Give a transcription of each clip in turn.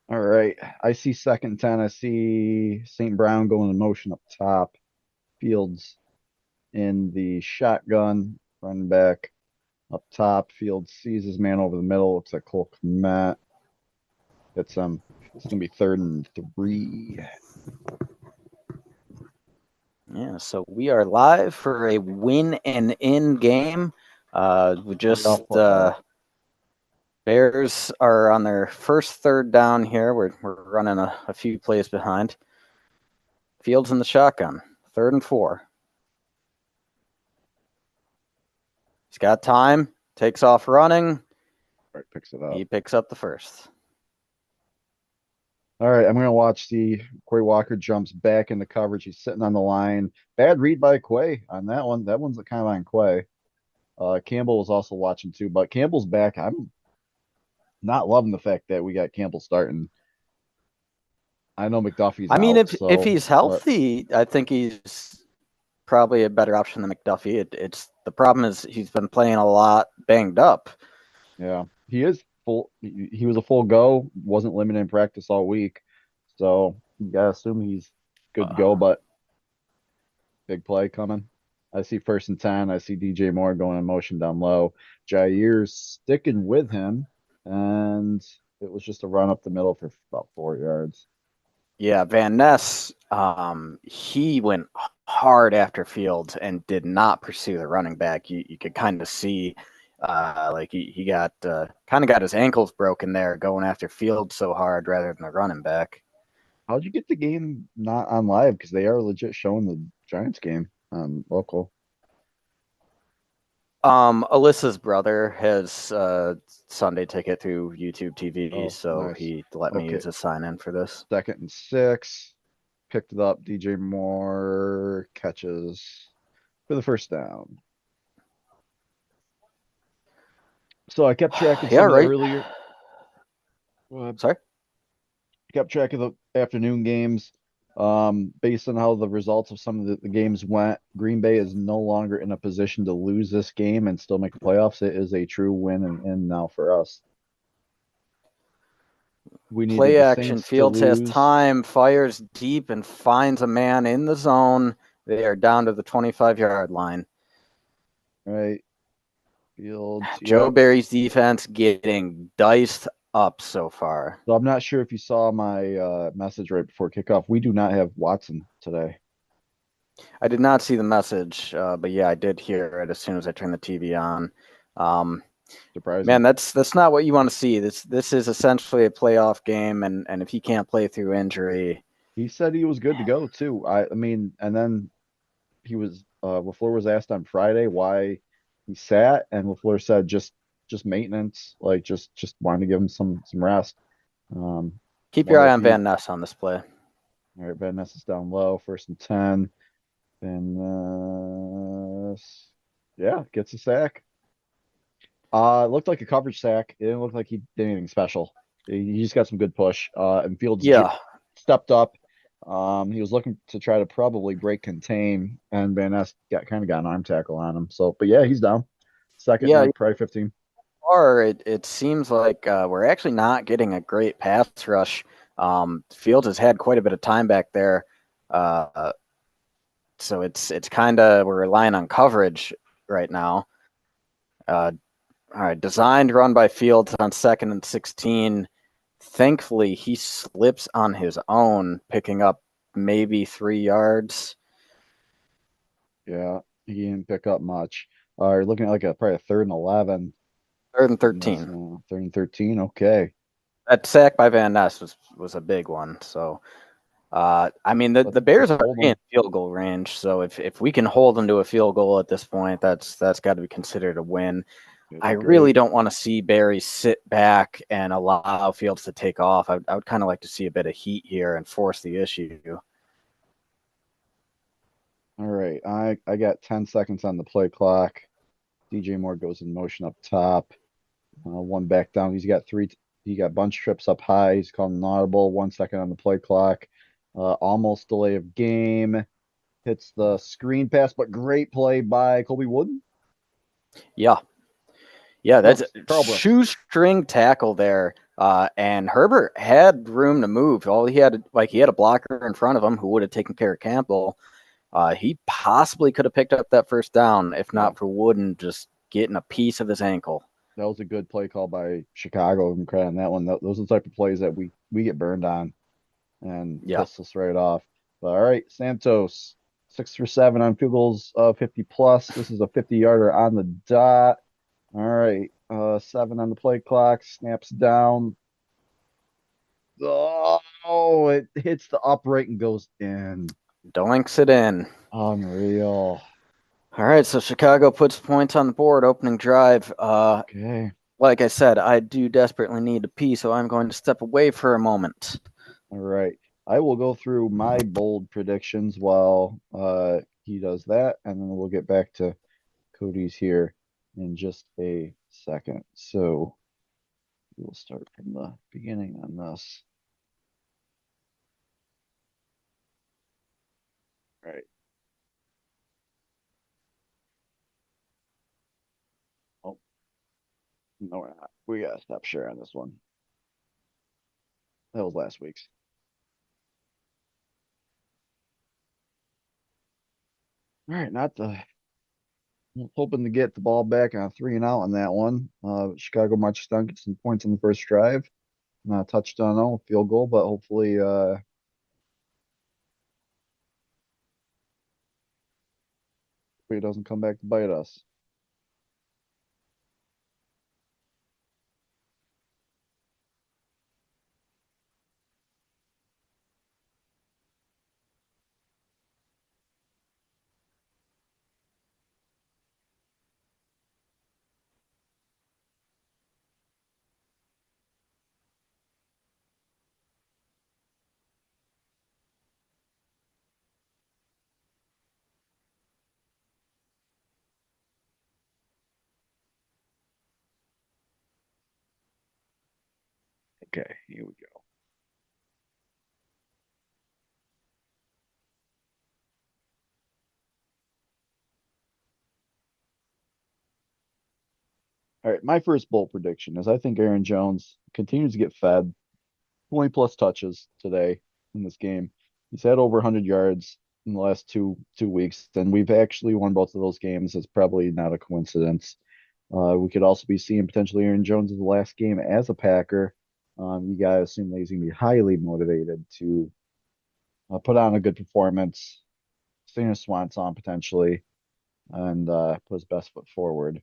All right. I see second and 10. I see St. Brown going in motion up top. Fields in the shotgun, running back up top. Fields sees his man over the middle. Looks like Cole Kmet. Gets him. It's going to be 3rd and 3. Yeah, so we are live for a win and in game. We Playoff just football. Bears are on their first third down here. We're running a few plays behind. Fields in the shotgun, 3rd and 4. He's got time, takes off running. All right, picks it up. He picks up the first. All right, I'm going to watch the Quay Walker jumps back into coverage. He's sitting on the line. Bad read by Quay on that one. That one's kind of on Quay. Campbell was also watching too, but Campbell's back. I'm not loving the fact that we got Campbell starting. I know McDuffie's I mean, out, if so he's but healthy, I think he's probably a better option than McDuffie. It's the problem is he's been playing a lot banged up. yeah, he is full. He was a full go. Wasn't limited in practice all week, so you gotta assume he's good to go. But big play coming. I see 1st and 10. I see DJ Moore going in motion down low. Jair's sticking with him, and it was just a run up the middle for about 4 yards. Yeah, Van Ness, he went hard after Fields and did not pursue the running back. You could kind of see, like he got kind of got his ankles broken there going after Fields so hard rather than the running back. How'd you get the game not on live? Because they are legit showing the Giants game on local. Alyssa's brother has Sunday ticket through YouTube TV, Oh, so nice. he let me Okay, use a sign in for this. 2nd and 6. Picked it up. DJ Moore catches for the first down. So I kept track of Yeah, some of the right. earlier, uh, Sorry. kept track of the afternoon games. Based on how the results of some of the games went, Green Bay is no longer in a position to lose this game and still make the playoffs. It is a true win and now for us. We needed Play the action. Saints to Fields has lose. time, fires deep, and finds a man in the zone. They are down to the 25-yard line. Right. Fields. Joe Yep. Barry's defense getting diced up so far. So I'm not sure if you saw my message right before kickoff. We do not have Watson today. I did not see the message, but yeah, I did hear it as soon as I turned the TV on. Um, Surprising. man, that's not what you want to see. This is essentially a playoff game, and if he can't play through injury, He said he was good to go too. I mean, and then he was LaFleur was asked on Friday why he sat, and LaFleur said just maintenance, like just wanted to give him some rest. Um, keep your wonder eye if on he Van Ness on this play. all right, Van Ness is down low, 1st and 10. And yeah, gets a sack. It looked like a coverage sack. It didn't look like he did anything special. He just got some good push. And Fields Yeah, stepped up. He was looking to try to probably break contain, and Van Ness got an arm tackle on him. So, but yeah, he's down. Second and yeah. like probably 15. Or it seems like we're actually not getting a great pass rush. Fields has had quite a bit of time back there, uh, so it's kind of we're relying on coverage right now. Uh, all right, designed run by Fields on 2nd and 16. Thankfully, he slips on his own, picking up maybe 3 yards. Yeah, he didn't pick up much. You're looking at like a probably a 3rd and 11. 3rd and 13. 3rd and 13. Okay. That sack by Van Ness was a big one. So I mean, the Bears Let's are hold in him. field goal range, so if we can hold them to a field goal at this point, that's got to be considered a win. It'd I be really great. don't want to see Barry sit back and allow Fields to take off. I would kind of like to see a bit of heat here and force the issue. All right. I got 10 seconds on the play clock. DJ Moore goes in motion up top. One back down. He got bunch trips up high. He's called an audible. 1 second on the play clock. Almost delay of game. Hits the screen pass, but great play by Colby Wooden. Yeah, yeah, that's Brooks. Carl Brooks. shoestring tackle there. And Herbert had room to move. All he had, he had a blocker in front of him who would have taken care of Campbell. He possibly could have picked up that first down if not for Wooden just getting a piece of his ankle. That was a good play call by Chicago. I'm credit on that one. Those are the type of plays that we get burned on and piss us right off. But all right, Santos, 6 for 7 on field goals, 50 plus. This is a 50-yarder on the dot. All right, 7 on the play clock. Snaps down. Oh, it hits the upright and goes in. Doinks it in. Unreal. All right, so Chicago puts points on the board, opening drive. Okay. Like I said, I do desperately need to pee, so I'm going to step away for a moment. All right. I will go through my bold predictions while he does that, and then we'll get back to Cody's here in just a second. So we'll start from the beginning on this. All right. Oh, no, we're not. We gotta stop sharing this one. That was last week's. All right, not the hoping to get the ball back on 3-and-out on that one. Chicago marches down, gets some points on the first drive. Not a touchdown, no field goal, but hopefully it doesn't come back to bite us. Okay, here we go. All right, my first bold prediction is I think Aaron Jones continues to get fed 20 plus touches today in this game. He's had over 100 yards in the last two weeks, and we've actually won both of those games. It's probably not a coincidence. We could also be seeing potentially Aaron Jones' last game as a Packer. You gotta assume that he's gonna be highly motivated to put on a good performance, sing a swan song potentially, and put his best foot forward.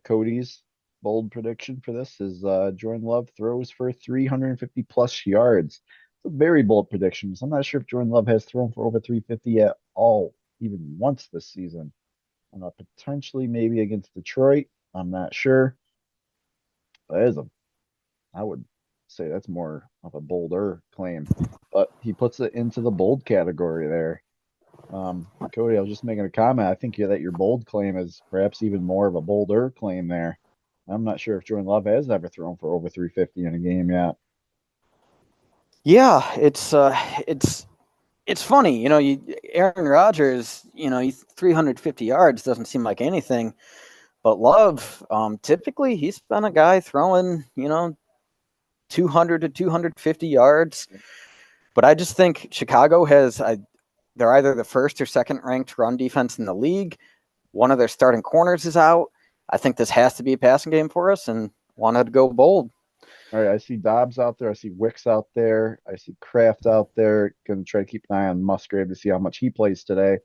Cody's bold prediction for this is Jordan Love throws for 350 plus yards. It's a very bold prediction. So I'm not sure if Jordan Love has thrown for over 350 at all, even once this season. Potentially maybe against Detroit. I'm not sure. That is I would say that's more of a bolder claim, but he puts it into the bold category there. Cody, I was just making a comment. I think that your bold claim is perhaps even more of a bolder claim there. I'm not sure if Jordan Love has ever thrown for over 350 in a game yet. Yeah, it's funny, Aaron Rodgers, 350 yards doesn't seem like anything, but Love, typically he's been a guy throwing, 200 to 250 yards. But I just think Chicago they're either the first or second ranked run defense in the league. One of their starting corners is out. I think this has to be a passing game for us and wanted to go bold. All right, I see Dobbs out there. I see Wicks out there. I see Kraft out there. Going to try to keep an eye on Musgrave to see how much he plays today.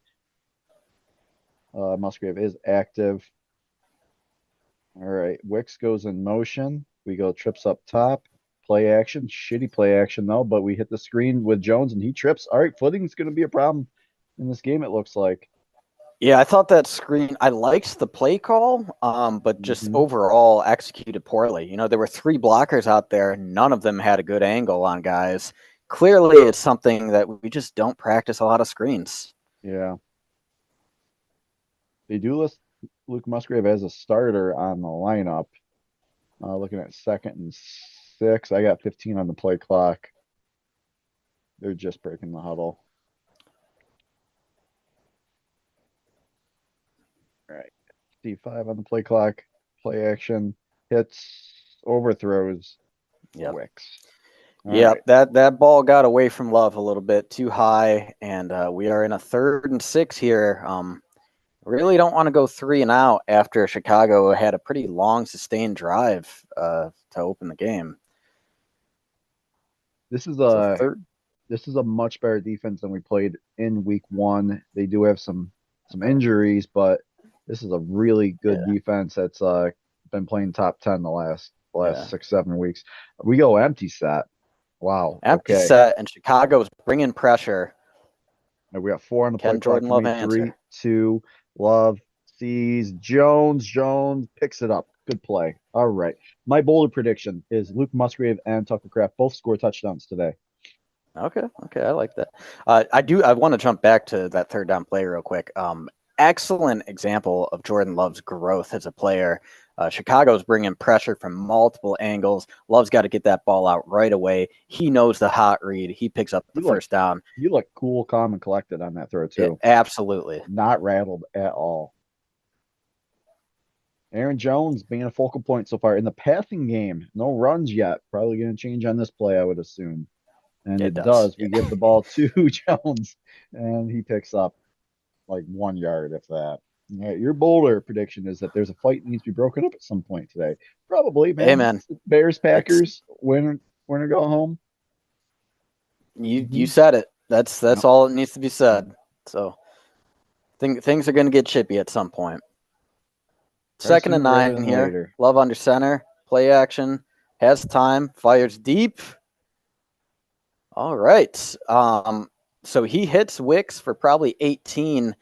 Musgrave is active. All right, Wicks goes in motion. We go trips up top. Play action. Shitty play action, though, but we hit the screen with Jones and he trips. All right, footing's going to be a problem in this game, it looks like. Yeah, I thought that screen, I liked the play call, but just overall executed poorly. There were 3 blockers out there. None of them had a good angle on guys. Clearly, it's something that we just don't practice a lot of screens. Yeah. They do list Luke Musgrave as a starter on the lineup. Looking at 2nd and 6. I got 15 on the play clock. They're just breaking the huddle. All right. C5 on the play clock. Play action. Hits. Overthrows. Yep. Wicks. Yep, that ball got away from Love a little bit too high, and we are in a 3rd and 6 here. Really don't want to go 3 and out after Chicago had a pretty long, sustained drive to open the game. This is So a much better defense than we played in week 1. They do have some injuries, but this is a really good defense that's been playing top 10 the last 6-7 weeks. We go empty set. Wow. Empty okay. set, and Chicago's bringing pressure. And we got 4 on the play Jordan clock. Love 3, 2. Love sees Jones. Jones picks it up. Good play. All right. My boulder prediction is Luke Musgrave and Tucker Kraft both score touchdowns today. Okay, I like that. I want to jump back to that 3rd down play real quick. Excellent example of Jordan Love's growth as a player. Chicago's bringing pressure from multiple angles. Love's got to get that ball out right away. He knows the hot read. He picks up the first down. You look cool, calm, and collected on that throw, too. Yeah, absolutely. Not rattled at all. Aaron Jones being a focal point so far. In the passing game, no runs yet. Probably going to change on this play, I would assume. And it does. We give the ball to Jones, and he picks up like 1 yard, if that. Yeah, your boulder prediction is that there's a fight that needs to be broken up at some point today. Probably, man. Hey, man. Bears, Packers, winner go home. You said it. That's all that needs to be said. So things are going to get chippy at some point. 2nd and 9 here. Later. Love under center. Play action. Has time. Fires deep. All right. So he hits Wicks for probably 18.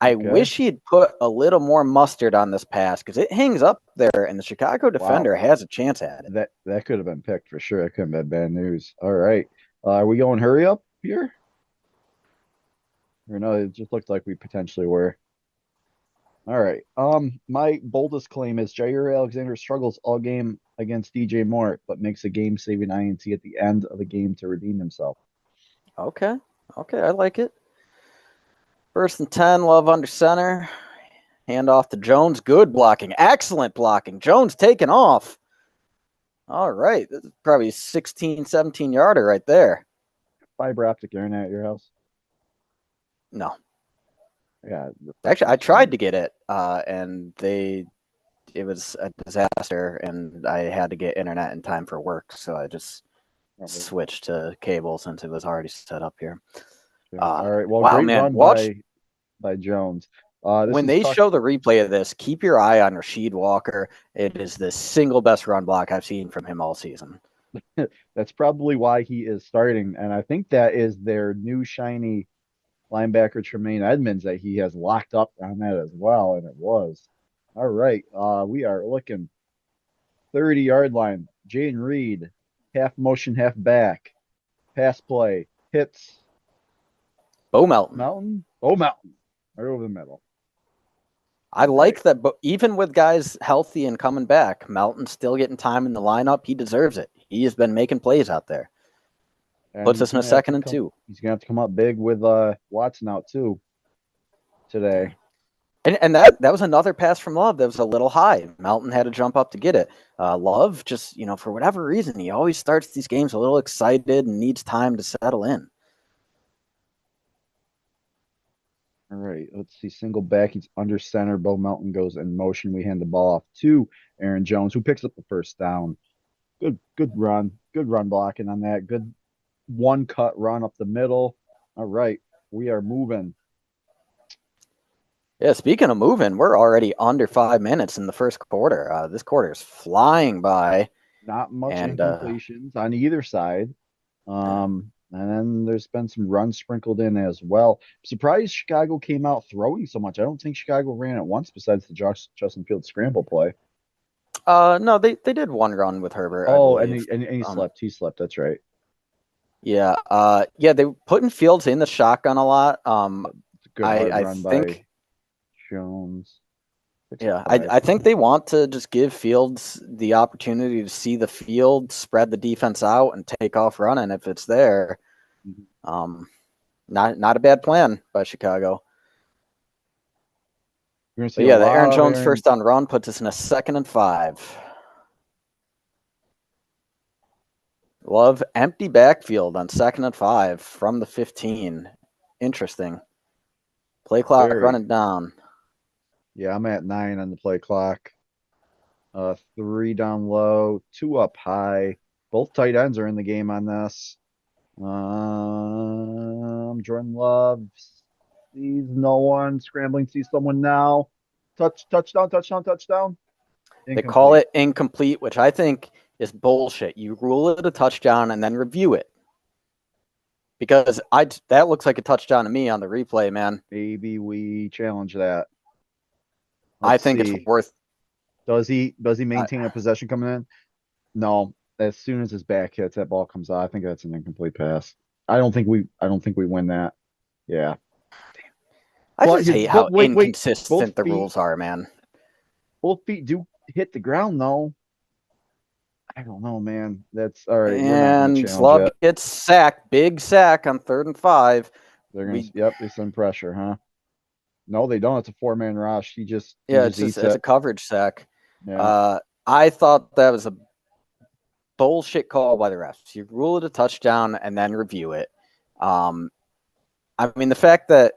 I wish he'd put a little more mustard on this pass because it hangs up there, and the Chicago defender has a chance at it. That could have been picked for sure. It couldn't have been bad news. All right. Are we going hurry up here? Or no, it just looked like we potentially were. All right. My boldest claim is Jair Alexander struggles all game against DJ Moore, but makes a game-saving INT at the end of the game to redeem himself. Okay, I like it. 1st and 10, Love under center. Hand off to Jones. Good blocking. Excellent blocking. Jones taking off. All right. This is probably 16, 17-yarder right there. Fiber optic internet at your house? No. Yeah. Actually, I tried to get it, and it was a disaster, and I had to get internet in time for work, so I just switched to cable since it was already set up here. All right. Well, great run by Jones. When they show the replay of this, keep your eye on Rasheed Walker. It is the single best run block I've seen from him all season. That's probably why he is starting, and I think that is their new shiny linebacker Tremaine Edmonds that he has locked up on that as well, and it was. All right. We are looking 30-yard line. Jayden Reed, half motion, half back. Pass play. Hits. Bo Melton. Bo Melton. Right over the middle. I like that, but even with guys healthy and coming back, Melton's still getting time in the lineup. He deserves it. He has been making plays out there. And puts us in a 2nd and 2. He's going to have to come up big with Watson out too today. And that was another pass from Love that was a little high. Melton had to jump up to get it. Love just, for whatever reason, he always starts these games a little excited and needs time to settle in. All right, let's see. Single back. He's under center. Bo Melton goes in motion. We hand the ball off to Aaron Jones, who picks up the first down. Good run. Good run blocking on that. Good one-cut run up the middle. All right, we are moving. Yeah, speaking of moving, we're already under 5 minutes in the first quarter. This quarter is flying by. Not much incompletions on either side. And then there's been some runs sprinkled in as well. I'm surprised Chicago came out throwing so much. I don't think Chicago ran it once besides the Justin Fields scramble play. No, they did one run with Herbert. Oh, and he slept. He slept. That's right. Yeah. They were putting Fields in the shotgun a lot. It's a good run by Jones. Yeah, I think they want to just give Fields the opportunity to see the field, spread the defense out, and take off running if it's there. Not a bad plan by Chicago. The Aaron Jones first down run puts us in a 2nd and 5. Love empty backfield on 2nd and 5 from the 15. Interesting. Play clock Very. running down. Yeah, I'm at 9 on the play clock. 3 down low, 2 up high. Both tight ends are in the game on this. Jordan Love sees no one, scrambling, sees someone now. Touchdown, touchdown, touchdown. They call Incomplete. it incomplete, which I think is bullshit. You rule it a touchdown and then review it. Because that looks like a touchdown to me on the replay, man. Maybe we challenge that. I Let's think it's see. worth. Does he maintain a possession coming in? No. As soon as his back hits, that ball comes out. I think that's an incomplete pass. I don't think we win that. Yeah. I But just his hate but how wait. inconsistent the rules are, man. Both feet do hit the ground though. I don't know, man. That's all right. We're not gonna And challenge Love it. gets sacked, big sack on 3rd and 5. They're gonna We yep, they send pressure, huh? No, they don't. It's a 4-man rush. He Yeah, just eats it's a it. coverage sack. Yeah. Uh, I thought that was a bullshit call by the refs. You rule it a touchdown and then review it. I mean, the fact that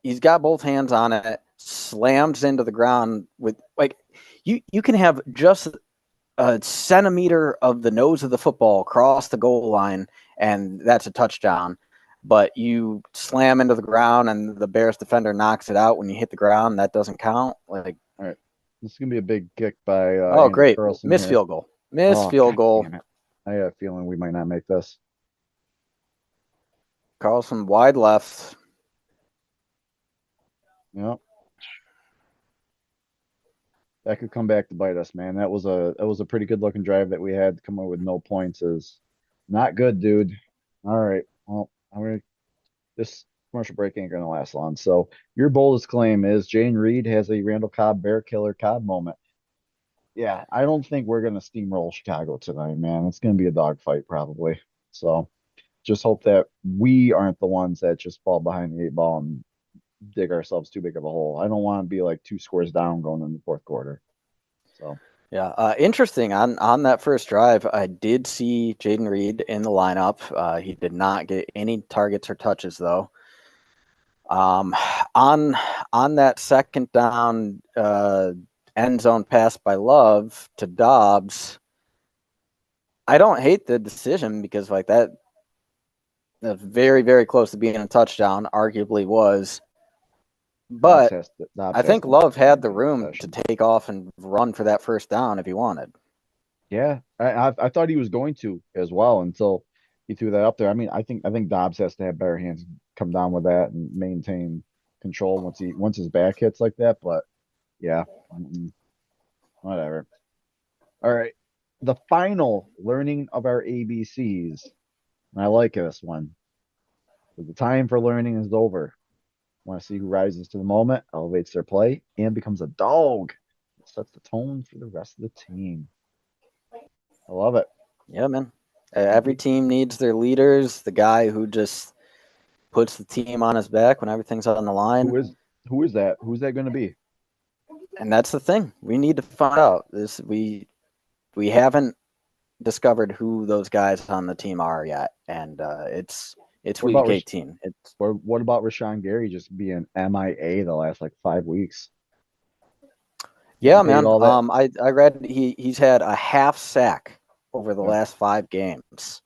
he's got both hands on it, slams into the ground with like you can have just a centimeter of the nose of the football across the goal line, and that's a touchdown. But you slam into the ground, and the Bears defender knocks it out when you hit the ground. That doesn't count. Like, All right. This is gonna be a big kick by oh, Andrew great, Carlson miss here. field goal, miss Oh, field god goal. damn it. I have a feeling we might not make this. Carlson wide left. Yep. That could come back to bite us, man. That was a pretty good looking drive that we had to come up with no points is not good, dude. All right. Well, I'm gonna this commercial break ain't gonna last long. So your boldest claim is Jane Reed has a Randall Cobb Bear Killer Cobb moment. Yeah, I don't think we're gonna steamroll Chicago tonight, man. It's gonna be a dogfight probably. So just hope that we aren't the ones that just fall behind the 8 ball and dig ourselves too big of a hole. I don't want to be like 2 scores down going in the fourth quarter. So Yeah, interesting. On that first drive, I did see Jaden Reed in the lineup. He did not get any targets or touches though. Um, on on that second down end zone pass by Love to Dobbs, I don't hate the decision because like that's very close to being a touchdown. Arguably was, but Dobbs I has think to Love had the maintain room to possession. take off and run for that first down if he wanted. Yeah, I thought he was going to as well until he threw that up there. I mean, I think Dobbs has to have better hands, come down with that and maintain control once his back hits like that. But yeah, whatever. All right, the final learning of our ABCs. And I like this one. The time for learning is over. Want to see who rises to the moment, elevates their play, and becomes a dog. It sets the tone for the rest of the team. I love it. Yeah, man. Every team needs their leaders, the guy who just puts the team on his back when everything's on the line. Who is who is that? Who's that going to be? And that's the thing. We need to find out. We haven't discovered who those guys on the team are yet. And it's What about week 18. It's what about Rashawn Gary just being MIA the last like 5 weeks? Yeah, Getting paid man. all that. I read he's had a half sack over the Yeah. last 5 games.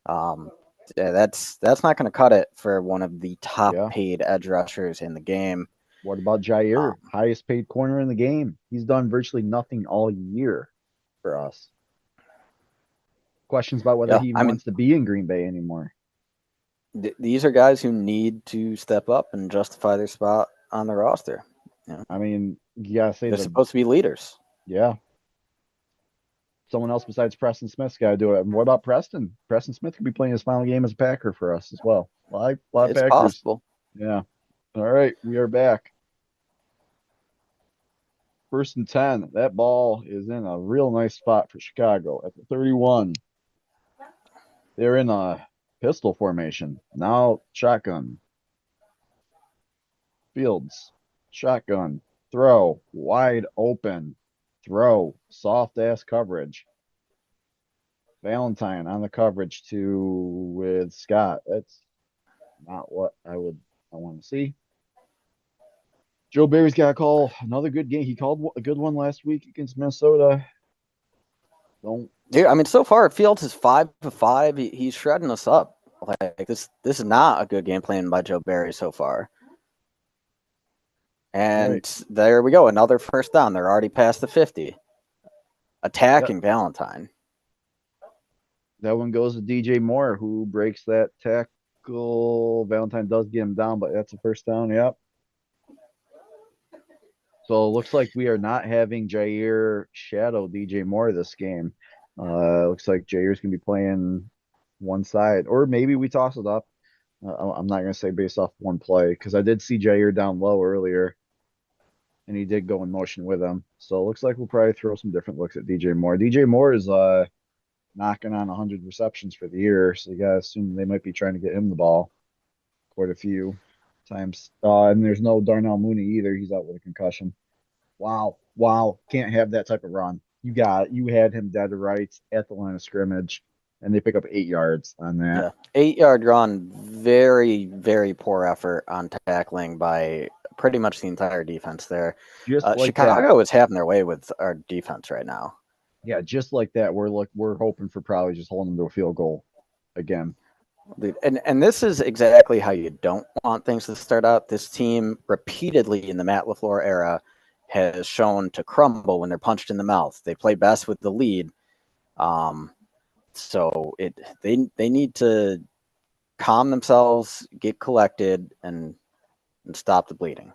Um yeah, that's not going to cut it for one of the top Yeah. paid edge rushers in the game. What about Jair? Highest paid corner in the game. He's done virtually nothing all year for us. Questions about whether Yeah, he even I mean, wants to be in Green Bay anymore. these are guys who need to step up and justify their spot on the roster. You know, I mean, you gotta say they're the supposed to be leaders. yeah. Someone else besides Preston Smith's got to do it. And what about Preston? Preston Smith could be playing his final game as a Packer for us as well. A lot of It's Packers. possible. Yeah. All right, we are back. 1st and 10. That ball is in a real nice spot for Chicago at the 31. They're in a pistol formation. Now shotgun. Fields. Shotgun. Throw. Wide open. Throw. Soft ass coverage. Valentine on the coverage too with Scott. That's not what I want to see. Joe Barry's got to call another good game. He called a good one last week against Minnesota. Don't Dude, I mean, so far Fields is 5 of 5. He's shredding us up. Like this is not a good game plan by Joe Barry so far. And right. there we go, another first down. They're already past the 50. Yep. Attacking Valentine. That one goes to DJ Moore, who breaks that tackle. Valentine does get him down, but that's a first down. Yep. So it looks like we are not having Jair shadow DJ Moore this game. Looks like Jair's gonna be playing one side, or maybe we toss it up. I'm not gonna say based off one play because I did see Jair down low earlier, and he did go in motion with him. So it looks like we'll probably throw some different looks at DJ Moore. DJ Moore is knocking on 100 receptions for the year, so you gotta assume they might be trying to get him the ball quite a few times. And there's no Darnell Mooney either. He's out with a concussion. Wow. Wow. Can't have that type of run. You had him dead to rights at the line of scrimmage, and they pick up 8 yards on that. Yeah. 8 yard run. Very, very poor effort on tackling by pretty much the entire defense there. Just like that. Chicago is having their way with our defense right now. Yeah, just like that. We're hoping for probably just holding them to a field goal again. And this is exactly how you don't want things to start out. This team repeatedly in the Matt LaFleur era has shown to crumble when they're punched in the mouth. They play best with the lead. So they need to calm themselves, get collected, and stop the bleeding.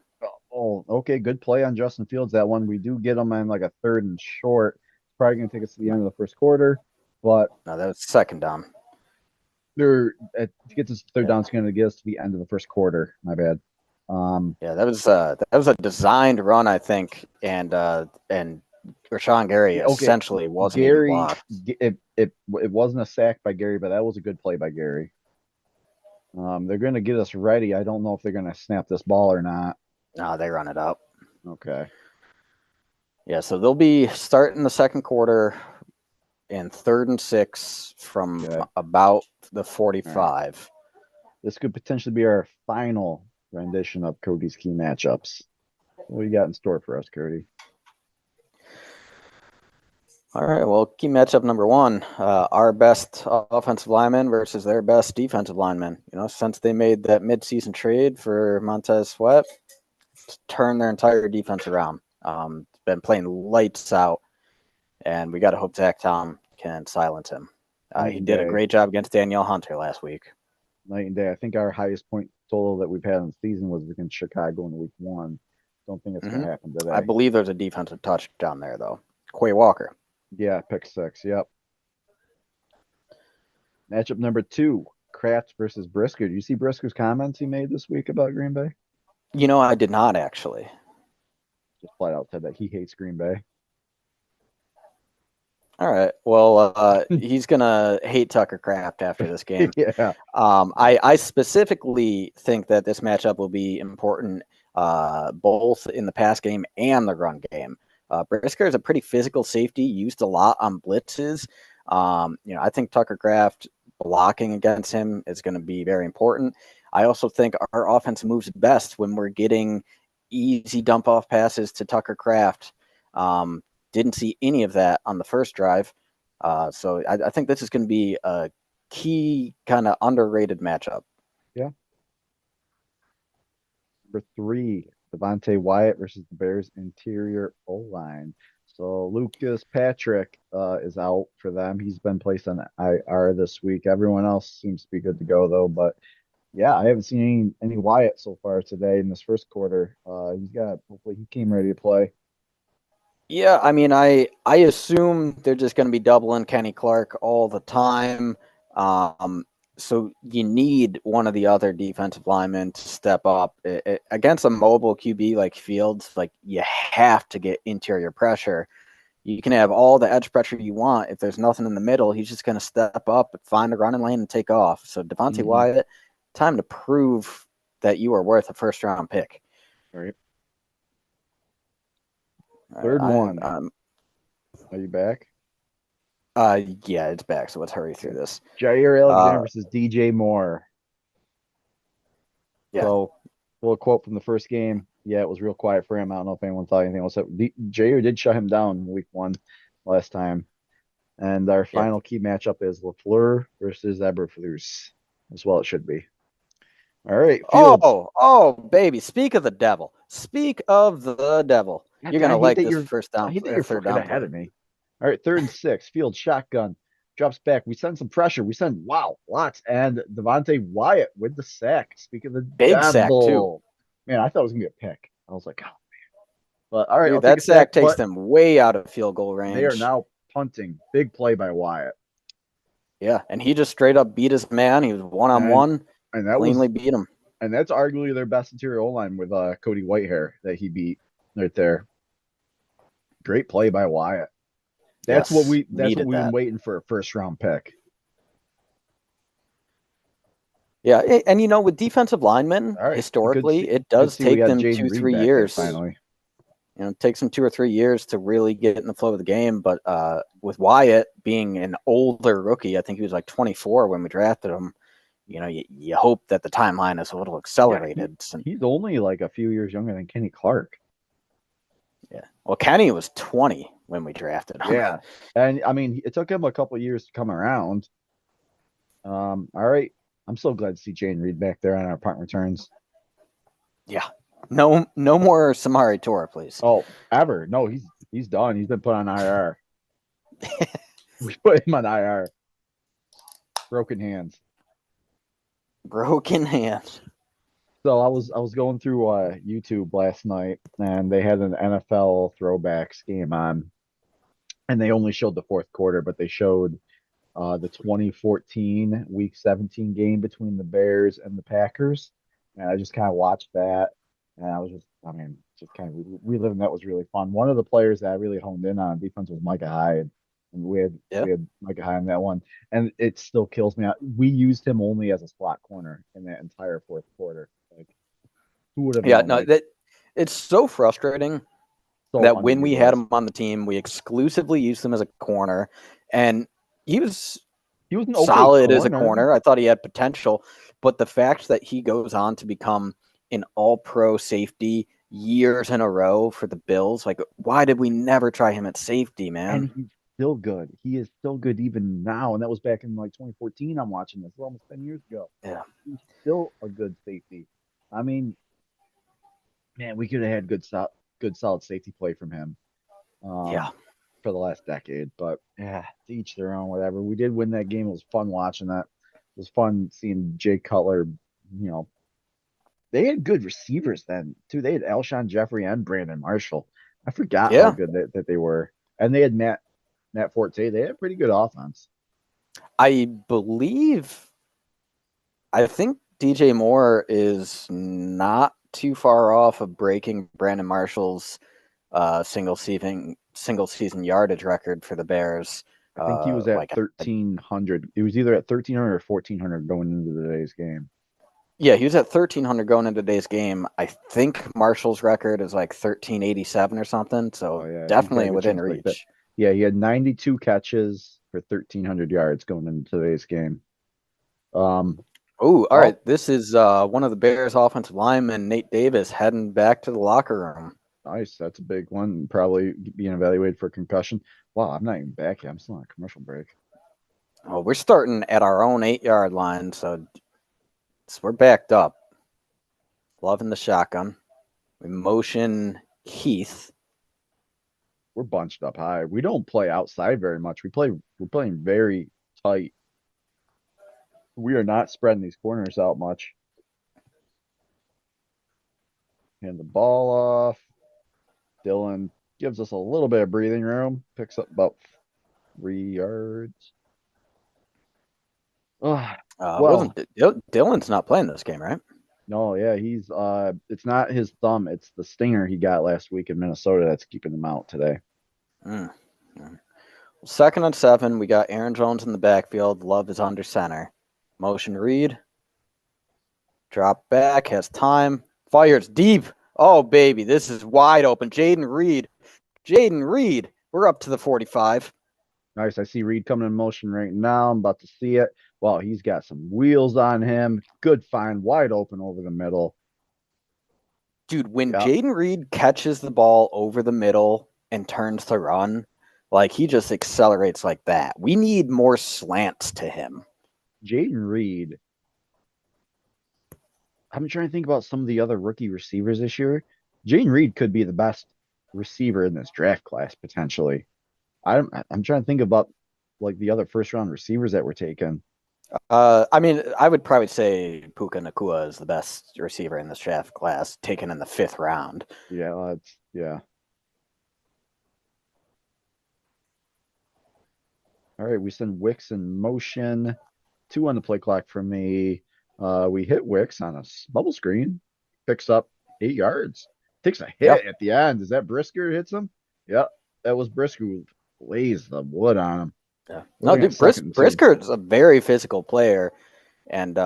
Oh, okay. Good play on Justin Fields. That one we do get them on like a third and short. It's probably going to take us to the end of the first quarter, but No, that was second down. It gets us third down. It's going to get us to the end of the first quarter. My bad. Yeah, that was a designed run, I think, and Rashawn Gary essentially wasn't even Gary, blocked. it wasn't a sack by Gary, but that was a good play by Gary. They're going to get us ready. I don't know if they're going to snap this ball or not. No, they run it up. Okay. Yeah, so they'll be starting the second quarter in 3rd and 6 from about the 45. Right. This could potentially be our final rendition of Cody's key matchups. What do you got in store for us, Cody? All right, well, key matchup number 1, our best offensive lineman versus their best defensive lineman. You know, since they made that midseason trade for Montez Sweat, turned their entire defense around. Been playing lights out, and we got to hope Zach Tom can silence him. He did a great job against Danielle Hunter last week. Night and day. I think our highest point total that we've had in the season was against Chicago in week 1. Don't think it's going to happen today. I believe there's a defensive touchdown there, though. Quay Walker. Yeah, pick 6. Yep. Matchup number 2, Kraft versus Brisker. Do you see Brisker's comments he made this week about Green Bay? You know, I did not actually. Just flat out said that he hates Green Bay. All right. Well, he's gonna hate Tucker Kraft after this game. Yeah. I specifically think that this matchup will be important, both in the pass game and the run game. Brisker is a pretty physical safety, used a lot on blitzes. I think Tucker Kraft blocking against him is going to be very important. I also think our offense moves best when we're getting easy dump off passes to Tucker Kraft. Didn't see any of that on the first drive. So I think this is going to be a key kind of underrated matchup. Yeah. Number 3, Devontae Wyatt versus the Bears interior O-line. So Lucas Patrick is out for them. He's been placed on IR this week. Everyone else seems to be good to go, though. But, yeah, I haven't seen any Wyatt so far today in this first quarter. Hopefully he came ready to play. Yeah, I mean, I assume they're just going to be doubling Kenny Clark all the time. So you need one of the other defensive linemen to step up. Against a mobile QB like Fields, like you have to get interior pressure. You can have all the edge pressure you want. If there's nothing in the middle, he's just going to step up, find a running lane, and take off. So Devontae Wyatt, time to prove that you are worth a first-round pick. All right. Third one. Are you back? Yeah, it's back. So let's hurry through this. Jair Alexander versus DJ Moore. Yeah. So, a little quote from the first game. Yeah, it was real quiet for him. I don't know if anyone thought anything else. Jair did shut him down week 1 last time. And our final key matchup is LaFleur versus Eberflus, as well it should be. All right, Fields. Oh, baby. Speak of the devil. Speak of the devil. God, You're gonna like this first down. I hate that you're third fucking down ahead play. of me. All right, 3rd and 6. Fields shotgun drops back. We send some pressure. We send lots, and Devontae Wyatt with the sack. Speak of the Big sack, devil. Man, I thought it was gonna be a pick. I was like, oh man. But all right, Dude, I'll take that a sack. takes But them way out of field goal range. they are now punting. Big play by Wyatt. Yeah, and he just straight up beat his man. He was one-on-one, and that cleanly beat him. And that's arguably their best interior O-line with Cody Whitehair that he beat right there. Great play by Wyatt. That's what we've been waiting for, a first round pick. Yeah, and you know, with defensive linemen, historically, it does take them 2-3 years. Finally. You know, it takes them 2 or 3 years to really get in the flow of the game. But with Wyatt being an older rookie, I think he was like 24 when we drafted him. You know, you hope that the timeline is a little accelerated. Yeah, he's only like a few years younger than Kenny Clark. Yeah. Well, Kenny was 20 when we drafted him. Yeah. And I mean, it took him a couple of years to come around. All right. I'm so glad to see Jayden Reed back there on our punt returns. Yeah. No more Samori Toure, please. Oh, ever. No, he's done. He's been put on IR. We put him on IR. Broken hands. So I was going through YouTube last night, and they had an NFL throwbacks game on, and they only showed the 4th quarter, but they showed the 2014 Week 17 game between the Bears and the Packers, and I just kind of watched that, and I was just kind of reliving. That was really fun. One of the players that I really honed in on defense was Micah Hyde. And we had Micah Hyde on that one, and it still kills me. We used him only as a slot corner in that entire 4th quarter. Like, who would have? Yeah, no, that it's so frustrating that when we had him on the team, we exclusively used him as a corner, and he was solid as a corner. I thought he had potential, but the fact that he goes on to become an All-Pro safety years in a row for the Bills, like, why did we never try him at safety, man? And he's still good. He is still good even now, and that was back in like 2014. I'm watching this. Almost 10 years ago. Yeah, he's still a good safety. I mean, man, we could have had good solid safety play from him. For the last decade, but yeah, to each their own. Whatever. We did win that game. It was fun watching that. It was fun seeing Jay Cutler. You know, they had good receivers then too. They had Alshon Jeffrey and Brandon Marshall. I forgot how good that they were, and they had Matt Forte. They had a pretty good offense. I think DJ Moore is not too far off of breaking Brandon Marshall's single season yardage record for the Bears. I think he was at 1,300. It was either at 1,300 or 1,400 going into today's game. Yeah, he was at 1,300 going into today's game. I think Marshall's record is like 1,387 or something. So definitely within reach. Like yeah, he had 92 catches for 1,300 yards going into today's game. All right. This is one of the Bears' offensive linemen, Nate Davis, heading back to the locker room. Nice. That's a big one. Probably being evaluated for concussion. Wow, I'm not even back yet. I'm still on a commercial break. Oh, we're starting at our own 8-yard line, so we're backed up. Loving the shotgun. We motion Heath. We're bunched up high. We don't play outside very much. We're playing very tight. We are not spreading these corners out much. Hand the ball off. Dylan gives us a little bit of breathing room. Picks up about 3 yards. Dylan's not playing this game, right? No, yeah, he's it's not his thumb, it's the stinger he got last week in Minnesota that's keeping him out today. 2nd and 7, we got Aaron Jones in the backfield. Love is under center. Motion read. Drop back, has time. Fires deep. Oh, baby, this is wide open. Jayden Reed. We're up to the 45. Nice. I see Reed coming in motion right now. I'm about to see it. Wow, he's got some wheels on him. Good find, wide open over the middle. Dude, when Yeah. Jaden Reed catches the ball over the middle and turns to run, like he just accelerates like that. We need more slants to him. Jaden Reed. I'm trying to think about some of the other rookie receivers this year. Jaden Reed could be the best receiver in this draft class potentially. I'm trying to think about like the other first round receivers that were taken. I mean, I would probably say Puka Nakua is the best receiver in this draft class, taken in the 5th round. Yeah, that's yeah. All right, we send Wicks in motion. 2 on the play clock for me. We hit Wicks on a bubble screen. Picks up 8 yards. Takes a Yep. hit at the end. Is that Brisker who hits him? Yep, that was Brisker who lays the wood on him. Yeah. We're No, looking at dude, second and 2. Brisker is a very physical player, and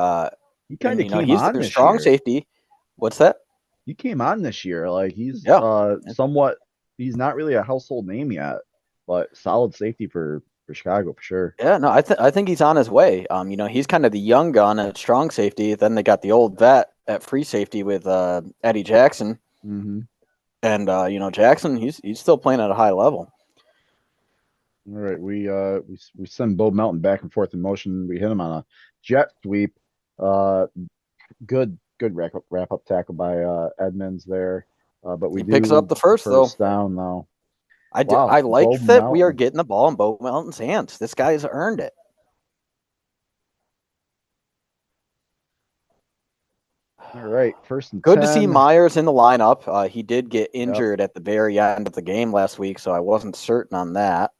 He kind of you know came he's on their this strong year. safety. What's that? He came on this year. Like he's Yeah. somewhat he's not really a household name yet, but solid safety for Chicago for sure. Yeah, no, I think he's on his way. You know, he's kind of the young gun at strong safety. Then they got the old vet at free safety with Eddie Jackson, Mm-hmm. and you know Jackson, he's still playing at a high level. All right, we send Bo Melton back and forth in motion. We hit him on a jet sweep. Good wrap up tackle by Edmonds there. But we He picks up do the first though. first down though. I Wow, Bo like that we are Melton. getting the ball in Bo Melton's hands. This guy's earned it. All right, first and Good to see 10. Myers in the lineup. He did get Yep. injured at the very end of the game last week, so I wasn't certain on that.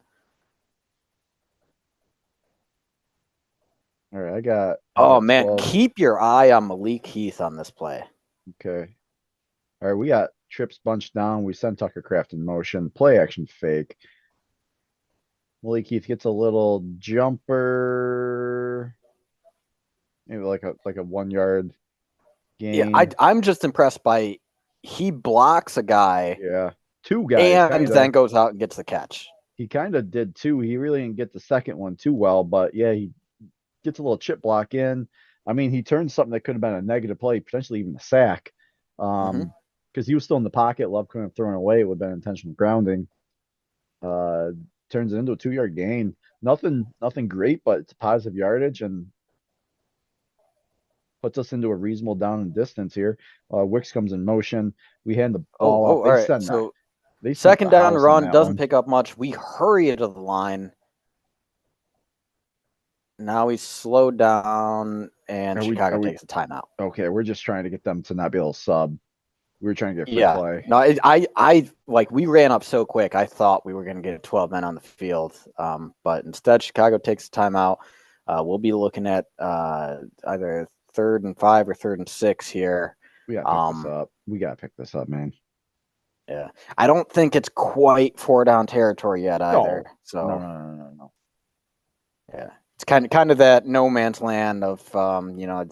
All right, I Oh got man, 12. keep your eye on Malik Heath on this play. Okay. All right, we got trips bunched down. We send Tucker Craft in motion. Play action fake. Malik Heath gets a little jumper, maybe like a 1 yard Yeah, gain. I'm just impressed by he blocks a guy Yeah, two guys and kind of. then goes out and gets the catch. He kind of did too. He really didn't get the second one too well, but yeah, he gets a little chip block in. I mean, he turned something that could have been a negative play, potentially even a sack. Mm-hmm. Because he was still in the pocket. Love couldn't have thrown it away. It would have been intentional grounding. Uh, Turns it into a 2 yard gain. Nothing great, but it's a positive yardage and puts us into a reasonable down and distance here. Wicks comes in motion. We hand the ball off. All right. So They sent the second down house on run that doesn't one. pick up much. We hurry to the line. Now we slow down, and Chicago Are we takes a timeout. okay? We're just trying to get them to not be able to sub. We were trying to get free Yeah. play. No, I like we ran up so quick. I thought we were going to get 12 men on the field, but instead Chicago takes a timeout. We'll be looking at either 3rd and 5 or 3rd and 6 here. We gotta pick this up. We gotta pick this up, man. Yeah, I don't think it's quite 4 down territory yet either. No. So No. yeah, it's kind of that no man's land of you know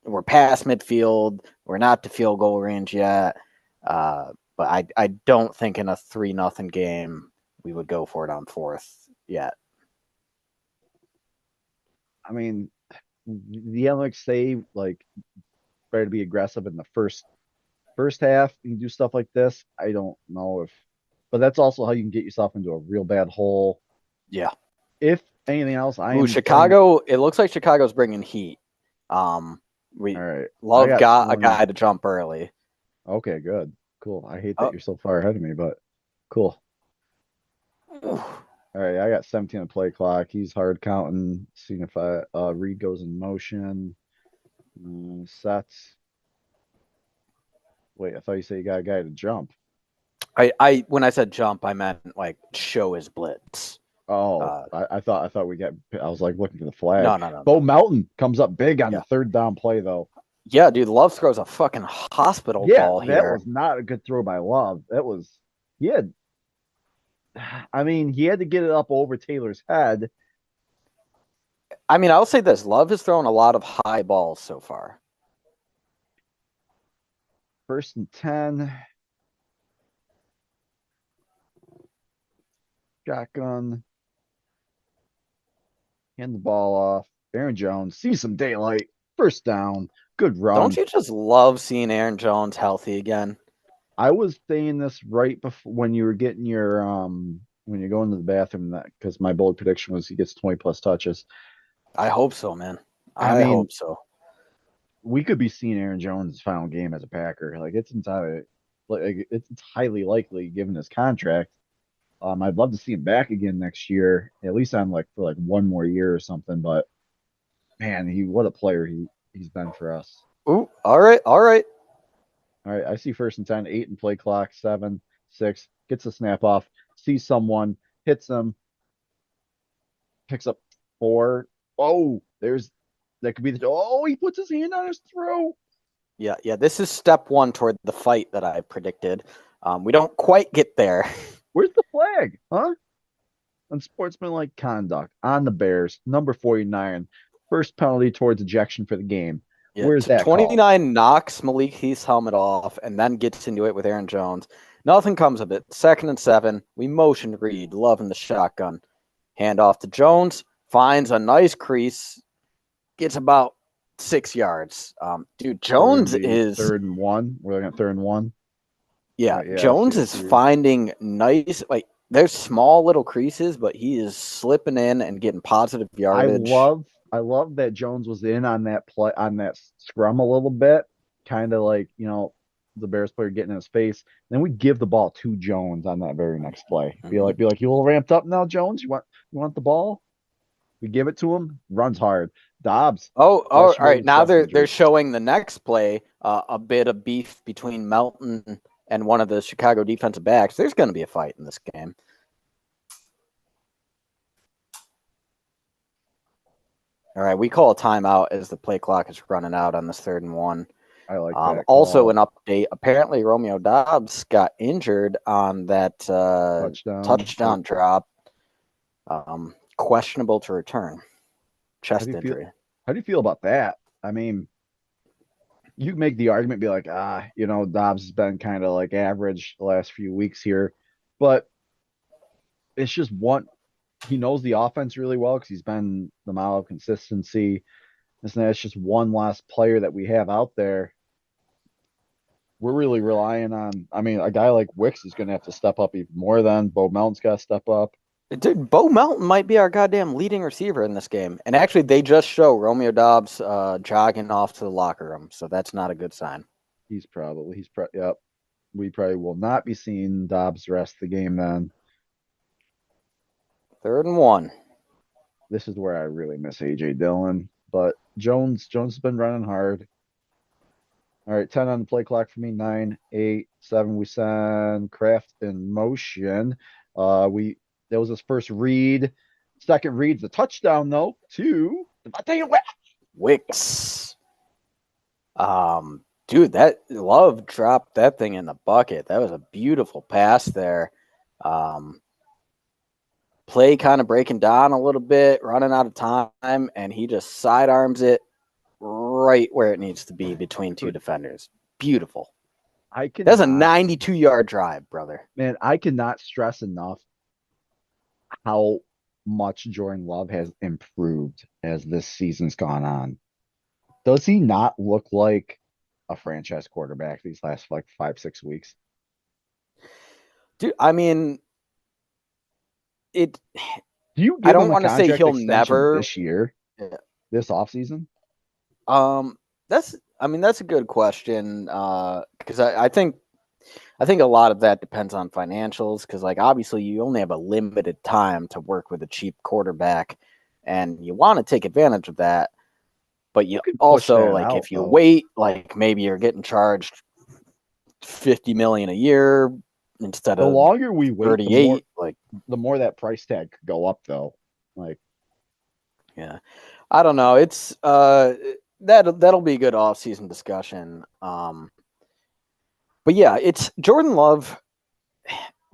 we're past midfield, we're not to field goal range yet, but I don't think in a 3-0 game we would go for it on 4th yet. I mean, the analytics say like try to be aggressive in the first half and do stuff like this. I don't know if, but that's also how you can get yourself into a real bad hole. Yeah. If anything else, I Ooh, am Chicago. It looks like Chicago's bringing heat. We all right. I Love got got a 20. guy to jump early. Okay, good. Cool. I hate that Oh, you're so far ahead of me, but cool. ooh. All right, I got 17 on play clock. He's hard counting, seeing if Reed goes in motion. Sets. Wait, I thought you said you got a guy to jump. I when I said jump, I meant like show his blitz. Oh, I thought we got. I was like looking for the flag. No. Bo Melton comes up big on Yeah. the third down play though. Yeah, dude, Love throws a fucking hospital Yeah, ball that here. was not a good throw by Love. That was he had. I mean, he had to get it up over Taylor's head. I mean, I'll say this: Love has thrown a lot of high balls so far. First and 10. Shotgun. Hand the ball off. Aaron Jones, see some daylight. First down. Good Don't run. you just love seeing Aaron Jones healthy again? I was saying this right before when you were getting your when you're going to the bathroom that because my bold prediction was he gets 20 plus touches. I hope so, man. I I mean, hope so. we could be seeing Aaron Jones' final game as a Packer. It's highly likely given his contract. I'd love to see him back again next year, at least on like for like one more year or something. But man, he what a player he's been for us. Ooh, all right, all right. All right, I see first and 10, 8 and play clock, 7, 6, gets the snap off, sees someone, hits them, picks up 4. Oh, there's that could be the he puts his hand on his throat. Yeah. This is step one toward the fight that I predicted. We don't quite get there. Where's the flag? Huh? Unsportsmanlike conduct on the Bears, number 49. First penalty towards ejection for the game. Yeah, Where's that call? 29 knocks Malik Heath's helmet off and then gets into it with Aaron Jones. Nothing comes of it. 2nd and 7. We motion Reed, loving the shotgun. Hand off to Jones, finds a nice crease, gets about 6 yards. Dude, Jones is 3rd and 1. We're looking at 3rd and 1. yeah, Yeah, Jones is finding nice there's small little creases, but he is slipping in and getting positive yardage. I love that Jones was in on that play on that scrum a little bit, kind of like the Bears player getting in his face. Then we give the ball to Jones on that very next play. Be like, you a little ramped up now, Jones. You want the ball? We give it to him. Runs hard. Dobbs. All right. Now they're showing the next play a bit of beef between Melton and one of the Chicago defensive backs. There's going to be a fight in this game. All right, we call a timeout as the play clock is running out on this 3rd and 1. I like that. Also, an update. Apparently, Romeo Dobbs got injured on that touchdown drop. Questionable to return. Chest injury. How do you feel about that? I mean, you make the argument, be like, Dobbs has been kind of like average the last few weeks here, but it's just he knows the offense really well because he's been the model of consistency. It's just one last player that we have out there. We're really relying on. I mean, a guy like Wicks is going to have to step up even more. Then Bo Melton's got to step up. Dude, Bo Melton might be our goddamn leading receiver in this game. And actually, they just show Romeo Dobbs jogging off to the locker room, so that's not a good sign. Yep. We probably will not be seeing Dobbs the rest of the game then. 3rd and 1. This is where I really miss A.J. Dillon, but Jones has been running hard. All right, 10 on the play clock for me. 9, 8, 7. We send Kraft in motion. That was his first read. Second read's a touchdown though. 2. Wicks. Dude, that Love dropped that thing in the bucket. That was a beautiful pass there. Play kind of breaking down a little bit, running out of time, and he just sidearms it right where it needs to be between 2 defenders. Beautiful. That's a 92-yard drive, brother. Man, I cannot stress enough how much Jordan Love has improved as this season's gone on. Does he not look like a franchise quarterback these last 5-6 weeks? Dude, I mean, I don't want to say he'll never this year, this offseason. That's a good question. Because I think a lot of that depends on financials. Because obviously you only have a limited time to work with a cheap quarterback, and you want to take advantage of that. But you also if you wait, maybe you're getting charged $50 million a year. Instead of the longer we wait, 38, the more that price tag could go up, though. Yeah, I don't know. It's that'll be a good off-season discussion. But yeah, it's Jordan Love.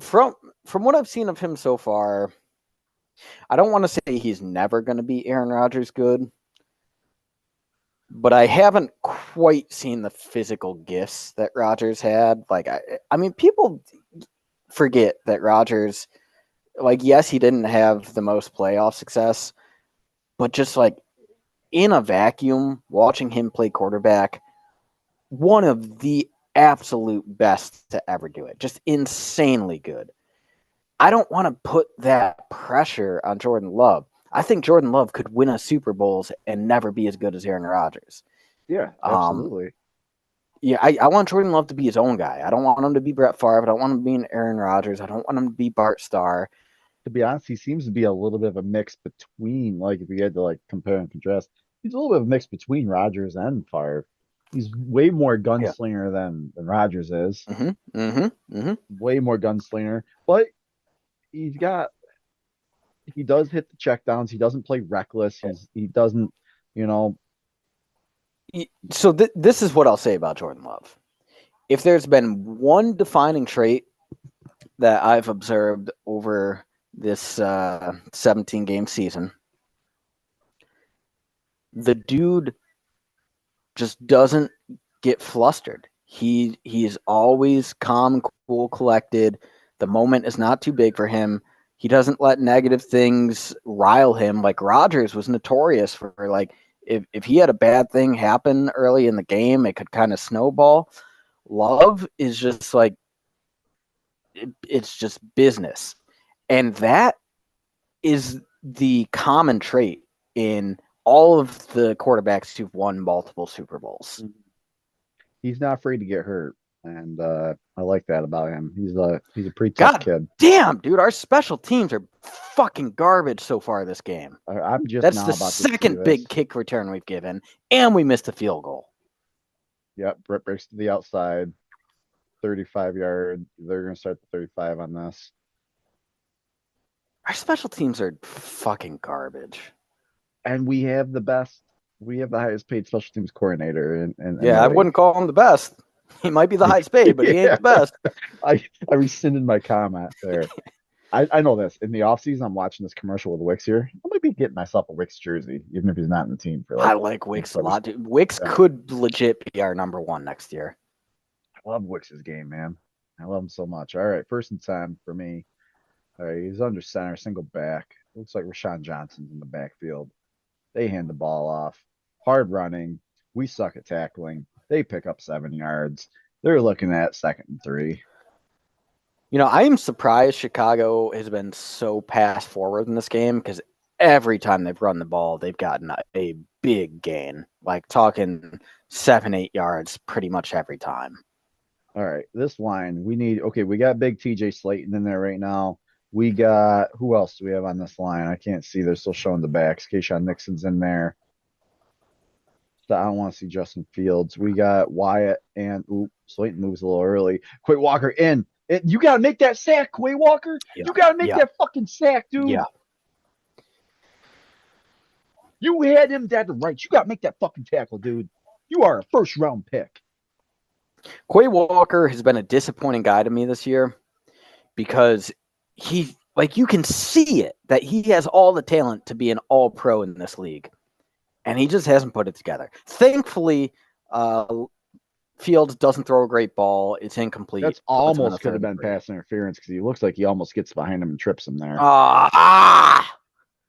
From what I've seen of him so far, I don't want to say he's never going to be Aaron Rodgers good, but I haven't quite seen the physical gifts that Rodgers had. I mean, people forget that Rodgers, yes, he didn't have the most playoff success, but just like in a vacuum, watching him play quarterback, one of the absolute best to ever do it. Just insanely good. I don't want to put that pressure on Jordan Love. I think Jordan Love could win a Super Bowls and never be as good as Aaron Rodgers. Yeah, Um, absolutely. yeah, I want Jordan Love to be his own guy. I don't want him to be Brett Favre. I don't want him to be an Aaron Rodgers. I don't want him to be Bart Starr. To be honest, he seems to be a little bit of a mix between, like, if we had to like compare and contrast, he's a little bit of a mix between Rodgers and Favre. He's way more Yeah. gunslinger than Rodgers is. Mm-hmm. Mm-hmm. Mm-hmm. Way more gunslinger, but he's got he does hit the checkdowns. He doesn't play reckless. He doesn't, you know, So this is what I'll say about Jordan Love. If there's been one defining trait that I've observed over this 17 game season, the dude just doesn't get flustered. He's always calm, cool, collected. The moment is not too big for him. He doesn't let negative things rile him. Like Rodgers was notorious for, like, if he had a bad thing happen early in the game, it could kind of snowball. Love is just like it's just business. And that is the common trait in all of the quarterbacks who've won multiple Super Bowls. he's not afraid to get hurt, and I like that about him. He's a pretty tough God kid. damn, dude, our special teams are fucking garbage so far this game. I'm just That's now the about to see second this. big kick return we've given, and we missed a field goal. Yep, Brett breaks to the outside, 35-yard. They're gonna start the 35 on this. Our special teams are fucking garbage. And we have the highest paid special teams coordinator in Yeah, the I league. wouldn't call him the best. He might be the highest paid, but he ain't the best. I rescinded my comment there. I know this. In the offseason, I'm watching this commercial with Wix here. I might be getting myself a Wix jersey, even if he's not in the team for I like. like Wicks a lot, dude. Wicks could legit be our number one next year. I love Wix's game, man. I love him so much. All right, 1st and 10 for me. All right, he's under center, single back. Looks like Rashawn Johnson's in the backfield. They hand the ball off. Hard running. We suck at tackling. They pick up 7 yards. They're looking at 2nd and 3. You know, I am surprised Chicago has been so pass forward in this game because every time they've run the ball, they've gotten a big gain. Like talking 7-8 yards pretty much every time. All right, this line we need. Okay, we got big TJ Slayton in there right now. We got who else do we have on this line? I can't see. They're still showing the backs. Keyshawn Nixon's in there. So I don't want to see Justin Fields. We got Wyatt and Slayton moves a little early. Quay Walker in. You got to make that sack, Quay Walker. Yeah. You got to make that fucking sack, dude. Yeah. You had him dead to rights. You got to make that fucking tackle, dude. You are a 1st-round pick. Quay Walker has been a disappointing guy to me this year because he, like, you can see it that he has all the talent to be an all-pro in this league, and he just hasn't put it together. Thankfully, Fields doesn't throw a great ball. It's incomplete. That's almost could have been pass interference because he looks like he almost gets behind him and trips him there. 3rd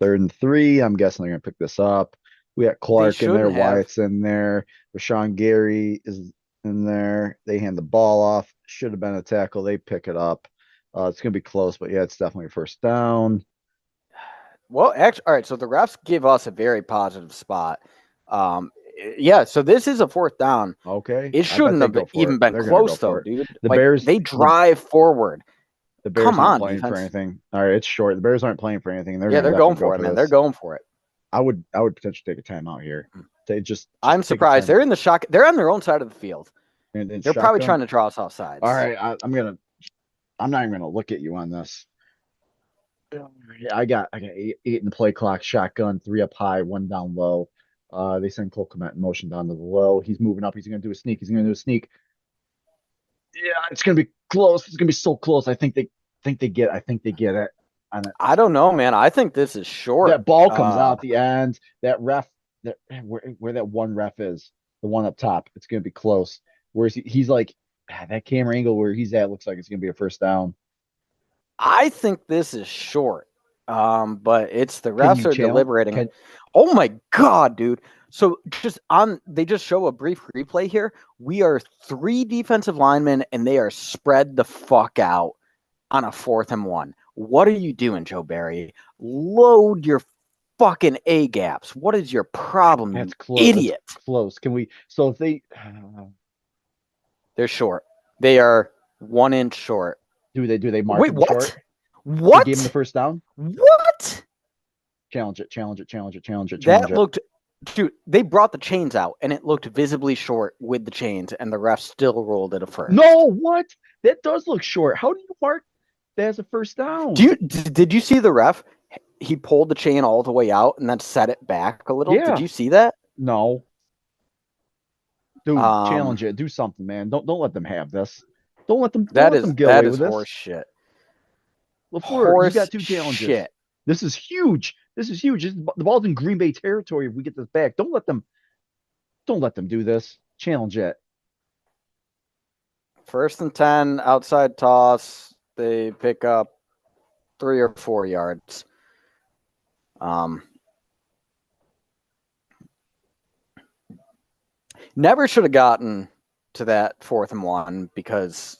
and 3. I'm guessing they're going to pick this up. We got Clark in there. Wyatt's in there. Rashawn Gary is in there. They hand the ball off. Should have been a tackle. They pick it up. It's going to be close, but yeah, it's definitely a 1st down. Well, actually, all right. So the refs give us a very positive spot. Yeah, so this is a 4th down. Okay. It shouldn't have even been close, though, dude. The Bears, they drive forward. The Bears aren't playing for anything. All right, it's short. The Bears aren't playing for anything. They're going for it, man. They're going for it. I would potentially take a timeout here. They just I'm surprised. They're in the shock. They're on their own side of the field. And they're probably trying to draw us off sides. All right, I'm not even gonna look at you on this. I got 8 in the play clock, shotgun, 3 up high, 1 down low. They send Cole Kmet in motion down to the low. He's moving up. He's gonna do a sneak. Yeah, it's gonna be close. It's gonna be so close. I think they get it. I don't know, man. I think this is short. That ball comes out at the end. That ref, where that one ref is, the one up top, it's gonna be close. Where's he's like that camera angle where he's at looks like it's gonna be a 1st down. I think this is short. But it's the Can refs you are challenge? deliberating. Oh my god, dude. So they just show a brief replay here. We are 3 defensive linemen and they are spread the fuck out on a 4th and 1. What are you doing, Joe Barry? Load your fucking A gaps. What is your problem, That's you close. idiot? That's close. Can we? So if they They're short. They are 1 inch short. do they mark Wait, him what? short? He gave him the What? first down. What? Challenge it. Challenge it. Challenge it. Challenge it. Challenge That it. looked, dude, they brought the chains out and it looked visibly short with the chains, and the ref still ruled it a first. No, what? That does look short. How do you mark that as a first down? Did you see the ref? He pulled the chain all the way out and then set it back a little. Yeah. Did you see that? No. Dude, challenge it. Do something, man. Don't let them have this. Don't let them get away with this. Horse shit. LaFleur, you got 2 challenges. Shit. This is huge. The ball's in Green Bay territory if we get this back. Don't let them do this. Challenge it. 1st and 10, outside toss. They pick up 3 or 4 yards. Never should have gotten to that 4th and 1 because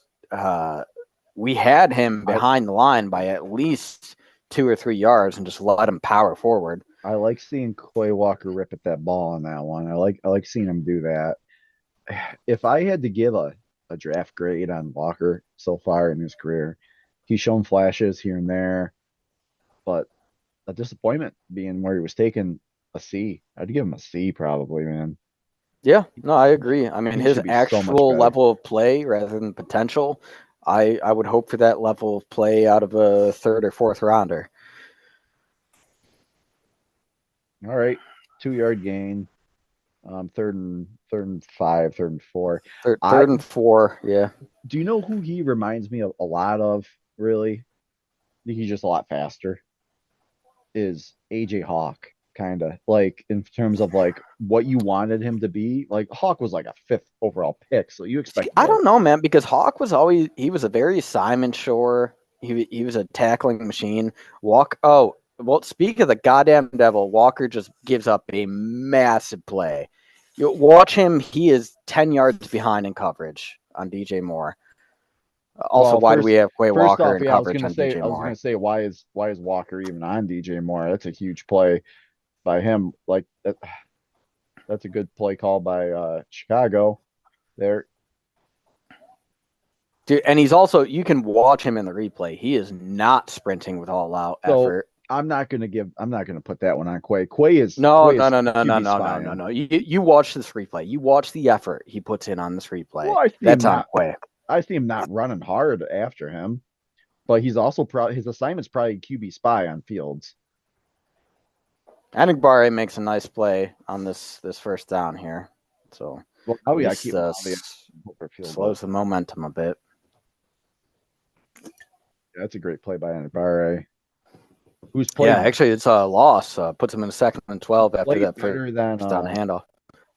we had him behind the line by at least 2 or 3 yards and just let him power forward. I like seeing Quay Walker rip at that ball on that one. I like seeing him do that. If I had to give a draft grade on Walker so far in his career, he's shown flashes here and there, but a disappointment being where he was taken a C. I'd give him a C probably, man. Yeah, no, I agree. I mean, He his should be so much actual better. level of play rather than potential, I would hope for that level of play out of a 3rd or 4th rounder. All right, 2-yard gain. 3rd and 5, 3rd and 4. Third and 4, yeah. Do you know who he reminds me of a lot of? Really, I think he's just a lot faster. Is AJ Hawk kind of like in terms of like what you wanted him to be? Like Hawk was like a 5th overall pick, so you expect. I don't know, man, because Hawk was he was a very Simon Shore. He was a tackling machine. Oh, well, speak of the goddamn devil, Walker just gives up a massive play. You watch him; he is 10 yards behind in coverage on DJ Moore. Also, Well, why do we have Quay Walker in coverage on DJ I was Moore? gonna say why is Walker even on DJ Moore? That's a huge play by him. Like that's a good play call by Chicago there. Dude, and he's also, you can watch him in the replay. He is not sprinting with all out effort. I'm not gonna put that one on Quay. Quay is no. You watch this replay. You watch the effort he puts in on this replay. Well, that's on Quay. I see him not running hard after him, but he's also his assignment's probably QB spy on Fields. Enigbare makes a nice play on this first down here. So slows the momentum a bit. Yeah, that's a great play by Enigbare. Who's playing? Yeah, actually, it's a loss. Puts him in a 2nd and 12 after that first down handoff.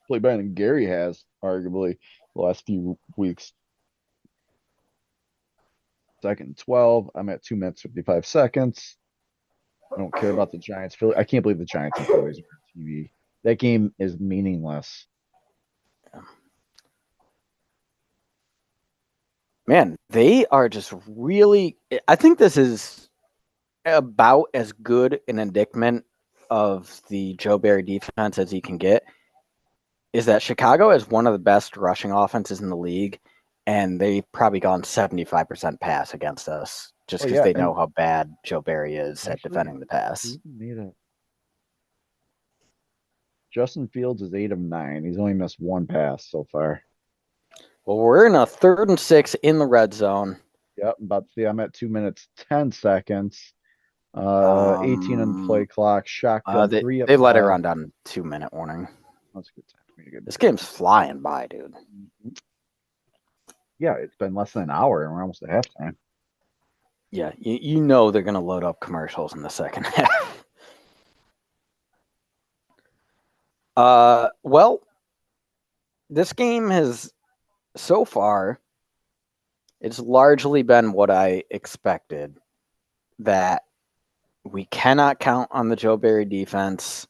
Played better than Gary has, arguably, the last few weeks. 2nd and 12. I'm at 2 minutes 55 seconds. I don't care about the Giants. I can't believe the Giants and Phillies are on TV. That game is meaningless. Man, they are just really. I think this is about as good an indictment of the Joe Barry defense as he can get. Is that Chicago is one of the best rushing offenses in the league, and they've probably gone 75% pass against us just because they know how bad Joe Barry is at defending the pass. Justin Fields is 8 of 9. He's only missed 1 pass so far. Well, we're in a 3rd and 6 in the red zone. Yep, I'm at 2 minutes 10 seconds. 18 on the play clock. Shotgun. They let it run down 2-minute warning. That's a good time. This game's flying by, dude. Yeah, it's been less than an hour, and we're almost at halftime. Yeah, you know they're going to load up commercials in the second half. Well, this game has, so far, it's largely been what I expected. That we cannot count on the Joe Barry defense.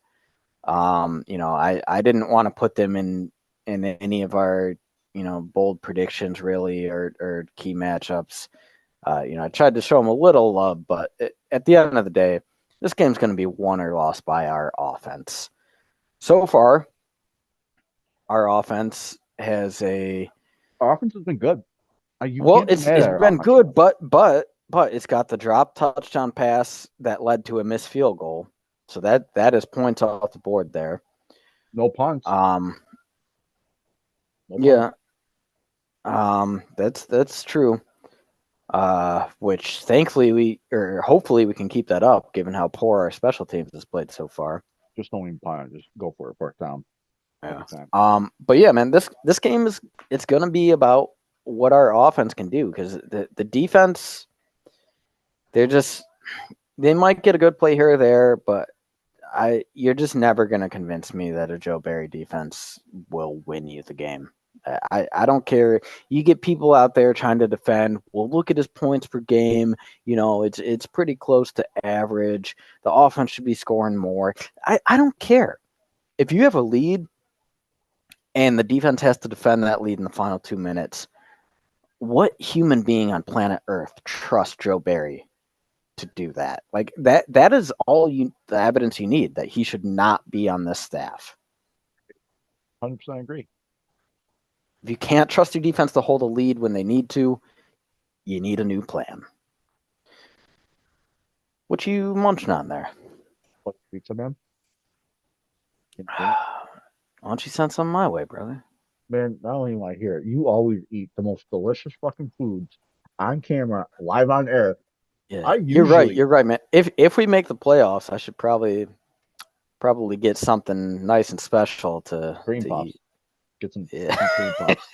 I didn't want to put them in any of our bold predictions really or key matchups. I tried to show them a little love, but at the end of the day, this game's going to be won or lost by our offense. So far, our offense has Our offense has been good. You well, can't be it's mad at our been offense. good, but it's got the drop touchdown pass that led to a missed field goal. So that is points off the board there. No punts. No punts. That's true. Which thankfully hopefully we can keep that up given how poor our special teams has played so far. Just don't even punt. Just go for a first down. Yeah. But yeah, man, this game it's gonna be about what our offense can do because the defense, they might get a good play here or there, but you're just never gonna convince me that a Joe Barry defense will win you the game. I don't care. You get people out there trying to defend. Well, look at his points per game. It's pretty close to average. The offense should be scoring more. I don't care. If you have a lead and the defense has to defend that lead in the final 2 minutes, what human being on planet Earth trusts Joe Barry to do that? Like that is all the evidence you need that he should not be on this staff. 100% agree. If you can't trust your defense to hold a lead when they need to, you need a new plan. What you munching on there? What pizza, man? Why don't you send some my way, brother? Man, not only am I here, you always eat the most delicious fucking foods on camera, live on air. Yeah, you're right, man. If we make the playoffs, I should probably get something nice and special to eat. Get some cream puffs.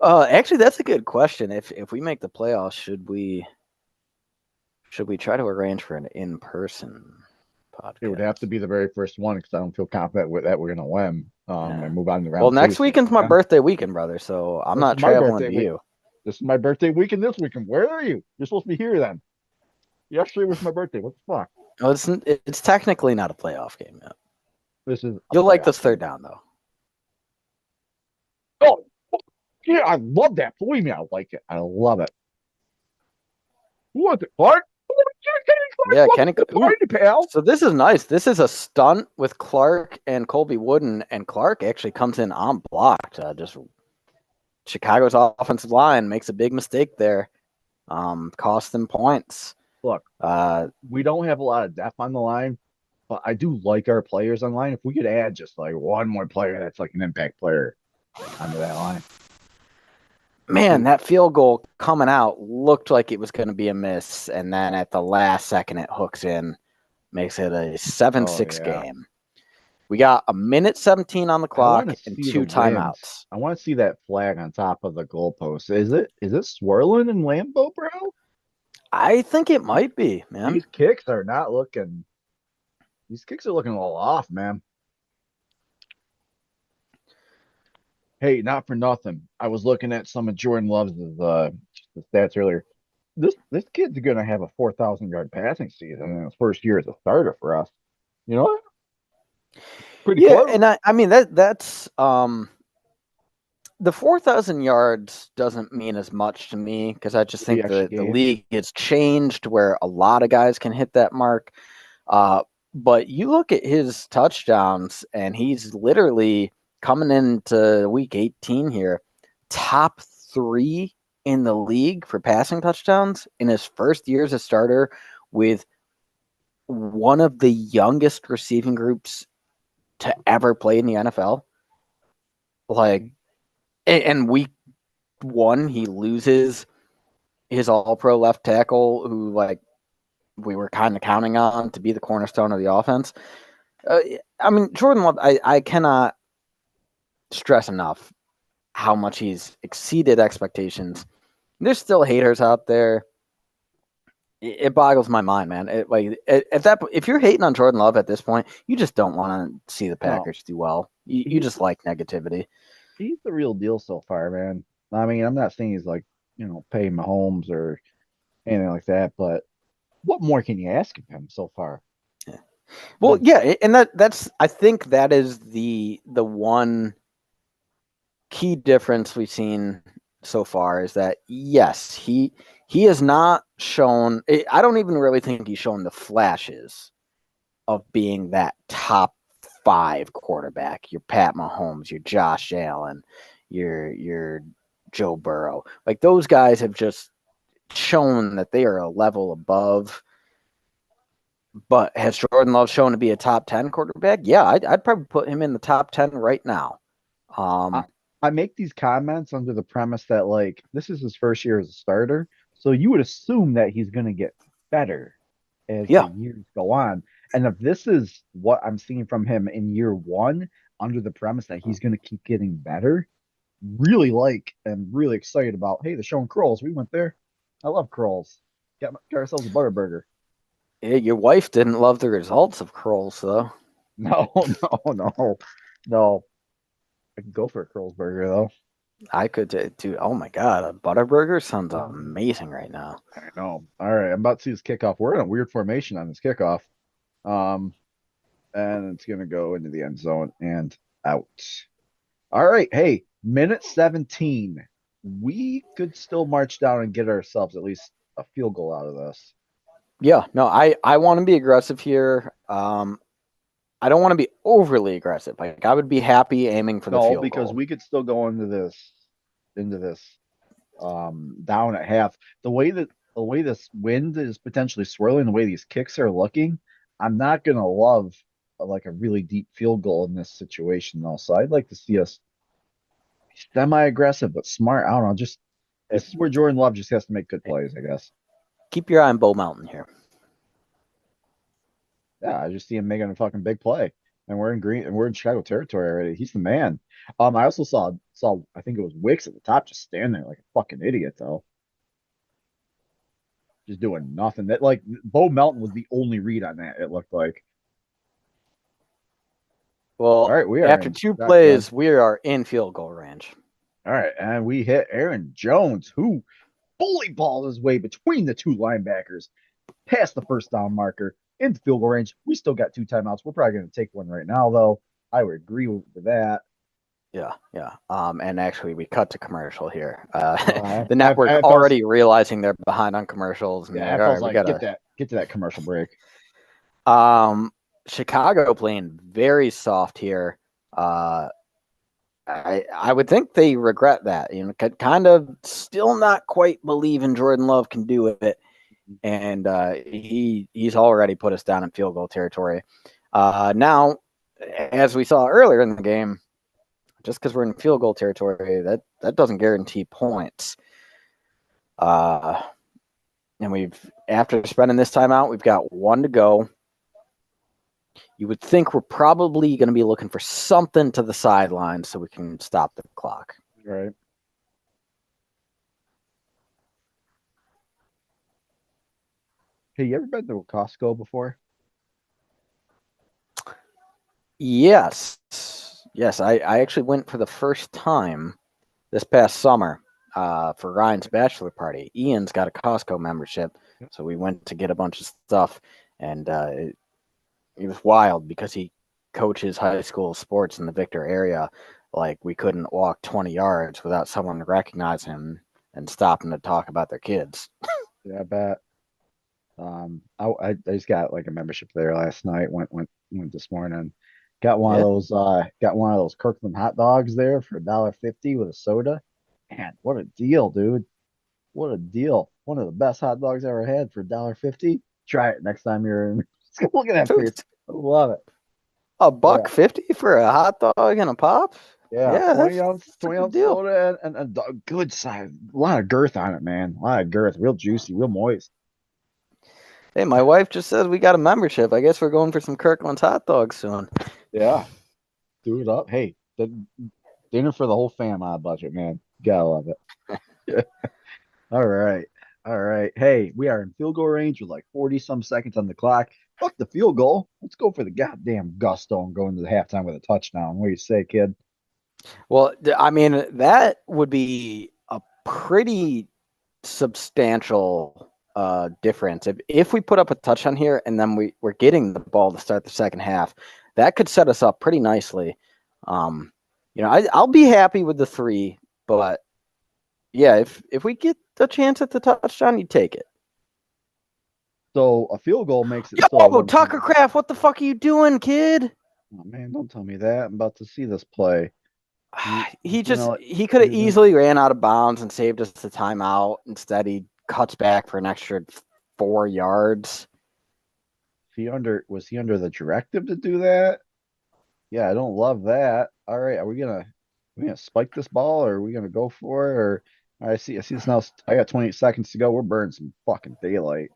Actually, that's a good question. If we make the playoffs, should we try to arrange for an in-person podcast? It would have to be the very first one because I don't feel confident with that we're gonna win. And move on to round. Well, next weekend's my birthday weekend, brother. So I'm not traveling to you. This is my birthday weekend. This weekend, where are you? You're supposed to be here then. Yesterday was my birthday. What the fuck? Well, it's technically not a playoff game yet. You'll like this third down though. Oh, yeah, I love that. Believe me, I like it. I love it. Who wants it, Clark? Yeah, Kenny. So this is nice. This is a stunt with Clark and Colby Wooden, and Clark actually comes in unblocked. Just Chicago's offensive line makes a big mistake there, cost them points. Look, we don't have a lot of depth on the line, but I do like our players on line. If we could add just like one more player that's like an impact player onto that line. Man, that field goal coming out looked like it was going to be a miss, and then at the last second it hooks in, makes it a 7-6 game. We got a minute 17 on the clock and 2 timeouts. I want to see that flag on top of the goalpost. Is it swirling in Lambeau, bro? I think it might be, man. These kicks are looking a little off, man. Hey, not for nothing. I was looking at some of Jordan Love's the stats earlier. This kid's gonna have a 4,000-yard passing season in his first year as a starter for us. You know what? Pretty close. And I mean that's the 4,000 yards doesn't mean as much to me because I just think the league has changed where a lot of guys can hit that mark. But you look at his touchdowns, and he's literally coming into week 18 here, top 3 in the league for passing touchdowns in his first year as a starter with one of the youngest receiving groups to ever play in the NFL. Like, and week 1, he loses his all-pro left tackle who, like, we were kind of counting on to be the cornerstone of the offense. I mean, Jordan Love, I cannot stress enough how much he's exceeded expectations. There's still haters out there. It boggles my mind, man. If you're hating on Jordan Love at this point, you just don't want to see the Packers do well. You just like negativity. He's the real deal so far, man. I mean, I'm not saying he's like, paying Mahomes or anything like that, but What more can you ask of him so far? Well, That's yeah, and that's I think that is the one key difference we've seen so far is that yes, he has not shown. I don't even really think he's shown the flashes of being that top five quarterback. Your Pat Mahomes, your Josh Allen, your Joe Burrow. Like those guys have just shown that they are a level above. But has Jordan Love shown to be a top 10 quarterback? Yeah, I'd probably put him in the top 10 right now. I, Um, I make these comments under the premise that like this is his first year as a starter, so you would assume that he's going to get better as the yeah, years go on. And if this is what I'm seeing from him in year one, under the premise that he's going to keep getting better, really like and really excited about. Hey, the show in Kroll's. We went there. I love Kroll's. Got ourselves a Butterburger. your wife didn't love the results of Kroll's, though. No, no, no. I can go for a Kroll's burger though. I could do. Oh my god, a Butterburger sounds amazing right now. I know. All right, I'm about to see this kickoff. We're in a weird formation on this kickoff. Um, and it's gonna go into the end zone and out. All right, hey, minute 17. We could still march down and get ourselves at least a field goal out of this. Yeah, no, I want to be aggressive here. I don't want to be overly aggressive. Like I would be happy aiming for the No, field because goal. we could still go into this down at half. The way this wind is potentially swirling, the way these kicks are looking, I'm not gonna love like a really deep field goal in this situation though. So I'd like to see us semi-aggressive but smart. I don't know, just this is where Jordan Love just has to make good plays, I guess. Keep your eye on Bow Mountain here. Yeah, I just see him making a fucking big play. And we're in green and we're in Chicago territory already. He's the man. I also saw I think it was Wicks at the top just standing there like a fucking idiot though. Just doing nothing. That like Bo Melton was the only read on that, it looked like. All Well, right, we are after in two shotgun. plays, we are in field goal range. All right, and we hit Aaron Jones, who bully balled his way between the two linebackers, past the first down marker, into field goal range. We still got two timeouts. We're probably going to take one right now, though. I would agree with that. Yeah, yeah. And actually, we cut to commercial here. The network AFL's, already realizing they're behind on commercials, and yeah, like, all AFL's right, we like gotta. get to that commercial break. Um, Chicago playing very soft here. Uh, I would think they regret that. You know, kind of still not quite believing Jordan Love can do it, and he's already put us down in field goal territory. Now, as we saw earlier in the game, just because we're in field goal territory, that doesn't guarantee points. Uh, and we've after spending this time out, we've got one to go. You would think we're probably going to be looking for something to the sideline so we can stop the clock. Right. Hey, you ever been to a Costco before? Yes. Yes, I actually went for the first time this past summer for Ryan's bachelor party. Ian's got a Costco membership, so we went to get a bunch of stuff, and it was wild because he coaches high school sports in the Victor area. Like we couldn't walk 20 yards without someone recognizing him and stopping to talk about their kids. Yeah, I bet. I just got like a membership there last night. Went this morning. Yeah. Got one of those Kirkland hot dogs there for $1.50 with a soda. Man, what a deal, dude. What a deal. One of the best hot dogs I ever had for $1.50. Try it next time you're in. Look at that face. I love it. A Yeah. buck 50 for a hot dog and a pop? Yeah. Yeah, 20 that's, ounce, that's a 20 good ounce deal. soda and a good size. A lot of girth on it, man. A lot of girth. Real juicy, real moist. Hey, my wife just says we got a membership. I guess we're going for some Kirkland's hot dogs soon. Yeah. Do it up. Hey, dinner for the whole fam on a budget, man. Gotta love it. All right. All right. Hey, we are in field goal range with like 40 some seconds on the clock. Fuck the field goal. Let's go for the goddamn gusto and go into the halftime with a touchdown. What do you say, kid? Well, I mean, that would be a pretty substantial difference. If we put up a touchdown here and then we're getting the ball to start the second half, that could set us up pretty nicely. I'll be happy with the 3, but yeah, if we get the chance at the touchdown, you take it. So a field goal makes it still a Yo, 1 Tucker Kraft, what the fuck are you doing, kid? Oh, man, don't tell me that. I'm about to see this play. He know, could have easily ran out of bounds and saved us the timeout. Instead, he cuts back for an extra 4 yards. Was he under the directive to do that? Yeah, I don't love that. All right, are we gonna spike this ball or are we gonna go for it? Or I see this now. I got 28 seconds to go. We're burning some fucking daylight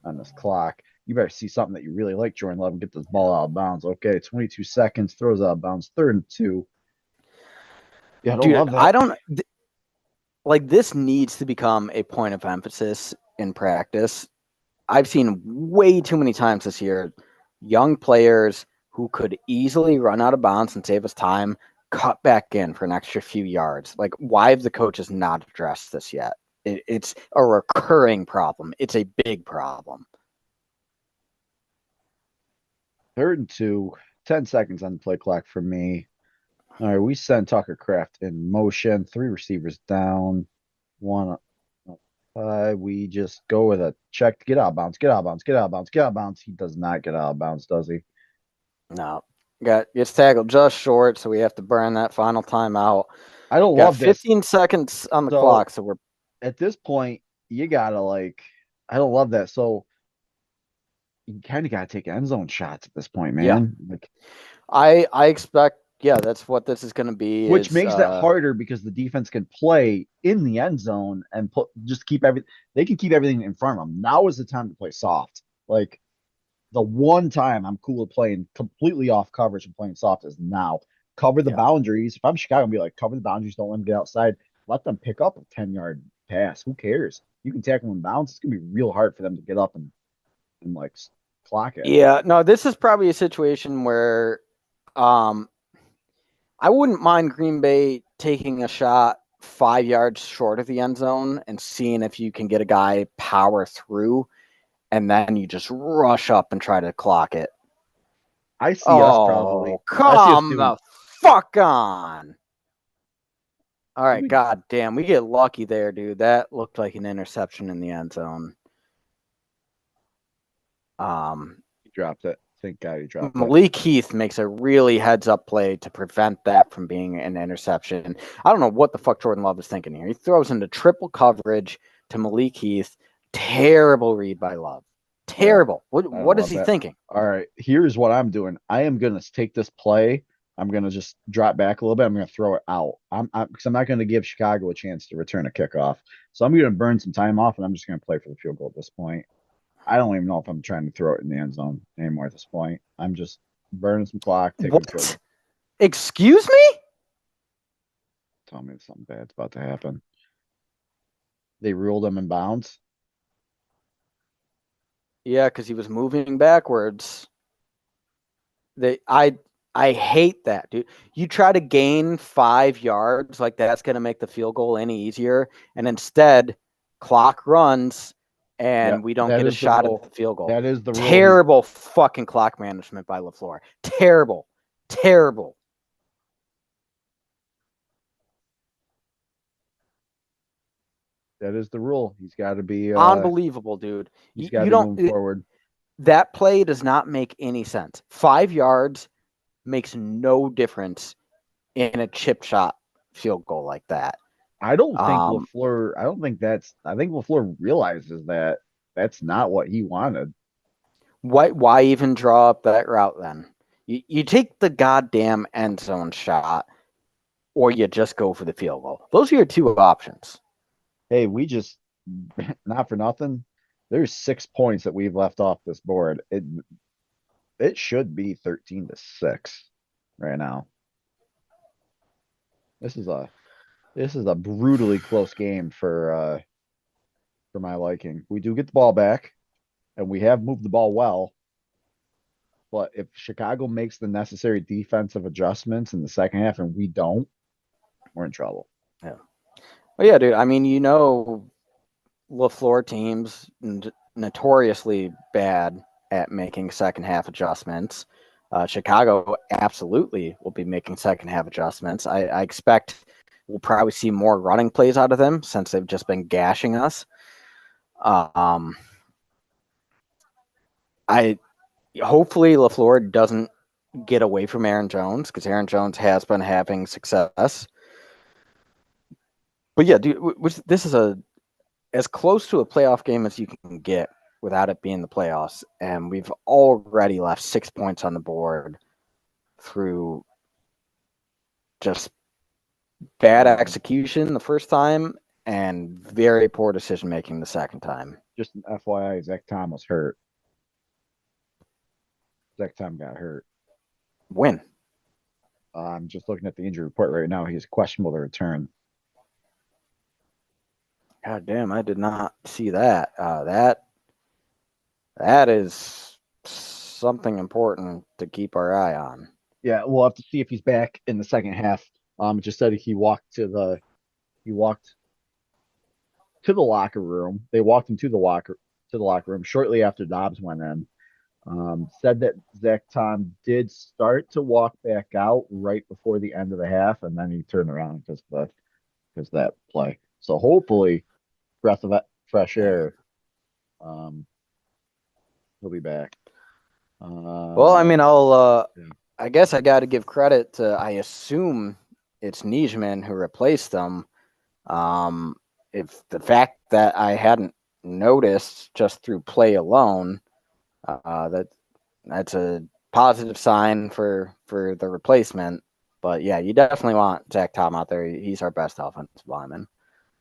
on this clock. You better see something that you really like, Jordan Love, and get this ball out of bounds. Okay, 22 seconds, throws out of bounds, 3rd and 2. Yeah, I don't love that. I don't like this needs to become a point of emphasis in practice. I've seen way too many times this year young players who could easily run out of bounds and save us time cut back in for an extra few yards. Like, why have the coaches not addressed this yet? It's a recurring problem. It's a big problem. 3rd and 2, 10 seconds on the play clock for me. All right, we send Tucker Kraft in motion, 3 receivers down, 1. We just go with a check to get out of bounds, get out of bounds, get out of bounds, get out of bounds. He does not get out of bounds, does he? No. Gets tackled just short, so we have to burn that final timeout. I don't love 15 seconds on the clock, so we're at this point, you gotta I don't love that. So you kind of gotta take end zone shots at this point, man. Yeah. I expect, that's what this is gonna be. Which makes that harder because the defense can play in the end zone and they can keep everything in front of them. Now is the time to play soft. Like the one time I'm cool with playing completely off coverage and playing soft is now. Cover the boundaries. If I'm Chicago, I'd be like, cover the boundaries, don't let them get outside. Let them pick up a 10-yard pass. Who cares? You can tackle them in bounds. It's gonna be real hard for them to get up and clock it. Yeah, no, this is probably a situation where I wouldn't mind Green Bay taking a shot 5 yards short of the end zone and seeing if you can get a guy power through, and then you just rush up and try to clock it. I see us probably. Come the fuck on. All right, god damn, we get lucky there, dude. That looked like an interception in the end zone. He dropped it. Thank God he dropped it. Malik Heath makes a really heads-up play to prevent that from being an interception. I don't know what the fuck Jordan Love is thinking here. He throws into triple coverage to Malik Heath. Terrible read by Love. Terrible. What is he thinking? All right, here's what I'm doing. I am going to take this play. I'm going to just drop back a little bit. I'm going to throw it out. Because I'm not going to give Chicago a chance to return a kickoff. So I'm going to burn some time off, and I'm just going to play for the field goal at this point. I don't even know if I'm trying to throw it in the end zone anymore at this point. I'm just burning some clock. What? Excuse me? Tell me something bad's about to happen. They ruled him in bounds. Yeah, because he was moving backwards. I hate that, dude. You try to gain 5 yards, like that's going to make the field goal any easier, and instead, clock runs. And we don't get a shot at the field goal. That is the rule. Terrible fucking clock management by LaFleur. Terrible. Terrible. That is the rule. He's got to be unbelievable, dude. He's got to move forward. That play does not make any sense. 5 yards makes no difference in a chip shot field goal like that. I don't think LaFleur. I think LaFleur realizes that that's not what he wanted. Why even draw up that route then? You take the goddamn end zone shot, or you just go for the field goal. Those are your two options. Hey, we just not for nothing. There's 6 points that we've left off this board. It should be 13-6 right now. This is a brutally close game for my liking. We do get the ball back, and we have moved the ball well. But if Chicago makes the necessary defensive adjustments in the second half and we don't, we're in trouble. Yeah. Well, yeah, dude. I mean, LaFleur teams notoriously bad at making second half adjustments. Chicago absolutely will be making second half adjustments. I expect we'll probably see more running plays out of them since they've just been gashing us. I hopefully LaFleur doesn't get away from Aaron Jones because Aaron Jones has been having success. But yeah, dude, this is as close to a playoff game as you can get without it being the playoffs. And we've already left 6 points on the board through just bad execution the first time and very poor decision making the second time. Just an FYI, Zach Tom was hurt. Zach Tom got hurt. When? I'm just looking at the injury report right now. He's questionable to return. God damn, I did not see that. That is something important to keep our eye on. Yeah, we'll have to see if he's back in the second half. It just said he walked to the locker room. They walked him to the locker room shortly after Dobbs went in. Said that Zach Tom did start to walk back out right before the end of the half, and then he turned around because that play. So hopefully, breath of fresh air. He'll be back. Well, I mean, I guess I got to give credit to. I assume it's Nijman who replaced them. If the fact that I hadn't noticed just through play alone, that's a positive sign for the replacement. But yeah, you definitely want Zach Tom out there. He's our best offensive lineman.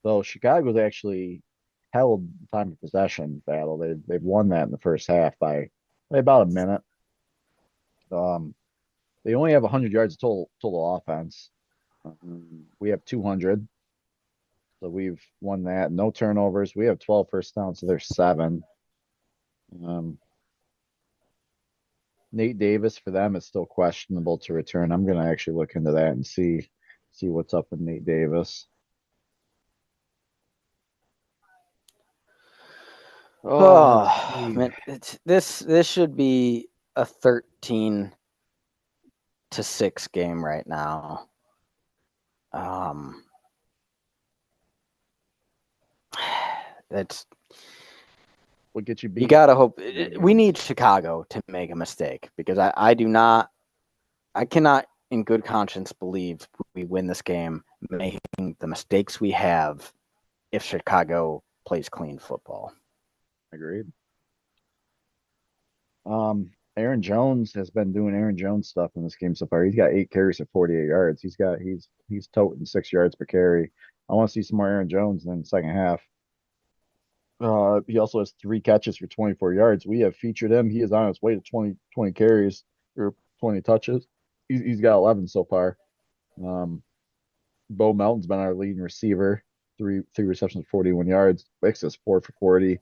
So Chicago's actually held time of possession battle. They've won that in the first half by about a minute. They only have 100 yards of total offense. We have 200. So we've won that. No turnovers. We have 12 first downs, so there's 7. Nate Davis for them is still questionable to return. I'm gonna actually look into that and see what's up with Nate Davis. Oh man, this should be a 13-6 game right now. That's what gets you beat. You gotta hope. We need Chicago to make a mistake because I cannot in good conscience believe we win this game making the mistakes we have if Chicago plays clean football. Agreed. Aaron Jones has been doing Aaron Jones stuff in this game so far. He's got 8 carries for 48 yards. He's toting 6 yards per carry. I want to see some more Aaron Jones in the second half. He also has 3 catches for 24 yards. We have featured him. He is on his way to 20 carries or 20 touches. He's got 11 so far. Bo Melton's been our leading receiver. 3 receptions, 41 yards. Wicks is 4 for 40.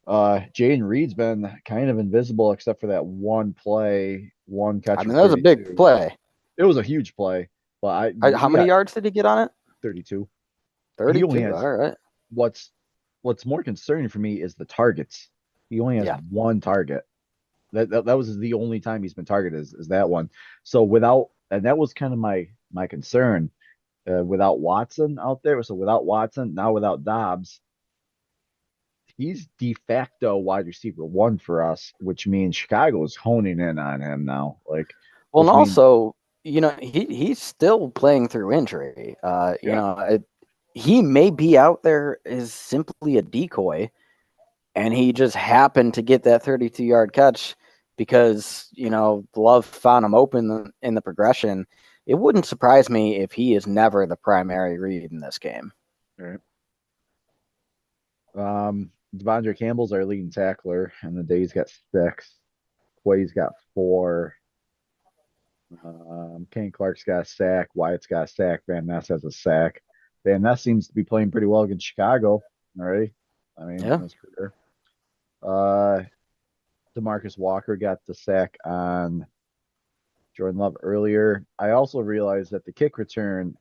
Jayden Reed's been kind of invisible except for that one play, one catch. I mean, that was a big play. It was a huge play, but how many yards did he get on it? 32. 32. All right. What's more concerning for me is the targets. He only has one target. That was the only time he's been targeted is that one. So that was kind of my concern. Without Watson out there, so without Watson, now without Dobbs, he's de facto wide receiver 1 for us, which means Chicago is honing in on him now. Well, and also, he's still playing through injury. He may be out there as simply a decoy, and he just happened to get that 32-yard catch because, Love found him open in the progression. It wouldn't surprise me if he is never the primary read in this game. All right. Devondre Campbell's our leading tackler, and the day's got 6. Quay's got 4. Kane Clark's got a sack. Wyatt's got a sack. Van Ness has a sack. Van Ness seems to be playing pretty well against Chicago. All right. I mean, in his career. DeMarcus Walker got the sack on Jordan Love earlier. I also realized that the kick return,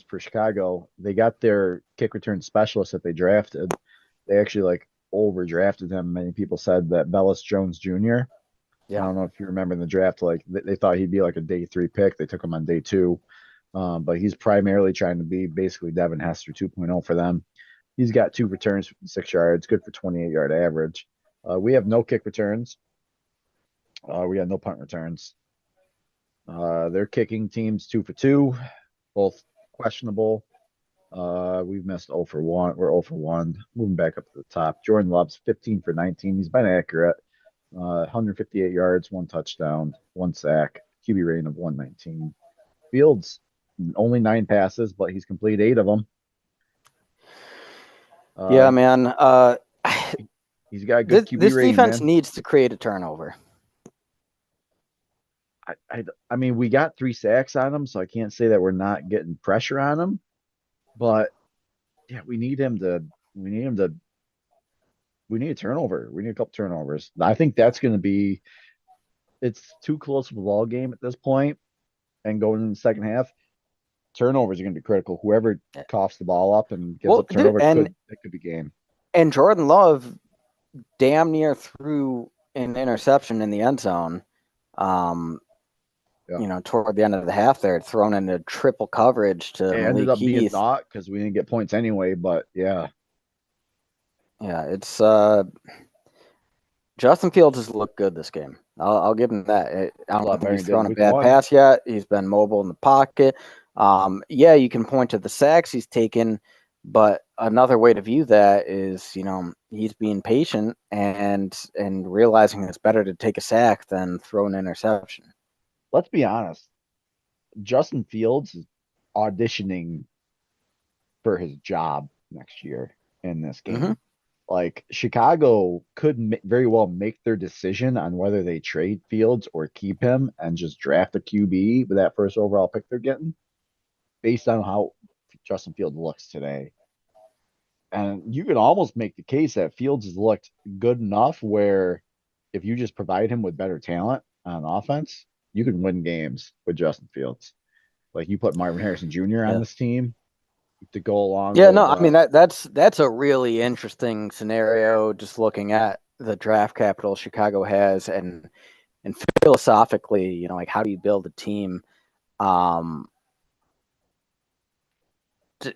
for Chicago, they got their kick return specialist that they drafted. They actually like overdrafted him. Many people said that Bellis Jones Jr. I Yeah. don't know if you remember in the draft, like they thought he'd be like a day three pick. They took him on day two. But he's primarily trying to be basically Devin Hester 2.0 for them. He's got two returns for 6 yards, good for 28-yard average. We have no kick returns. We got no punt returns. They're kicking teams 2 for 2, both questionable. We've missed 0 for 1. We're 0 for 1. Moving back up to the top. Jordan Love's 15 for 19. He's been accurate. 158 yards, 1 touchdown, 1 sack, QB rating of 119. Fields, only 9 passes, but he's completed 8 of them. Yeah, Uh, man. he's got a good This QB this rating, defense man. needs to create a turnover. I mean, we got 3 sacks on him, so I can't say that we're not getting pressure on him. But yeah, we need him to. We need him to. We need a turnover. We need a couple turnovers. I think that's going to be. It's too close of a ball game at this point, and going in the second half, turnovers are going to be critical. Whoever coughs the ball up and gives Well, up dude, turnover and could be game. Jordan Love damn near threw an interception in the end zone. Um, Yeah, toward the end of the half there, thrown into triple coverage to it ended Malik up being Heath. not because we didn't get points anyway. But yeah, Yeah, it's Justin Fields has looked good this game. I'll give him that. I a don't lot think better he's than he did thrown in a week bad one. pass yet. He's been mobile in the pocket. Yeah, you can point to the sacks he's taken, but another way to view that is, he's being patient and realizing it's better to take a sack than throw an interception. Let's be honest. Justin Fields is auditioning for his job next year in this Mm-hmm. game. Like Chicago could very well make their decision on whether they trade Fields or keep him and just draft a QB with that first overall pick they're getting based on how Justin Fields looks today. And you could almost make the case that Fields has looked good enough where if you just provide him with better talent on offense, you can win games with Justin Fields. Like you put Marvin Harrison Jr. on Yeah. this team to go along Yeah, with no, I mean that's a really interesting scenario. Just looking at the draft capital Chicago has, and philosophically, like how do you build a team? Um,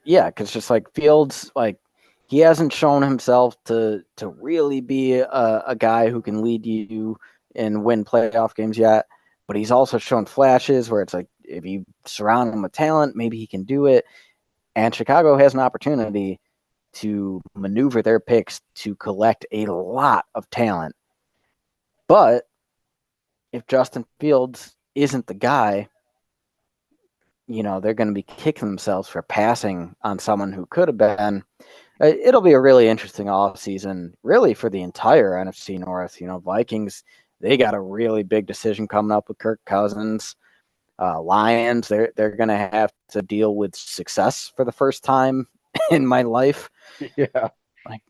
yeah, because just like Fields, like he hasn't shown himself to really be a guy who can lead you and win playoff games yet. But he's also shown flashes where it's like if you surround him with talent, maybe he can do it. And Chicago has an opportunity to maneuver their picks to collect a lot of talent. But if Justin Fields isn't the guy, they're going to be kicking themselves for passing on someone who could have been. It'll be a really interesting offseason, really, for the entire NFC North. Vikings, they got a really big decision coming up with Kirk Cousins. Lions, they're going to have to deal with success for the first time in my life. yeah. Like,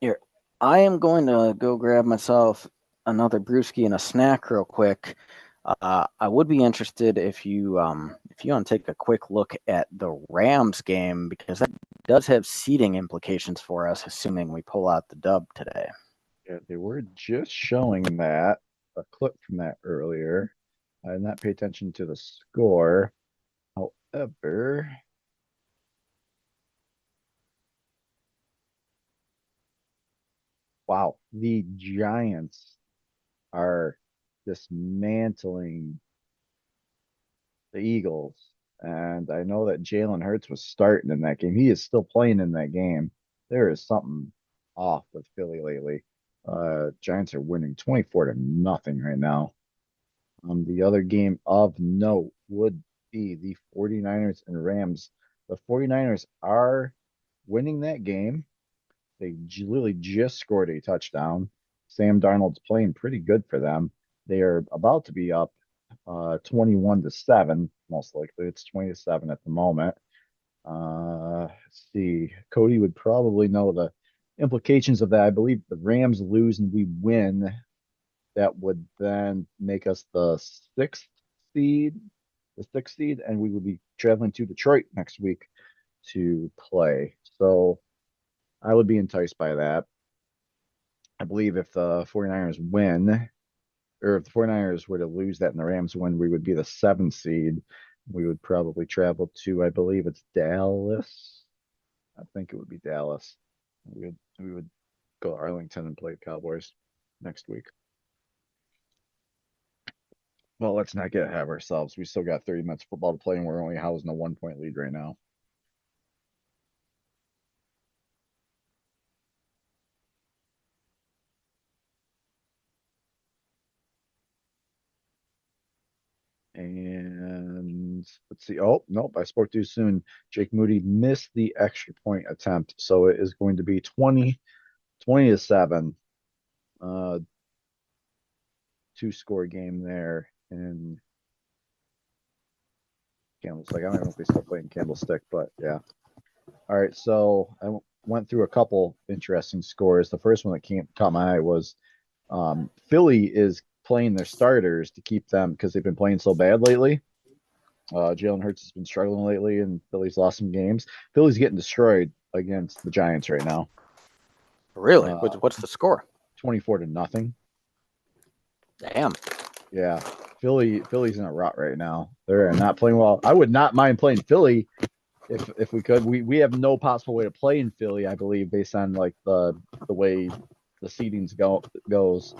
here, I am going to go grab myself another brewski and a snack real quick. I would be interested if you want to take a quick look at the Rams game because that does have seeding implications for us, assuming we pull out the dub today. Yeah, they were just showing that a clip from that earlier. I did not pay attention to the score. However, wow, the Giants are dismantling the Eagles. And I know that Jalen Hurts was starting in that game. He is still playing in that game. There is something off with Philly lately. Giants are winning 24-0 right now. The other game of note would be the 49ers and Rams. The 49ers are winning that game. They literally just scored a touchdown. Sam Darnold's playing pretty good for them. They are about to be up 21-7, most likely. It's 20-7 at the moment. Let's see. Cody would probably know the implications of that. I believe the Rams lose and we win. That would then make us the 6th seed. the 6th seed, and we will be traveling to Detroit next week to play. So I would be enticed by that. I believe if the 49ers win, or if the 49ers were to lose that and the Rams win, we would be the 7th seed. We would probably travel to, I believe it's Dallas. I think it would be Dallas. We would go to Arlington and play the Cowboys next week. Well, let's not get ahead of ourselves. We still got 30 minutes of football to play, and we're only housing a 1-point lead right now. And let's see. Oh, nope. I spoke too soon. Jake Moody missed the extra point attempt. So it is going to be 20 to 7. 2-score game there. And Candlestick. I don't know if they still play in Candlestick, but yeah. All right. So I went through a couple interesting scores. The first one that caught my eye was Philly is playing their starters to keep them because they've been playing so bad lately. Jalen Hurts has been struggling lately, and Philly's lost some games. Philly's getting destroyed against the Giants right now. Really? What's the score? 24-0. Damn. Yeah, Philly's in a rut right now. They're not playing well. I would not mind playing Philly if we could. We have no possible way to play in Philly, I believe, based on like the way the seedings goes.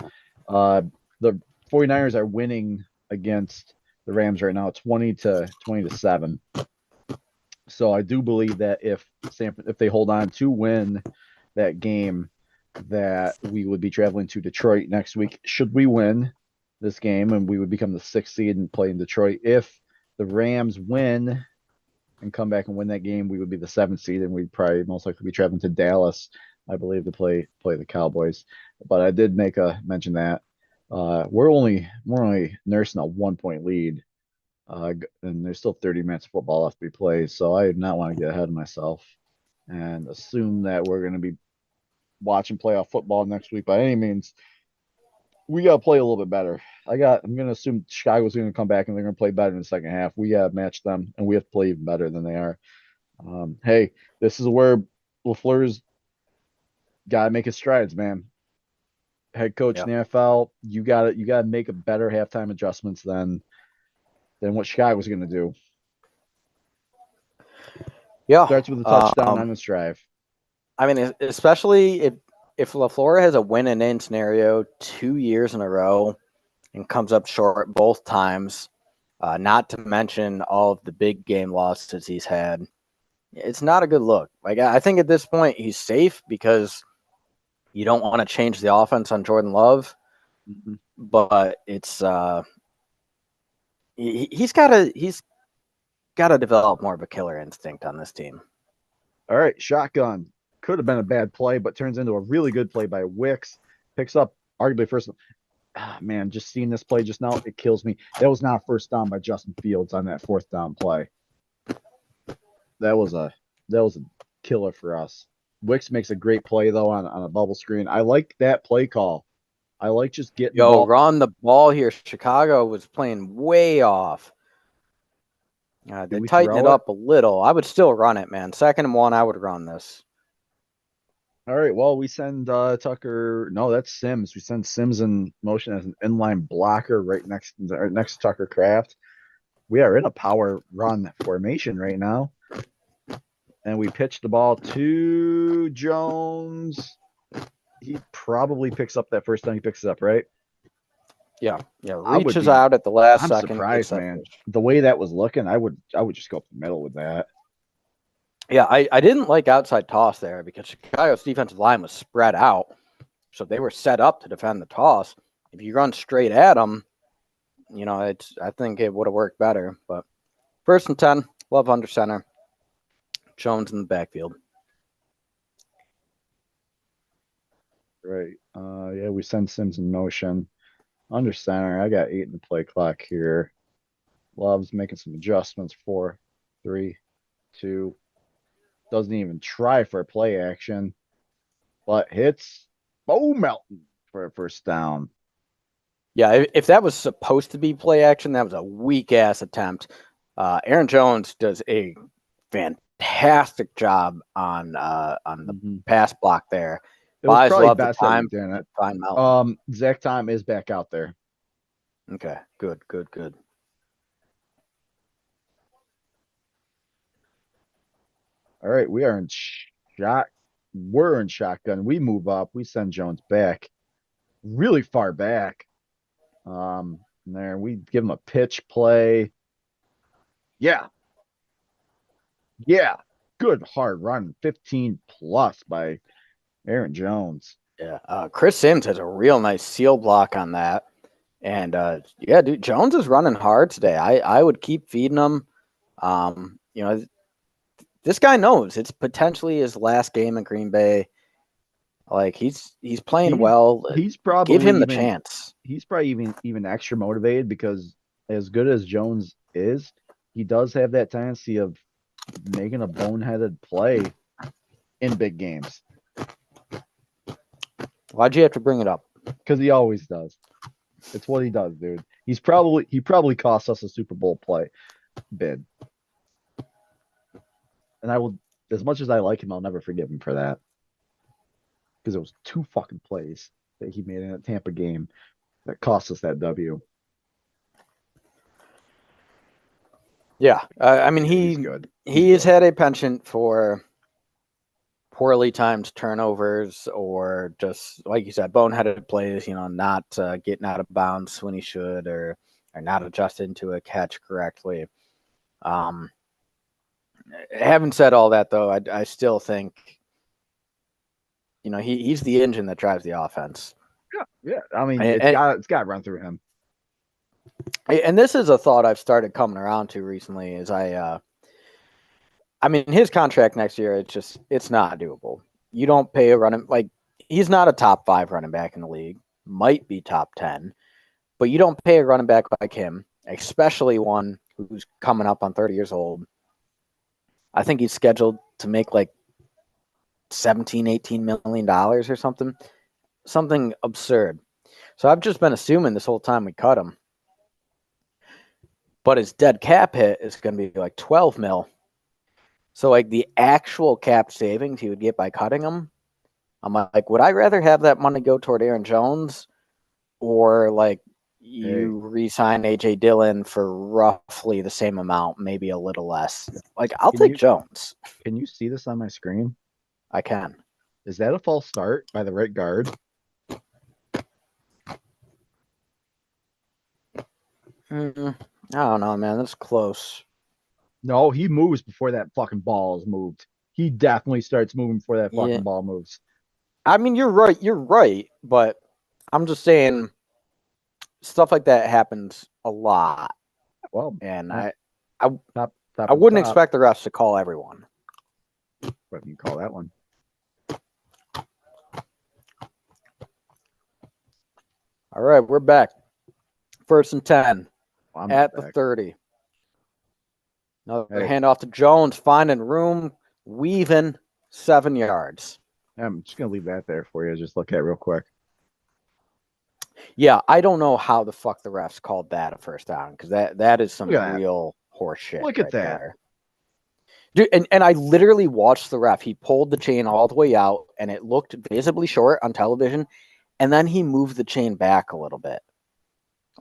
The 49ers are winning against the Rams right now, 20 to 7. So I do believe that if they hold on to win that game, that we would be traveling to Detroit next week. Should we win this game, and we would become the 6th seed and play in Detroit. If the Rams win and come back and win that game, we would be the 7th seed, and we'd probably most likely be traveling to Dallas, I believe, to play the Cowboys. But I did mention that we're only nursing a 1-point lead, and there's still 30 minutes of football left to be played. So I do not want to get ahead of myself and assume that we're going to be watching playoff football next week by any means. We got to play a little bit better. I'm going to assume Chicago's going to come back and they're going to play better in the second half. We got to match them, and we have to play even better than they are. Hey, this is where LaFleur's got to make his strides, man. Head coach in the NFL, you got to make a better halftime adjustments than what Chicago's going to do. Yeah, starts with a touchdown on this drive. I mean, especially if LaFleur has a win and in scenario 2 years in a row and comes up short both times, not to mention all of the big game losses he's had, it's not a good look. Like, I think at this point he's safe because you don't want to change the offense on Jordan Love, but it's he's got to develop more of a killer instinct on this team. All right, shotgun. Could have been a bad play, but turns into a really good play by Wicks. Picks up arguably first. Man, just seeing this play just now, it kills me. That was not a first down by Justin Fields on that 4th down play. That was a killer for us. Wicks makes a great play though on a bubble screen. I like that play call. I like just getting the ball. Run the ball here. Chicago was playing way off. They tightened it up a little. I would still run it, man. 2nd and 1, I would run this. All right. Well, we send Tucker. No, that's Sims. We send Sims in motion as an inline blocker right next to Tucker Kraft. We are in a power run formation right now, and we pitch the ball to Jones. He probably picks up that first time he picks it up, right? Yeah. Reaches out at the last second. I'm surprised, man. The way that was looking, I would just go up the middle with that. Yeah, I didn't like outside toss there because Chicago's defensive line was spread out, so they were set up to defend the toss. If you run straight at them, I think it would have worked better. But 1st and 10, Love under center, Jones in the backfield. Right. Yeah, we send Sims in motion. Under center, I got 8 in the play clock here. Love's making some adjustments. 4, 3, 2. Doesn't even try for a play action, but hits Bo Melton for a first down. Yeah, if that was supposed to be play action, that was a weak-ass attempt. Aaron Jones does a fantastic job on the Mhm. pass block there. It was Buys probably love the best that we time. didn't. Find Melton. Zach Tom is back out there. Okay, good. All right, we are in shot. We're in shotgun. We move up. We send Jones back, really far back. There we give him a pitch play. Yeah, yeah, good hard run, 15 plus by Aaron Jones. Yeah, Chris Sims has a real nice seal block on that. And yeah, dude, Jones is running hard today. I would keep feeding him. You know, this guy knows it's potentially his last game in Green Bay. Like he's playing He's well. he's Give probably him the even chance. he's probably even extra motivated because as good as Jones is, he does have that tendency of making a boneheaded play in big games Why'd you have to bring it up? because he always does. It's what he does, dude. He probably cost us a Super Bowl play bid, and I will, as much as I like him, I'll never forgive him for that because it was two fucking plays that he made in a Tampa game that cost us that W. Yeah, I mean He's good. he has had a penchant for poorly timed turnovers or just like you said, boneheaded plays. You know, not getting out of bounds when he should, or not adjusting to a catch correctly. Um, having said all that, though, I still think he's the engine that drives the offense. Yeah. I mean, And, it's got to run through him. and this is a thought I've started coming around to recently. Is I mean, his contract next year, it's not doable. You don't pay a running like he's not a top 5 running back in the league, might be top 10, but you don't pay a running back like him, especially one who's coming up on 30 years old. I think he's scheduled to make like 17, $18 million or something absurd. So I've just been assuming this whole time we cut him. But his dead cap hit is going to be like 12 mil. So like the actual cap savings he would get by cutting him, I'm like, would I rather have that money go toward Aaron Jones or like you re-sign AJ Dillon for roughly the same amount, maybe a little less? Like I'll take Jones. Can you see this on my screen? I can. Is that a false start by the right guard? I don't know, man. That's close. No, he moves before that fucking ball is moved. He definitely starts moving before that fucking Yeah. ball moves. I mean, you're right, but I'm just saying stuff like that happens a lot. Well, And top I wouldn't expect the refs to call everyone. What do you call that one? All right, we're back. 1st and 10 at the 30. Another handoff to Jones, finding room, weaving 7 yards. I'm just gonna leave that there for you. Just look at it real quick. Yeah, I don't know how the fuck the refs called that a first down because that is some real horse shit. Look at that. There. Dude, and I literally watched the ref. He pulled the chain all the way out, and it looked visibly short on television, and then he moved the chain back a little bit.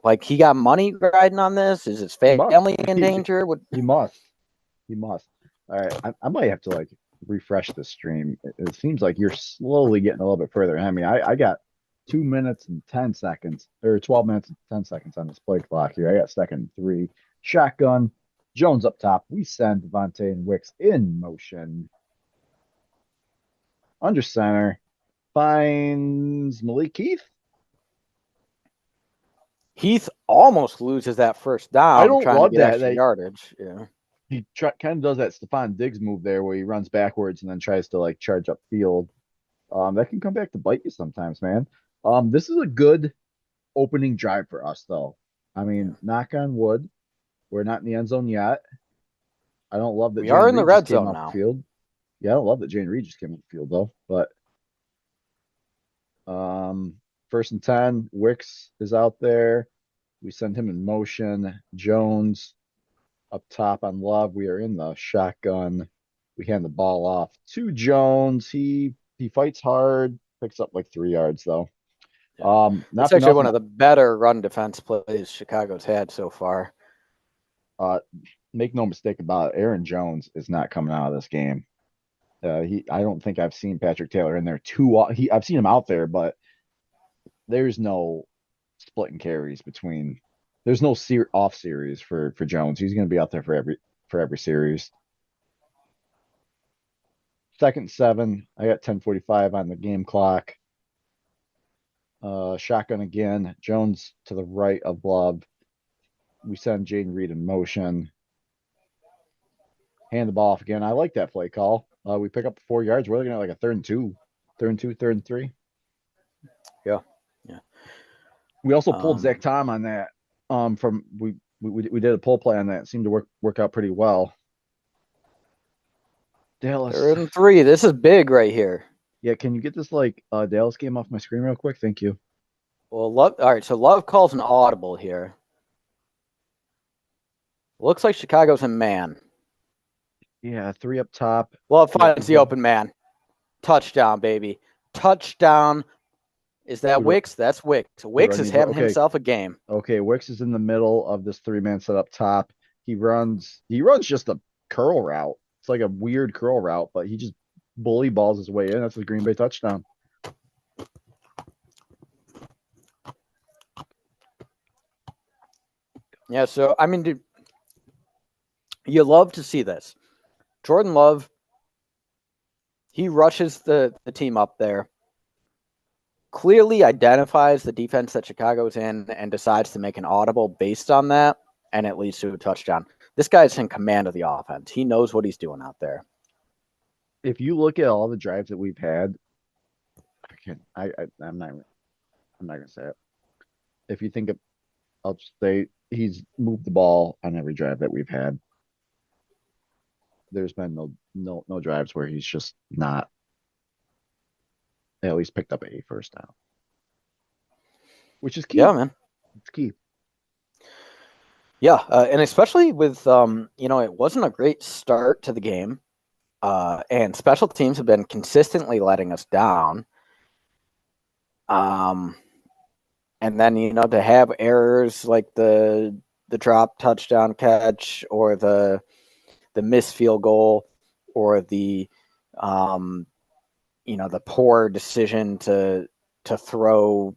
Like he got money riding on this. Is his family in danger? He must. He must. All right, I might have to like refresh the stream. It seems like you're slowly getting a little bit further. I mean, I got 2 minutes and 10 seconds or 12 minutes and 10 seconds on this play clock here. I got 2nd and 3. Shotgun. Jones up top. We send Devontae and Wicks in motion. Under center. Finds Malik Heath. Heath almost loses that first down. I don't love that yardage. Yeah. He kind of does that Stephon Diggs move there where he runs backwards and then tries to like charge up field. That can come back to bite you sometimes, man. This is a good opening drive for us, though. I mean, knock on wood, we're not in the end zone yet. I don't love that we are in the red zone now. Field. Yeah, I don't love that Jane Reed just came off the field though. But 1st and 10, Wicks is out there. We send him in motion. Jones up top on Love. We are in the shotgun. We hand the ball off to Jones. He fights hard, picks up like 3 yards though. Yeah. Not It's for actually one nothing. of the better run defense plays Chicago's had so far. Make no mistake about it, Aaron Jones is not coming out of this game. I don't think I've seen Patrick Taylor in there I've seen him out there, but there's no splitting carries between. There's no off series for Jones. He's going to be out there for every series. 2nd 7. I got 10:45 on the game clock. Shotgun again. Jones to the right of Love. We send Jaden Reed in motion. Hand the ball off again. I like that play call. We pick up 4 yards. We're looking at like a 3rd and 2, 3rd and 2, 3rd and 3. Yeah. We also pulled Zach Tom on that. From we did a pull play on that. It seemed to work out pretty well. Dallas. 3rd and 3. This is big right here. Yeah, can you get this like Dallas game off my screen real quick? Thank you. Well, Love. All right, so Love calls an audible here. Looks like Chicago's in man. Yeah, 3 up top. Love finds the open man. Touchdown, baby. Touchdown. Is that Wicks? That's Wicks. Wicks is having himself a game. Okay, Wicks is in the middle of this 3-man set up top. He runs just a curl route. It's like a weird curl route, but he just bully balls his way in. That's a Green Bay touchdown. Yeah, so I mean, dude, you love to see this. Jordan Love, he rushes the team up there, clearly identifies the defense that Chicago's in, and decides to make an audible based on that, and it leads to a touchdown. This guy's in command of the offense. He knows what he's doing out there. If you look at all the drives that we've had, I'm not gonna say it. If you think of, I'll just say he's moved the ball on every drive that we've had. There's been no drives where he's just not at least picked up a first down, which is key. Yeah, man, it's key. Yeah, and especially with it wasn't a great start to the game, and special teams have been consistently letting us down. And then to have errors like the drop touchdown catch or the missed field goal or the the poor decision to throw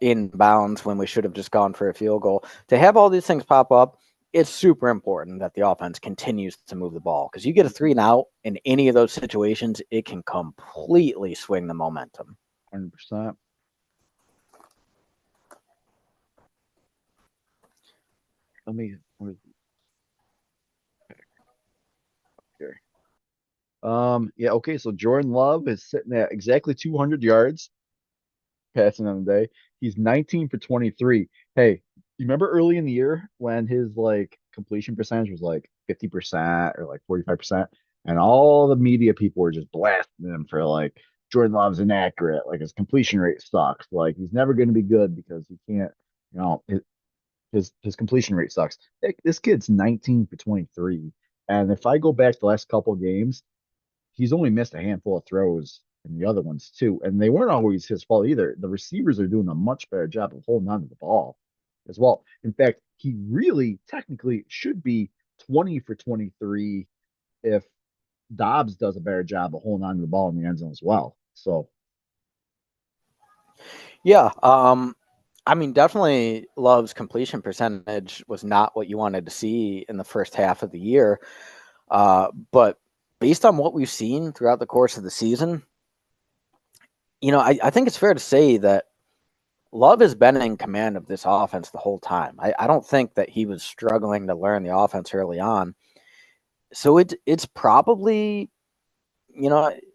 inbounds when we should have just gone for a field goal. To have all these things pop up, it's super important that the offense continues to move the ball, because you get a 3-and-out in any of those situations, it can completely swing the momentum. 100%. Let me. Here. Yeah. Okay. So Jordan Love is sitting at exactly 200 yards passing on the day. He's 19 for 23. Hey, you remember early in the year when his like completion percentage was like 50% or like 45%, and all the media people were just blasting him for like Jordan Love's inaccurate, like his completion rate sucks, like he's never going to be good because he can't, his completion rate sucks. This kid's 19 for 23, and if I go back the last couple games, he's only missed a handful of throws in the other ones too, and they weren't always his fault either. The receivers are doing a much better job of holding on to the ball as well. In fact, he really technically should be 20 for 23 if Dobbs does a better job of holding on to the ball in the end zone as well. So, yeah, I mean, definitely Love's completion percentage was not what you wanted to see in the first half of the year. But based on what we've seen throughout the course of the season, I think it's fair to say that Love has been in command of this offense the whole time. I don't think that he was struggling to learn the offense early on. So it's probably,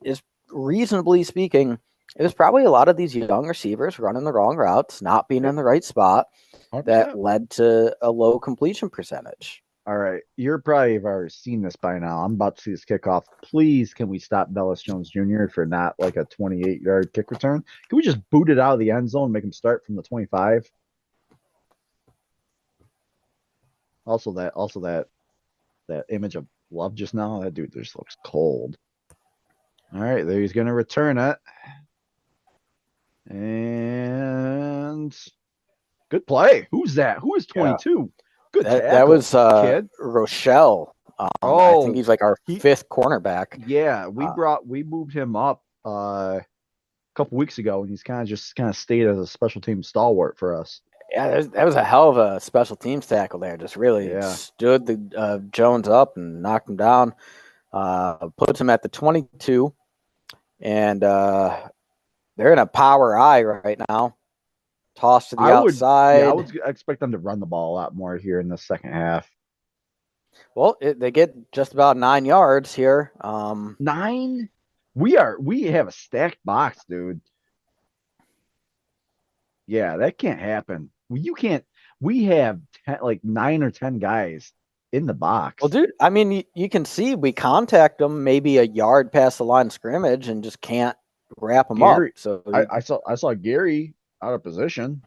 is reasonably speaking, it was probably a lot of these young receivers running the wrong routes, not being in the right spot, 100%. that led to a low completion percentage. All right, you're probably have already seen this by now. I'm about to see this kickoff. Please, can we stop Velus Jones Jr. for not like a 28-yard kick return? Can we just boot it out of the end zone and make him start from the 25? Also that image of Love just now, that dude just looks cold. All right, there he's gonna return it. And good play. Who's that? Who is Yeah. 22? Good That tackle, was kid. Rochelle. I think Oh, he's like our he fifth cornerback. yeah, Uh, we moved him up a couple weeks ago, and he's kind of stayed as a special team stalwart for us. Yeah, that was a hell of a special teams tackle there. Just really Yeah. stood the Jones up and knocked him down. Puts him at the 22, and they're in a power I right now. Toss to the I outside. would expect them to run the ball a lot more here in the second half. Well, they get just about 9 yards here. 9? We have a stacked box, dude. Yeah, that can't happen. You can't. We have 10, like 9 or 10 guys in the Well, box. dude, I mean, you can see we contact them maybe a yard past the line of scrimmage and just can't wrap them up. Gary, So, I saw Gary out of position.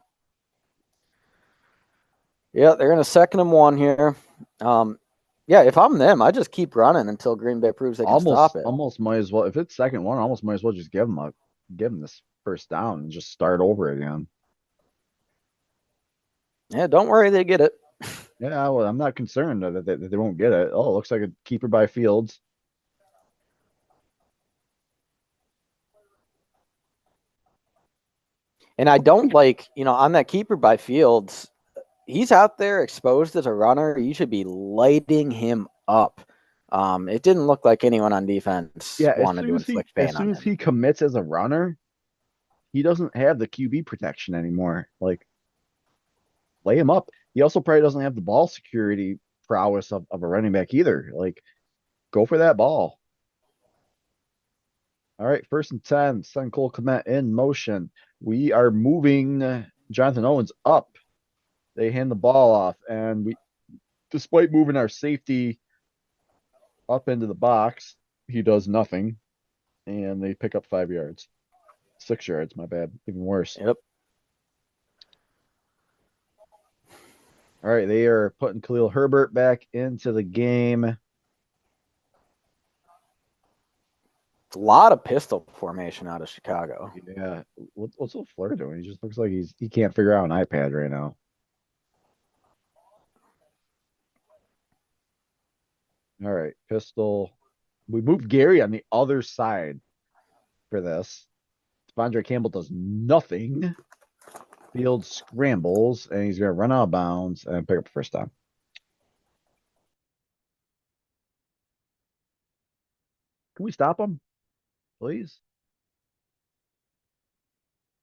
yeah, they're in a 2nd and 1 here. Yeah, if I'm them, I just keep running until Green Bay proves they can stop it. Almost might as well, if it's second one, almost might as well just give him this first down and just start over again. Yeah, don't worry, they get it. Yeah, well, I'm not concerned that they won't get it. Oh, it looks like a keeper by Fields. And I don't like, on that keeper by Fields, he's out there exposed as a runner. You should be lighting him up. It didn't look like anyone on defense Yeah, wanted to inflict as pain soon on as him. he commits as a runner, he doesn't have the QB protection anymore. Like, lay him up. He also probably doesn't have the ball security prowess of a running back either. Like, go for that ball. All right, 1st and 10. Son Cole Kmet in motion. We are moving Jonathan Owens up. They hand the ball off, and despite moving our safety up into the box, he does nothing, and they pick up 5 yards. 6 yards, my bad. Even worse. Yep. All right, they are putting Khalil Herbert back into the game. A lot of pistol formation out of Chicago. Yeah, what's LaFleur doing? He just looks like he can't figure out an iPad right now. All right, pistol. We moved Gary on the other side for this. Devondre Campbell does nothing. Field scrambles, and he's going to run out of bounds and pick up the first down. Can we stop him, please?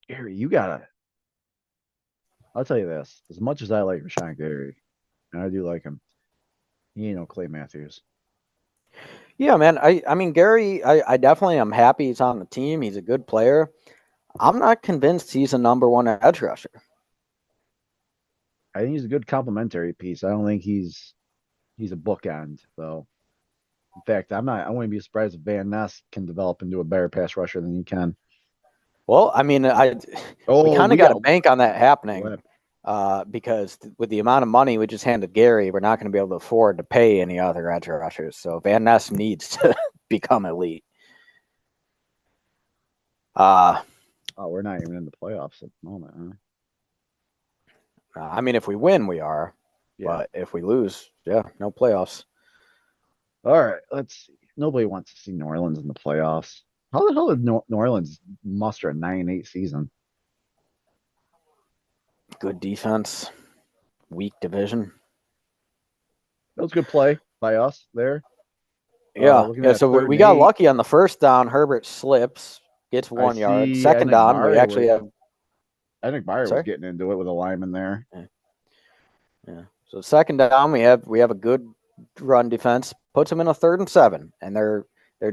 Gary, you gotta. I'll tell you this: as much as I like Rashawn Gary, and I do like him, he ain't no Clay Matthews. Yeah, man. I mean, Gary, I definitely am happy he's on the team. He's a good player. I'm not convinced he's a number one edge rusher. I think he's a good complementary piece. I don't think he's a bookend though. In fact, I wouldn't be surprised if Van Ness can develop into a better pass rusher than he can. Well, I mean, we kind of got to bank on that happening because with the amount of money we just handed Gary, we're not going to be able to afford to pay any other edge rushers. So Van Ness needs to become elite. We're not even in the playoffs at the moment, huh? I mean, if we win, we are. Yeah. But if we lose, yeah, no playoffs. All right, let's see. Nobody wants to see New Orleans in the playoffs. How the hell did New Orleans muster a 9-8 season? Good defense, weak division. That was good play by us there. Yeah. So we got lucky on the first down. Herbert slips, gets 1 yard. Second down, we actually have. I think Meyer was getting into it with a lineman there. Yeah. So second down, we have a good run defense. Puts them in a 3rd and 7, and they're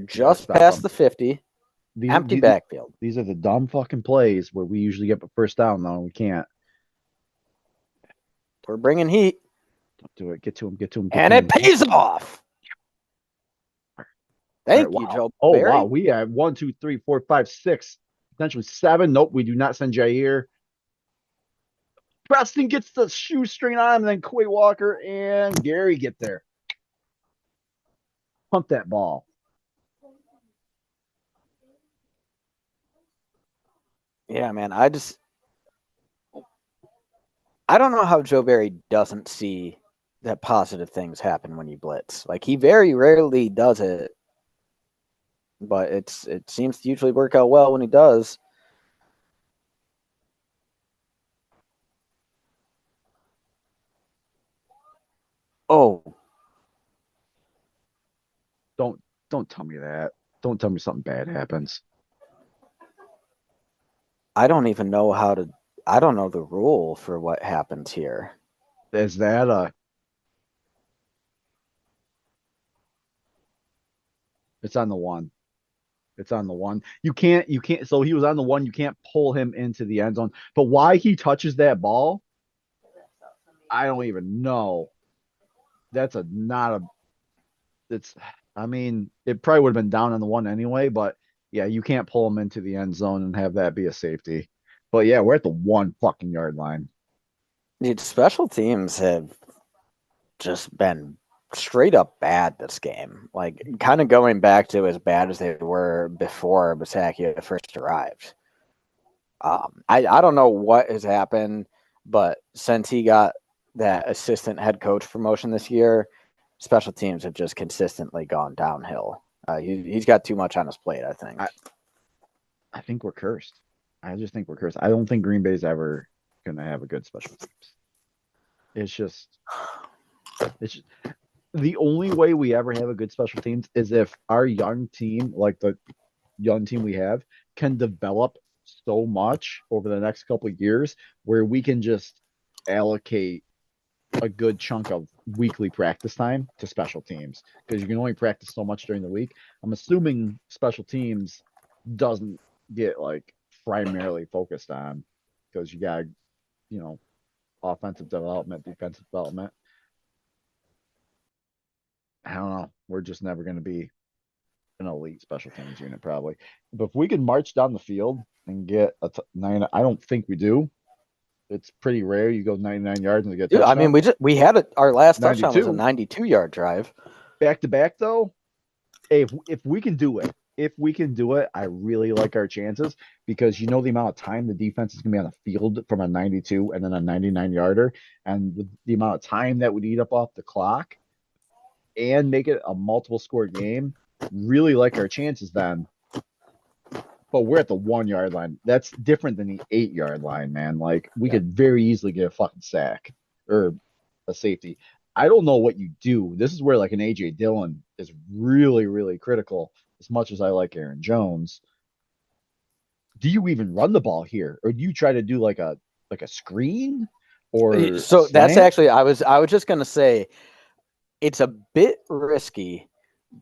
just past the 50. Empty backfield. These are the dumb fucking plays where we usually get the first down, though. We can't. We're bringing heat. Don't do it. Get to him. And it pays off. Thank you, Joe. Oh, wow. We have 1, 2, 3, 4, 5, 6, potentially 7. Nope, we do not send Jair. Preston gets the shoestring on him, and then Quay Walker and Gary get there. Pump that ball. Yeah, man. I don't know how Joe Barry doesn't see that positive things happen when you blitz. Like he very rarely does it, but it seems to usually work out well when he does. Oh, Don't tell me that. Don't tell me something bad happens. I don't even know how to. I don't know the rule for what happens here. Is that a? It's on the one. It's on the one. You can't. So he was on the one. You can't pull him into the end zone. But why he touches that ball, I don't even know. That's a not a. It's. I mean, it probably would have been down on the one anyway. But yeah, you can't pull him into the end zone and have that be a safety. But yeah, we're at the 1 fucking yard line. Dude, special teams have just been straight up bad this game. Like kind of going back to as bad as they were before Bisaccia first arrived. I don't know what has happened, but since he got that assistant head coach promotion this year, special teams have just consistently gone downhill. He's got too much on his plate, I think. I think we're cursed. I just think we're cursed. I don't think Green Bay's ever gonna have a good special teams. It's just, it's just, the only way we ever have a good special teams is if our young team, like the young team we have, can develop so much over the next couple of years where we can just allocate a good chunk of weekly practice time to special teams because you can only practice so much during the week. I'm assuming special teams doesn't get like primarily focused on because you got, you know, offensive development, defensive development. I don't know. We're just never going to be an elite special teams unit, probably. But if we can march down the field and get nine, I don't think we do. It's pretty rare you go 99 yards and get a Dude, I mean, touchdown. we had it. Our last touchdown was a 92 92-yard drive. back to back though. Hey, if we can do it, if we can do it, I really like our chances because you know the amount of time the defense is going to be on the field from a 92 and then a 99 yarder, and the amount of time that would eat up off the clock and make it a multiple score game. Really like our chances then. But we're at the 1 yard line. That's different than the 8 yard line, man. Like we could very easily get a fucking sack or a safety. I don't know what you do. This is where like an AJ Dillon is really, really critical. As much as I like Aaron Jones, do you even run the ball here, or do you try to do like a screen or a So that's slant? actually I was just gonna say it's a bit risky,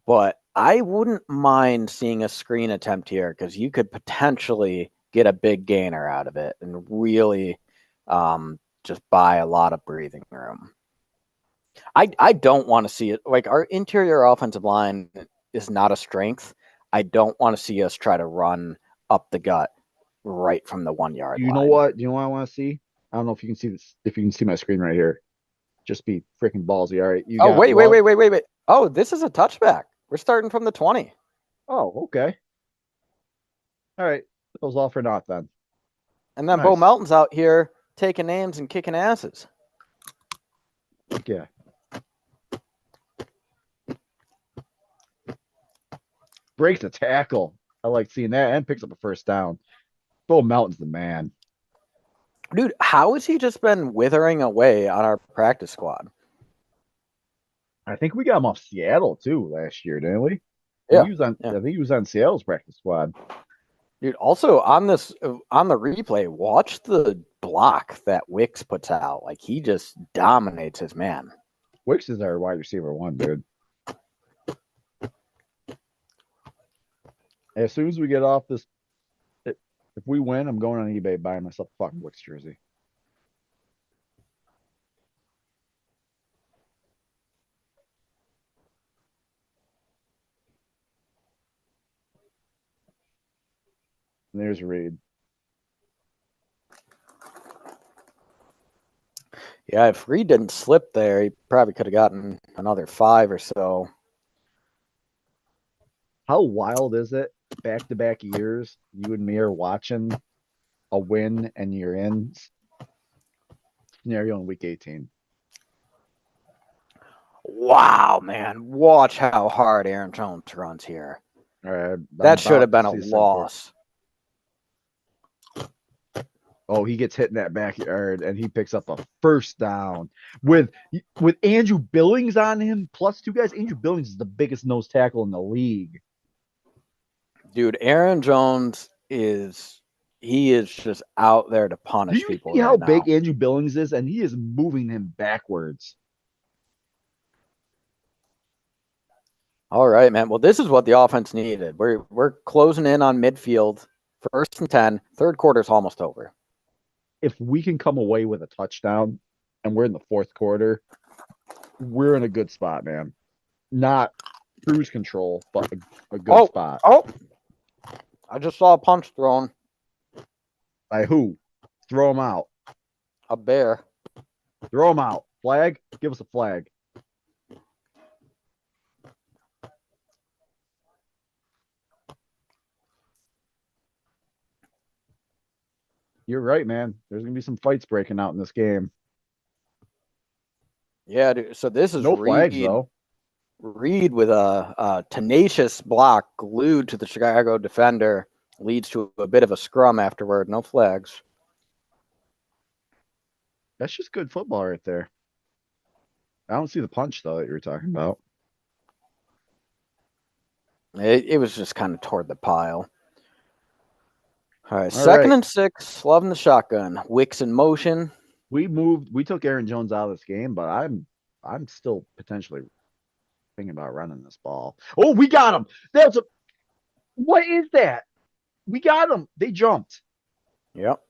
but I wouldn't mind seeing a screen attempt here because you could potentially get a big gainer out of it and really just buy a lot of breathing room. I don't want to see it. Like our interior offensive line is not a strength. I don't want to see us try to run up the gut right from the 1 yard You know line. what? Do you know what I want to see? I don't know if you can see this. If you can see my screen right here, just be freaking ballsy. All right, you Oh, got Love. wait. Oh, this is a touchback. We're starting from the 20. Oh, okay. All right. That was all for naught then. And then Bo Nice. Melton's out here taking names and kicking asses. Yeah. Breaks the tackle. I like seeing that and picks up a first down. Bo Melton's the man. Dude, how has he just been withering away on our practice squad? I think we got him off Seattle too last year, didn't we? Yeah. I think he was on Seattle's practice squad. Dude, also on this on the replay, watch the block that Wicks puts out. Like he just dominates his man. Wicks is our wide receiver one, dude. As soon as we get off this, if we win, I'm going on eBay buying myself a fucking Wicks jersey. And there's Reed. Yeah, if Reed didn't slip there, he probably could have gotten another 5 or so. How wild is it? Back-to-back years, you and me are watching a win and you're in scenario in week 18. Wow, man. Watch how hard Aaron Jones runs here. All right, That should have been a loss. Oh, he gets hit in that backyard and he picks up a first down with Andrew Billings on him, plus 2 guys. Andrew Billings is the biggest nose tackle in the league. Dude, Aaron Jones is just out there to punish Do you people see how right now. big Andrew Billings is? And he is moving him backwards. All right, man. Well, this is what the offense needed. We're closing in on midfield. 1st and 10. Third quarter's almost over. If we can come away with a touchdown and we're in the 4th quarter, we're in a good spot, man. Not cruise control, but a good spot. Oh, I just saw a punch thrown. By who? Throw him out. A bear. Throw him out. Flag? Give us a flag. You're right, man. There's going to be some fights breaking out in this game. Yeah, dude. So this is no Reed, flags, though. Reed with a tenacious block glued to the Chicago defender. Leads to a bit of a scrum afterward. No flags. That's just good football right there. I don't see the punch, though, that you were talking about. It was just kind of toward the pile. All right, second and 6. Loving the shotgun. Wicks in motion. We took Aaron Jones out of this game, but I'm still potentially thinking about running this ball. Oh, we got him. What is that? We got him. They jumped. Yep.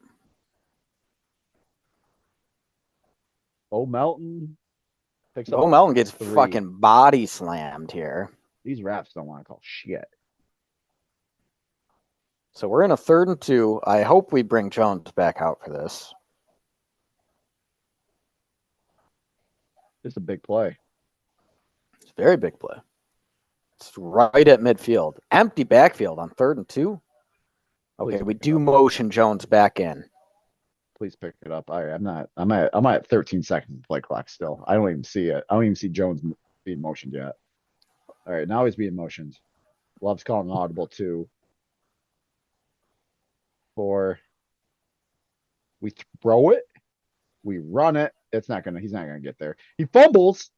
Bo Melton gets 3. Fucking body slammed here. These refs don't want to call shit. So we're in a 3rd and 2. I hope we bring Jones back out for this. It's a big play. It's a very big play. It's right at midfield. Empty backfield on 3rd and 2. Okay, we do motion Jones back in. Please pick it up. I'm at 13 seconds play clock still. I don't even see it. I don't even see Jones being motioned yet. All right, now he's being motioned. Love's calling an audible too. We throw it, we run it. He's not gonna get there. He fumbles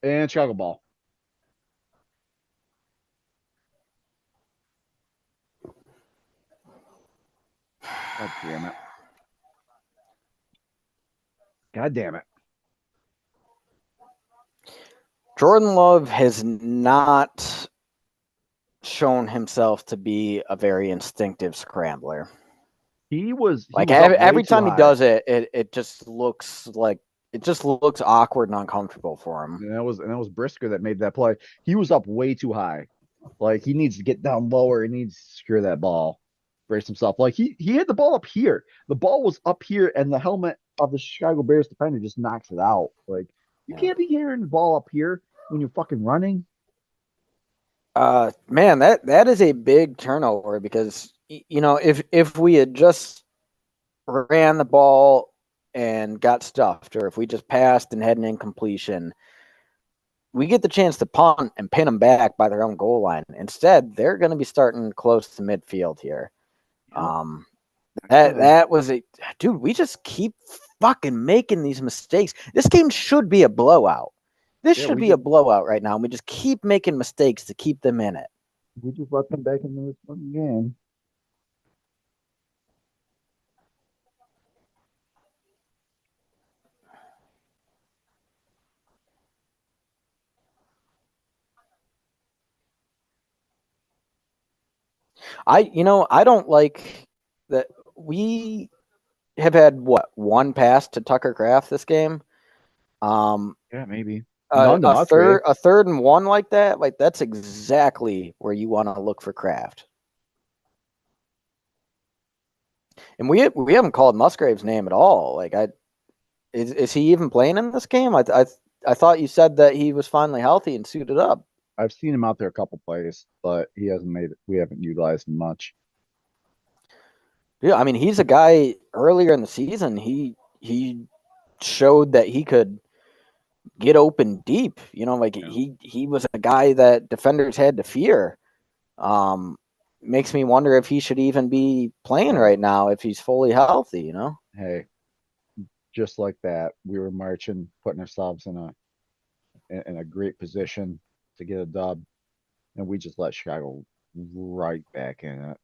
and Chicago ball. God damn it. God damn it. Jordan Love has not shown himself to be a very instinctive scrambler. He was every time he does it, it just looks awkward and uncomfortable for him. And that was Brisker that made that play. He was up way too high. Like, he needs to get down lower. He needs to secure that ball, brace himself. Like, he had the ball up here. The ball was up here, and the helmet of the Chicago Bears defender just knocks it out. Like, you can't be hearing the ball up here when you're fucking running. Man, that is a big turnover because, you know, if we had just ran the ball and got stuffed, or if we just passed and had an incompletion, we get the chance to punt and pin them back by their own goal line. Instead, they're going to be starting close to midfield here. That was dude, we just keep fucking making these mistakes. This game should be a blowout. This should be a blowout right now. And we just keep making mistakes to keep them in it. We just let them back into this fucking game. I don't like that we have had one pass to Tucker Kraft this game. Yeah, maybe. A third and 1 like that, like that's exactly where you want to look for Kraft. And we haven't called Musgrave's name at all. Like Is he even playing in this game? I thought you said that he was finally healthy and suited up. I've seen him out there a couple plays, but he hasn't made it. We haven't utilized him much. Yeah, I mean, he's a guy earlier in the season. He showed that he could get open deep. You know, like he was a guy that defenders had to fear. Um, Makes me wonder if he should even be playing right now if he's fully healthy. You know. Hey, just like that, we were marching, putting ourselves in a great position to get a dub, and we just let Chicago right back in it.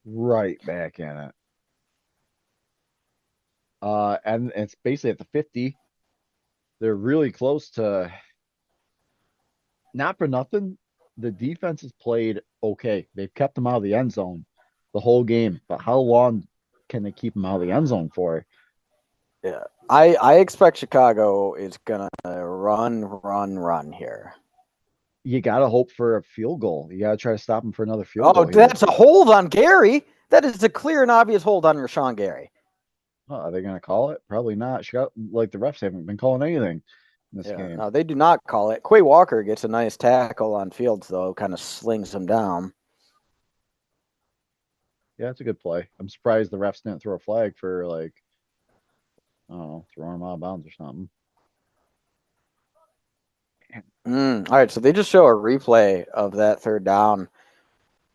Right back in it. And it's basically at the 50. They're really close to, not for nothing. The defense has played okay. They've kept them out of the end zone the whole game. But how long can they keep them out of the end zone for? Yeah, I expect Chicago is gonna run here. You gotta hope for a field goal. You gotta try to stop them for another field Oh, goal here. that's a hold on Gary. That is a clear and obvious hold on Rashawn Gary. Are they gonna call it? Probably not. Like the refs haven't been calling anything in this game. No, they do not call it. Quay Walker gets a nice tackle on Fields, though, kind of slings him down. Yeah, it's a good play. I'm surprised the refs didn't throw a flag for like, I don't know, throwing him out of bounds or something. All right, so they just show a replay of that third down.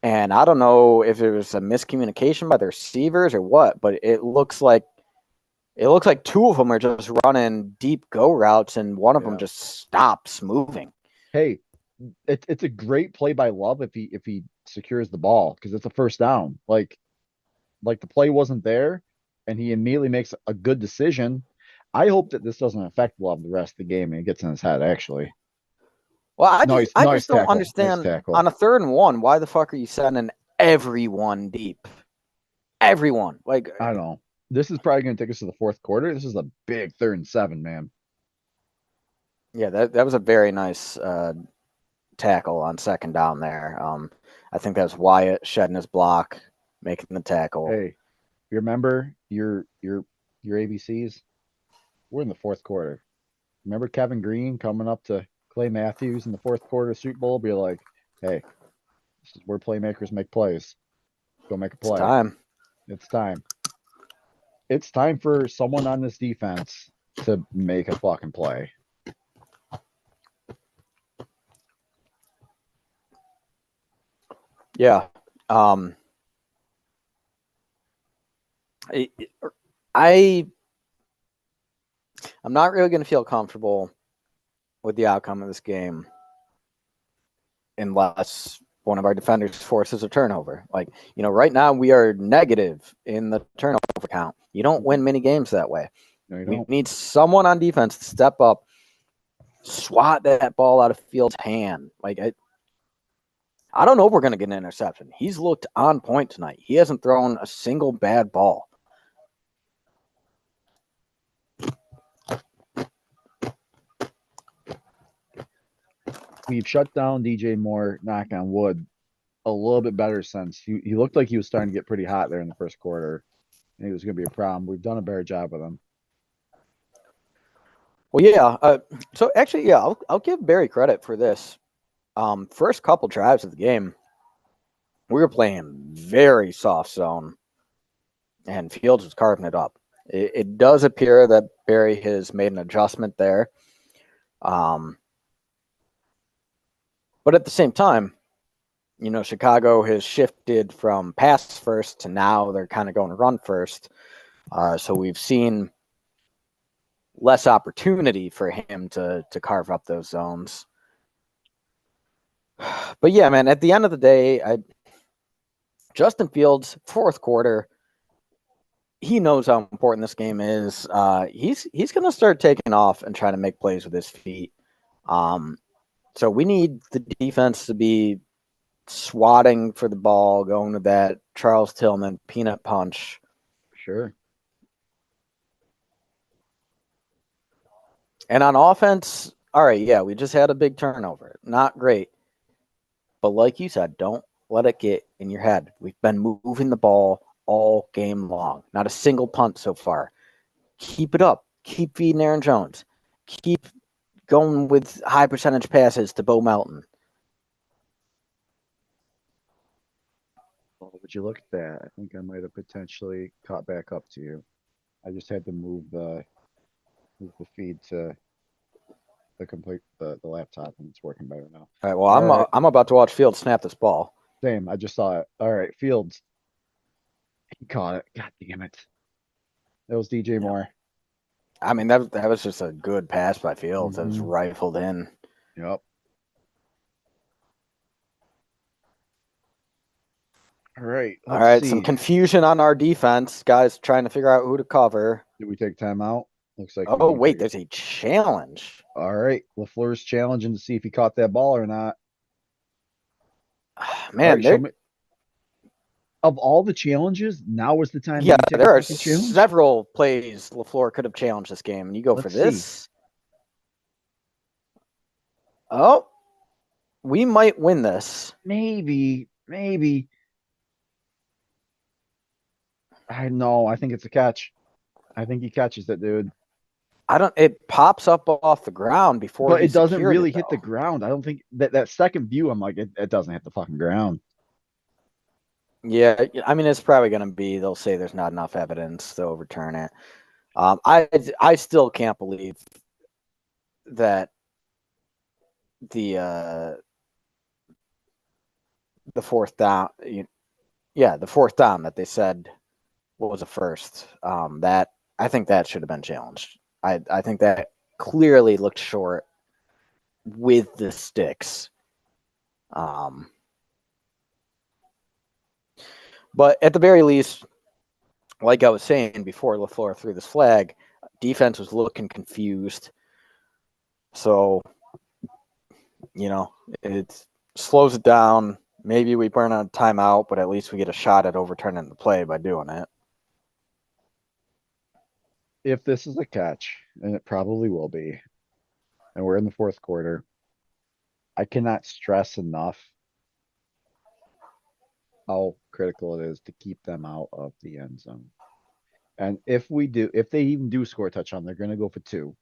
And I don't know if it was a miscommunication by the receivers or what, but it looks like two of them are just running deep go routes, and one of them just stops moving. Hey, it's a great play by Love if he secures the ball because it's a first down. Like the play wasn't there, and he immediately makes a good decision. I hope that this doesn't affect Love the rest of the game and it gets in his head actually. Well, I Nice just don't tackle. understand Nice tackle. on a 3rd and 1, why the fuck are you sending everyone deep? Everyone. Like, I don't know. This is probably going to take us to the fourth quarter. This is a big 3rd and 7, man. yeah, that was a very nice tackle on 2nd down there. I think that's Wyatt shedding his block, making the tackle. Hey, you remember your ABCs? We're in the fourth quarter. Remember Kevin Green coming up to Clay Matthews in the fourth quarter Super Bowl? Be like, hey, this is where playmakers make plays. Go make a play. It's time. It's time. It's time for someone on this defense to make a fucking play. Yeah. I'm not really going to feel comfortable with the outcome of this game unless one of our defenders forces a turnover. Like, right now we are negative in the turnover count. You don't win many games that way. No, we need someone on defense to step up, swat that ball out of Fields' hand. Like, I don't know if we're going to get an interception. He's looked on point tonight. He hasn't thrown a single bad ball. We've shut down DJ Moore, knock on wood, a little bit better since he looked like he was starting to get pretty hot there in the first quarter. And he was going to be a problem. We've done a better job with him. Well, yeah. So actually, yeah, I'll give Barry credit for this. First couple drives of the game, we were playing very soft zone, and Fields was carving it up. It does appear that Barry has made an adjustment there. But at the same time, Chicago has shifted from pass first to now they're kind of going run first. So we've seen less opportunity for him to carve up those zones. But yeah, man, at the end of the day, Justin Fields, fourth quarter, he knows how important this game is. He's going to start taking off and trying to make plays with his feet. So we need the defense to be swatting for the ball, going to that Charles Tillman peanut punch. Sure. And on offense, all right, yeah, we just had a big turnover. Not great. But like you said, don't let it get in your head. We've been moving the ball all game long. Not a single punt so far. Keep it up. keep feeding Aaron Jones. Keep going with high percentage passes to Bo Melton. Oh, would you look at that? I think I might have potentially caught back up to you. I just had to move the feed to the laptop, and it's working better now. All right. Well, All right. I'm about to watch Fields snap this ball. Same. I just saw it. All right, Fields. He caught it. God damn it. That was DJ Moore. I mean, that was just a good pass by Fields. That was rifled in. Yep. All right. All right. See. Some confusion on our defense. Guys trying to figure out who to cover. Did we take time out? Looks like. Oh, wait. There's a challenge. All right. LaFleur's challenging to see if he caught that ball or not. Man, right, of all the challenges, now is the time. Yeah, there are several plays LaFleur could have challenged this game, and you go for this. See. Oh, we might win this. Maybe. I know. I think it's a catch. I think he catches it, dude. It pops up off the ground before, but it doesn't really hit the ground. I don't think that second view. I'm like, it doesn't hit the fucking ground. Yeah, I mean, it's probably going to be. They'll say there's not enough evidence to overturn it. I still can't believe that the fourth down. The fourth down that they said was a first. That I think that should have been challenged. I think that clearly looked short with the sticks. But at the very least, like I was saying before LaFleur threw this flag, defense was looking confused. So, it slows it down. Maybe we burn a timeout, but at least we get a shot at overturning the play by doing it. If this is a catch, and it probably will be, and we're in the fourth quarter, I cannot stress enough how critical it is to keep them out of the end zone. And if they even do score a touchdown, they're going to go for 2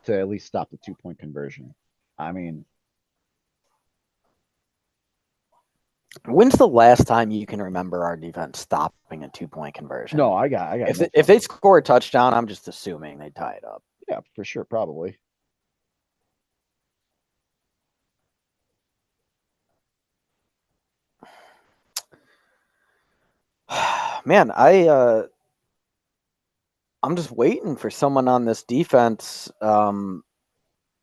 to at least stop the 2-point conversion. I mean, when's the last time you can remember our defense stopping a 2-point conversion? No, I got. If they score a touchdown, I'm just assuming they tie it up. Yeah, for sure, probably. Man, I'm just waiting for someone on this defense.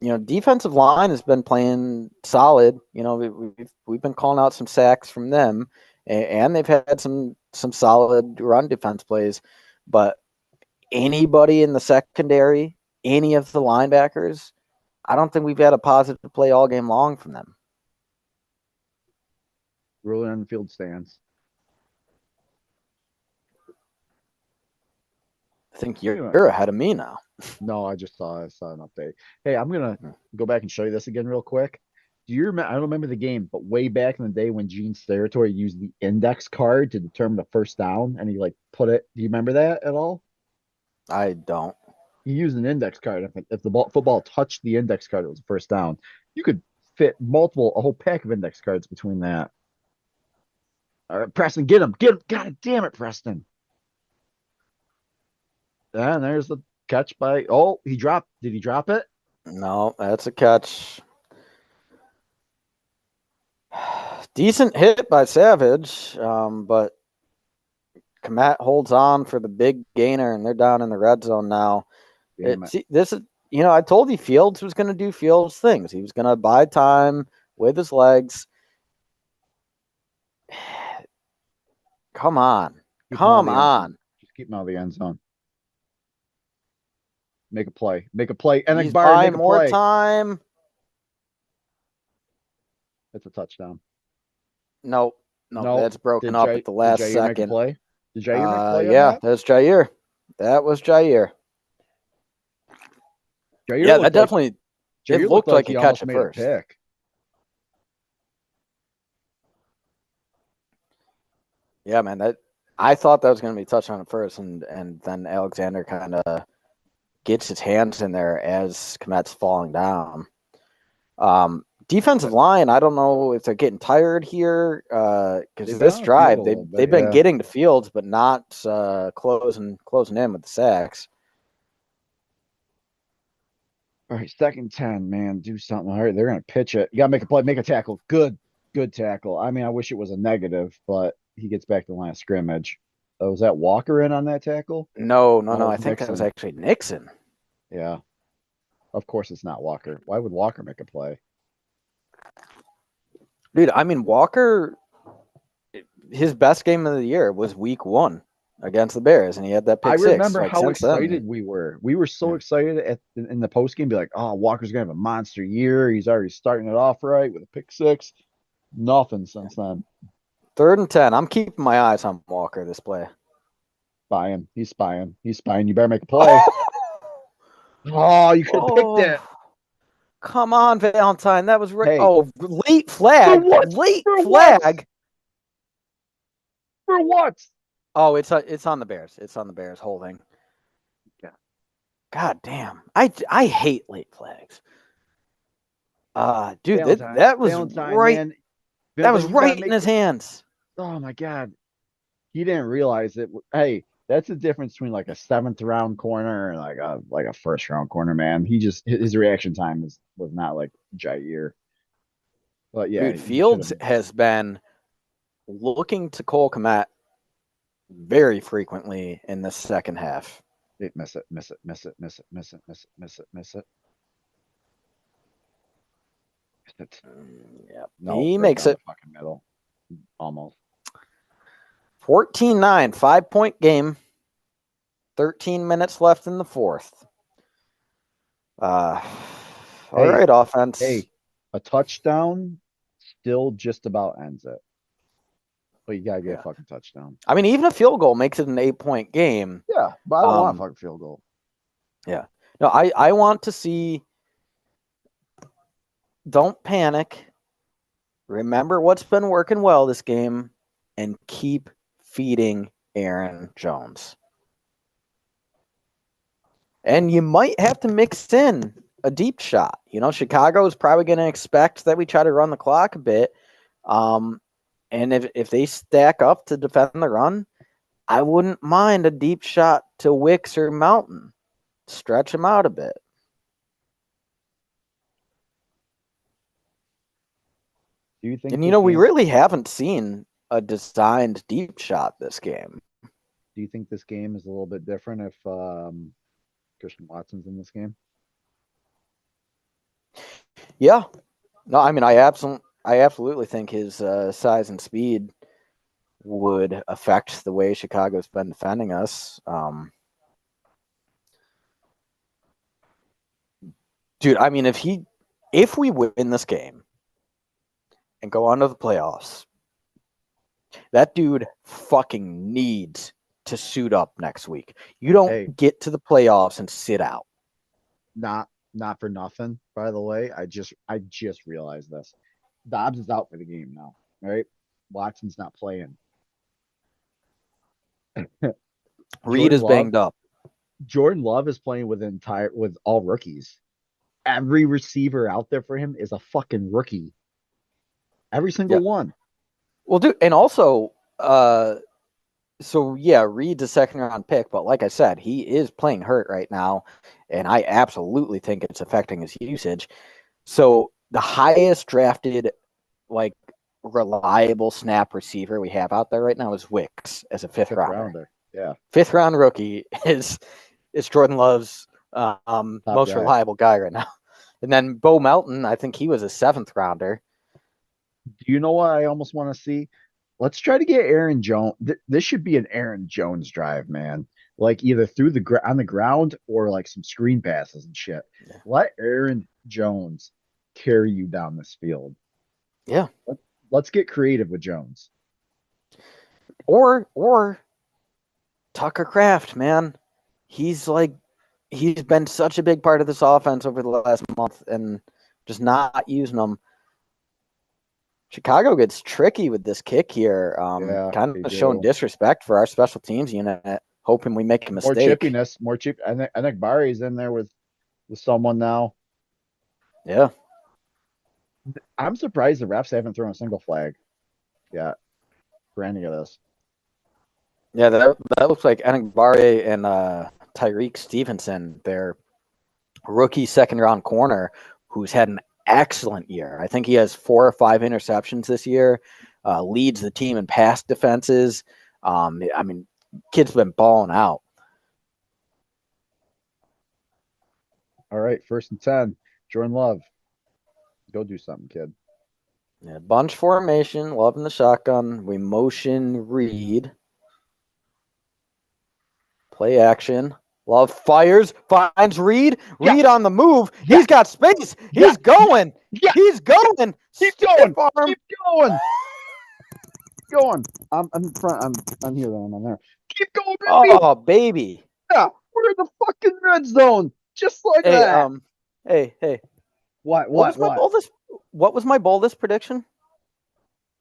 Defensive line has been playing solid. We've been calling out some sacks from them, and they've had some solid run defense plays. But anybody in the secondary, any of the linebackers, I don't think we've had a positive play all game long from them. Rolling on the field stands. I think you're ahead of me now. No, I saw an update. Hey, I'm gonna go back and show you this again real quick. Do you remember? I don't remember the game, but way back in the day when Gene Steratore used the index card to determine the first down, and he put it. Do you remember that at all? I don't. He used an index card. If the football touched the index card, it was a first down. You could fit a whole pack of index cards between that. All right, Preston, get him. God damn it, Preston. And there's the catch by. Oh, he dropped. Did he drop it? No, that's a catch. Decent hit by Savage, but Kmet holds on for the big gainer, and they're down in the red zone now. I told you Fields was going to do Fields things. He was going to buy time with his legs. Come on. Just keep him out of the end zone. Make a play. And he's buying more time. That's a touchdown. No, that's broken up at the last did Jair second. Make a play? Did Jair make a play? Yeah, that's Jair. That was Jair. That definitely. It looked like a catch at first. Yeah, man. I thought that was going to be a touchdown at first, and then Alexander kind of gets his hands in there as Komet's falling down. Defensive line, I don't know if they're getting tired here because this drive they've been getting to Fields but not closing in with the sacks. All right, 2nd 10, man. Do something. All right, they're gonna pitch it. You gotta make a play, make a tackle. Good tackle. I mean, I wish it was a negative, but he gets back to the line of scrimmage. Oh, was that Walker in on that tackle? No. I think that was actually Nixon. Yeah. Of course it's not Walker. Why would Walker make a play? Dude, I mean, Walker, his best game of the year was week 1 against the Bears, and he had that pick six. I remember how excited we were. We were so excited in the post game, be like, oh, Walker's going to have a monster year. He's already starting it off right with a pick 6. Nothing since then. 3rd and 10. I'm keeping my eyes on Walker this play. Spying. He's spying. You better make a play. Oh, you could have picked it. Come on, Valentine. That was right. Hey. Oh, late flag. Late flag. For what? Oh, it's on the Bears. It's on the Bears holding. Yeah. God damn. I hate late flags. Dude, that was Valentine, right. Man. That was right in his hands. Oh my God. He didn't realize it. Hey, that's the difference between like a 7th round corner and like a 1st round corner, man. His reaction time was not like Jair. But yeah, dude, Fields has been looking to Cole Kmet very frequently in the second half. Miss it. Yeah, no, he makes it. Fucking middle, almost. 14-9, 5-point game. 13 minutes left in the 4th. All right, offense. Hey, a touchdown still just about ends it. But you gotta get a fucking touchdown. I mean, even a field goal makes it an 8-point game. Yeah, but I don't want a fucking field goal. Yeah. No, I want to see. Don't panic. Remember what's been working well this game and keep feeding Aaron Jones. And you might have to mix in a deep shot. You know, Chicago is probably going to expect that we try to run the clock a bit. And if they stack up to defend the run, I wouldn't mind a deep shot to Wicks or Mountain. Stretch them out a bit. Do you think? And we really haven't seen a designed deep shot this game. Do you think this game is a little bit different if Christian Watson's in this game? Yeah. No, I mean, I absolutely think his size and speed would affect the way Chicago's been defending us. Dude, I mean, if we win this game and go on to the playoffs, that dude fucking needs to suit up next week. You don't get to the playoffs and sit out. Not for nothing, by the way. I just realized this. Dobbs is out for the game now, right? Watson's not playing. Reed is banged up. Jordan Love is playing with all rookies. Every receiver out there for him is a fucking rookie. Every single one. Well, dude, and also, Reed's a 2nd-round pick, but like I said, he is playing hurt right now, and I absolutely think it's affecting his usage. So the highest drafted, like, reliable snap receiver we have out there right now is Wicks as a 5th rounder. Yeah. 5th-round rookie is Jordan Love's most reliable guy right now. And then Bo Melton, I think he was a 7th rounder. Do you know what I almost want to see? Let's try to get Aaron Jones. This should be an Aaron Jones drive, man. Like either through on the ground or like some screen passes and shit. Yeah. Let Aaron Jones carry you down this field. Yeah. Let's get creative with Jones. Or Tucker Kraft, man. He's been such a big part of this offense over the last month and just not using them. Chicago gets tricky with this kick here. Kind of showing disrespect for our special teams unit. hoping we make a More mistake. chippiness, more chip. I think Barry's in there with someone now. Yeah. I'm surprised the refs haven't thrown a single flag yet for any of this. Yeah, that looks like Enigbare and Tyreek Stevenson, their rookie second round corner, who's had an excellent year. I think he has 4 or 5 interceptions this year, leads the team in pass defenses. I mean, kid's been balling out. All right, 1st and 10. Jordan Love. Go do something, kid. Yeah, bunch formation, loving the shotgun. We motion Reed. Play action. Love fires, finds Reed. Yeah. Reed on the move. Yeah. He's got space. Yeah. He's going. Yeah. He's going. Keep going. Farm. Keep going. Going. I'm in front. I'm here. I'm there. Keep going, baby. Oh, baby. Yeah, we're in the fucking red zone, just like Hey, that. Hey. What? What was my boldest prediction?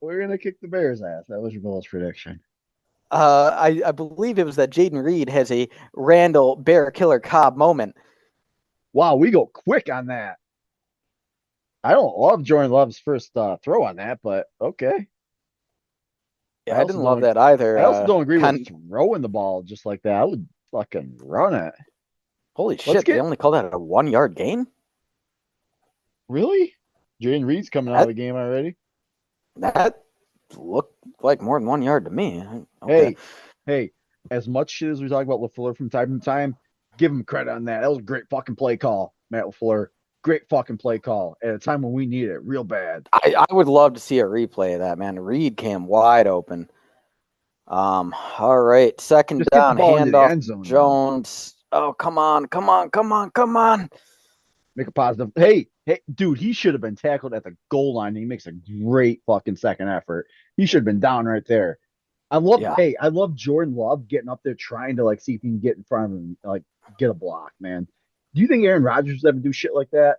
We're gonna kick the Bears' ass. That was your boldest prediction. I believe it was that Jaden Reed has a Randall Bear Killer Cobb moment. Wow, we go quick on that. I don't love Jordan Love's first throw on that, but okay. Yeah, I didn't love that either. I also don't agree with throwing the ball just like that. I would fucking run it. Holy shit, they only call that a 1-yard gain? Really? Jaden Reed's coming out of the game already? That looked like more than 1 yard to me. Okay. Hey, as much shit as we talk about LaFleur from time to time, give him credit on that. That was a great fucking play call, Matt LaFleur. Great fucking play call at a time when we need it real bad. I would love to see a replay of that, man. Reed came wide open. All right, 2nd down, handoff Jones. Oh, come on. Make a positive. Hey, dude, he should have been tackled at the goal line. He makes a great fucking second effort. He should have been down right there. I love Jordan Love getting up there trying to see if he can get in front of him, get a block, man. Do you think Aaron Rodgers would ever do shit like that?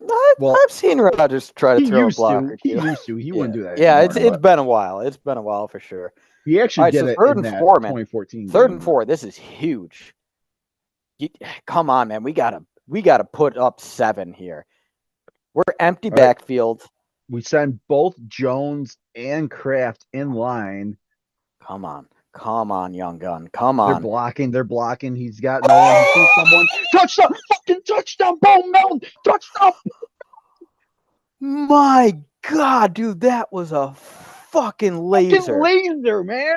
I've seen Rodgers try to throw a block or two. He used to. He wouldn't do that. Yeah, anymore, it's been a while. It's been a while for sure. He actually did it in that 2014 3rd and 4. This is huge. Come on, man. We gotta put up 7 here. We're empty backfield. We send both Jones and Kraft in line. Come on, young gun. Come on. They're blocking. He's got no one. He sees someone. Touchdown! Fucking touchdown! Bo Melton! Touchdown! My God, dude, that was a fucking laser. Man.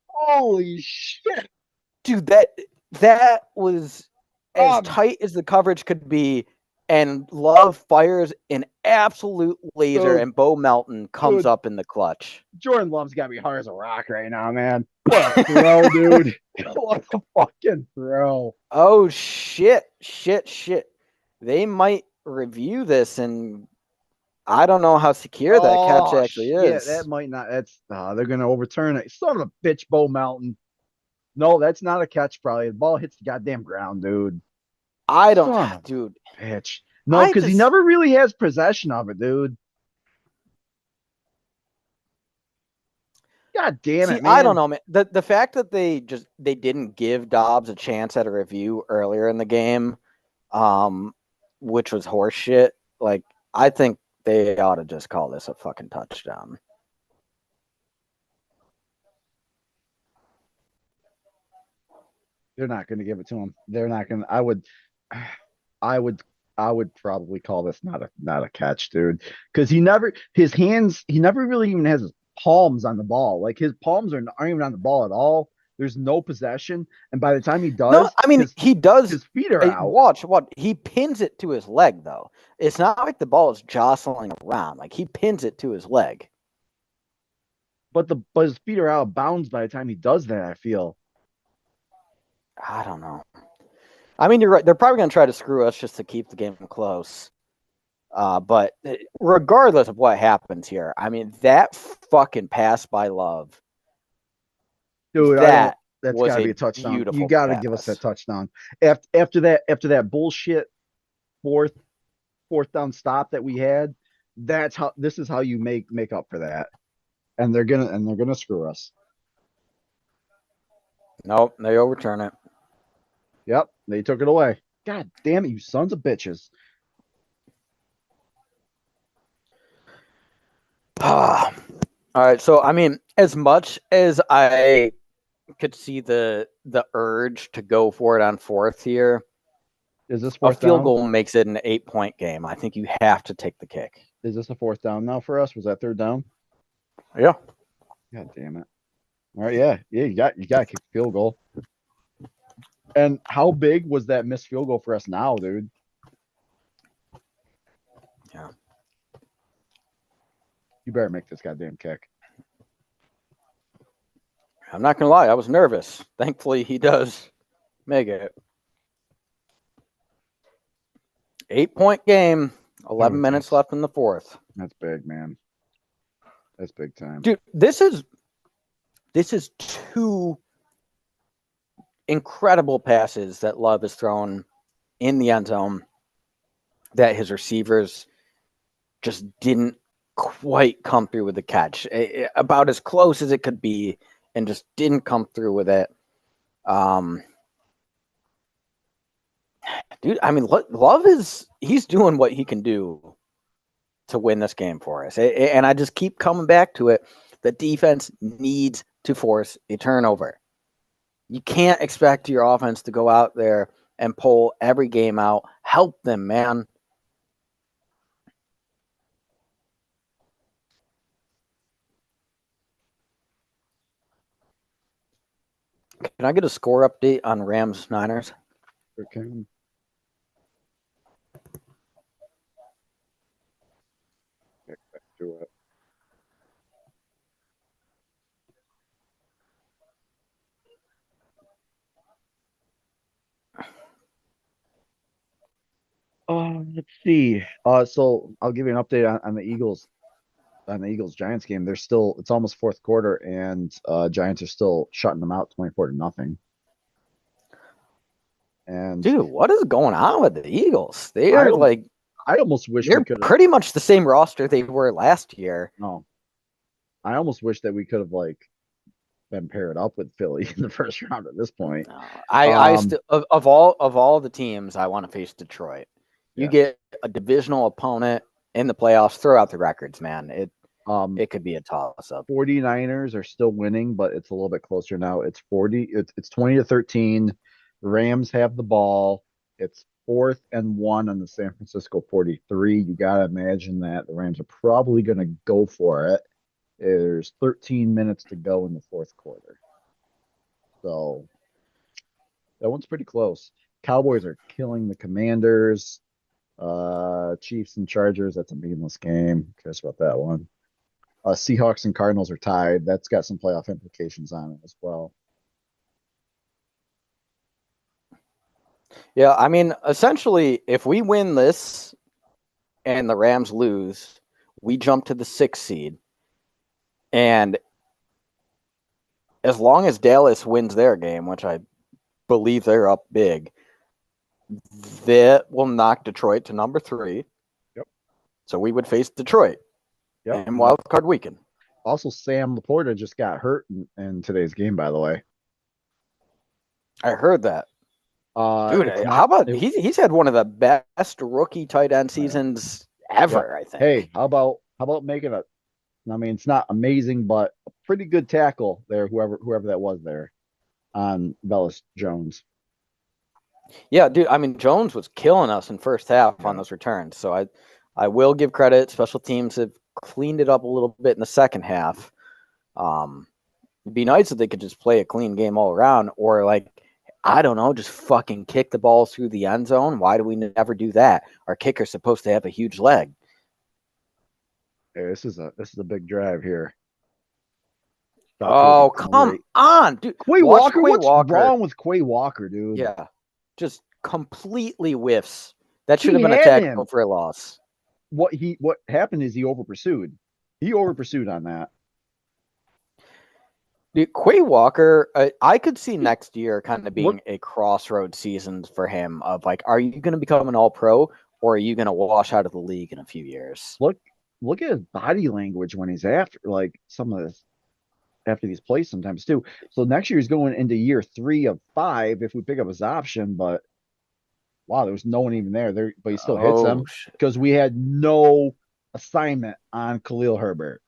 Holy shit. Dude, that was as tight as the coverage could be, and Love fires an absolute laser, and Bo Melton comes up in the clutch. Jordan Love's got to be hard as a rock right now, man. What a throw, dude. What a fucking throw. Oh, shit. They might review this, and I don't know how secure that catch actually is. Yeah, that might not. They're going to overturn it. Son of a bitch, Bo Melton. No, that's not a catch, probably. The ball hits the goddamn ground, dude. I don't, dude. Bitch. No, because he never really has possession of it, dude. God damn it, man. I don't know, man. The fact that they didn't give Dobbs a chance at a review earlier in the game, which was horseshit. I think they ought to just call this a fucking touchdown. They're not going to give it to him. They're not going to. I would probably call this not a catch, dude, because he never really even has his palms on the ball. His palms aren't even on the ball at all. There's no possession, and by the time he does, he does. His feet are out. Watch what he pins it to his leg, though. It's not like the ball is jostling around. He pins it to his leg. But his feet are out of bounds by the time he does that. I feel. I don't know. I mean, you're right. They're probably going to try to screw us just to keep the game close. But regardless of what happens here, I mean, that fucking pass by Love. Dude, that's got to be a touchdown. You got to give us that touchdown. After that bullshit fourth down stop that we had, this is how you make up for that. And they're gonna screw us. Nope, they overturn it. Yep, they took it away. God damn it, you sons of bitches. All right, so I mean, as much as I could see the urge to go for it on fourth here, Is this a fourth field down? goal makes it an 8-point game. I think you have to take the kick. Is this a fourth down now for us? Was that third down? Yeah. God damn it. All right, yeah. Yeah, you got to kick the field goal. And how big was that missed field goal for us now, dude? Yeah. You better make this goddamn kick. I'm not gonna lie, I was nervous. Thankfully, he does make it. 8-point game. 11 minutes left in the fourth. That's big, man. That's big time. Dude, this is two incredible passes that Love has thrown in the end zone that his receivers just didn't quite come through with the catch. About as close as it could be, and just didn't come through with it. Dude, I mean, Love he's doing what he can do to win this game for us. And I just keep coming back to it. The defense needs to force a turnover. You can't expect your offense to go out there and pull every game out. Help them, man. Can I get a score update on Rams Niners? Okay. Get back to it. Let's see. So I'll give you an update on the Eagles Giants game. It's almost fourth quarter, and Giants are still shutting them out 24-0. And Dude, what is going on with the Eagles? They I are al- like I almost wish we they're could have pretty much the same roster they were last year. no. I almost wish that we could have like been paired up with Philly in the first round at this point. I still of all the teams I want to face Detroit. You Yeah. get a divisional opponent in the playoffs, throw out the records, man. It could be a toss up. 49ers are still winning, but it's a little bit closer now. It's 20-13. Rams have the ball. It's 4th and 1 on the San Francisco 43. You gotta imagine that the Rams are probably gonna go for it. There's 13 minutes to go in the fourth quarter. So that one's pretty close. Cowboys are killing the Commanders. Chiefs and Chargers, that's a meaningless game. Who cares about that one? Seahawks and Cardinals are tied. That's got some playoff implications on it as well. Yeah, I mean, essentially, if we win this and the Rams lose, we jump to the 6th seed. And as long as Dallas wins their game, which I believe they're up big, that will knock Detroit to number 3. Yep. So we would face Detroit in wild card weekend. Also, Sam Laporta just got hurt in today's game, by the way. I heard that. Dude, how about he's had one of the best rookie tight end seasons ever, I think. Hey, how about making a I mean, it's not amazing, but a pretty good tackle there, whoever that was there on Velus Jones. Yeah, dude. I mean, Jones was killing us in first half on those returns. So I will give credit. Special teams have cleaned it up a little bit in the second half. It'd be nice if they could just play a clean game all around, or like, I don't know, just fucking kick the ball through the end zone. Why do we never do that? Our kicker's supposed to have a huge leg. Hey, this is a big drive here. Oh, come on, dude. Quay Walker, what's wrong with Quay Walker, dude? Yeah, just completely whiffs. That should have been a tackle for a loss. What happened is he over pursued. He over pursued on that. Dude, Quay Walker, I could see next year kind of being a crossroad season for him of like, are you going to become an all-pro or are you going to wash out of the league in a few years? Look at his body language when he's after like some of this. after these plays sometimes too. So next year he's going into year 3 of 5 if we pick up his option. But wow, there was no one even there. But he still hits Oh, them because we had no assignment on Khalil Herbert.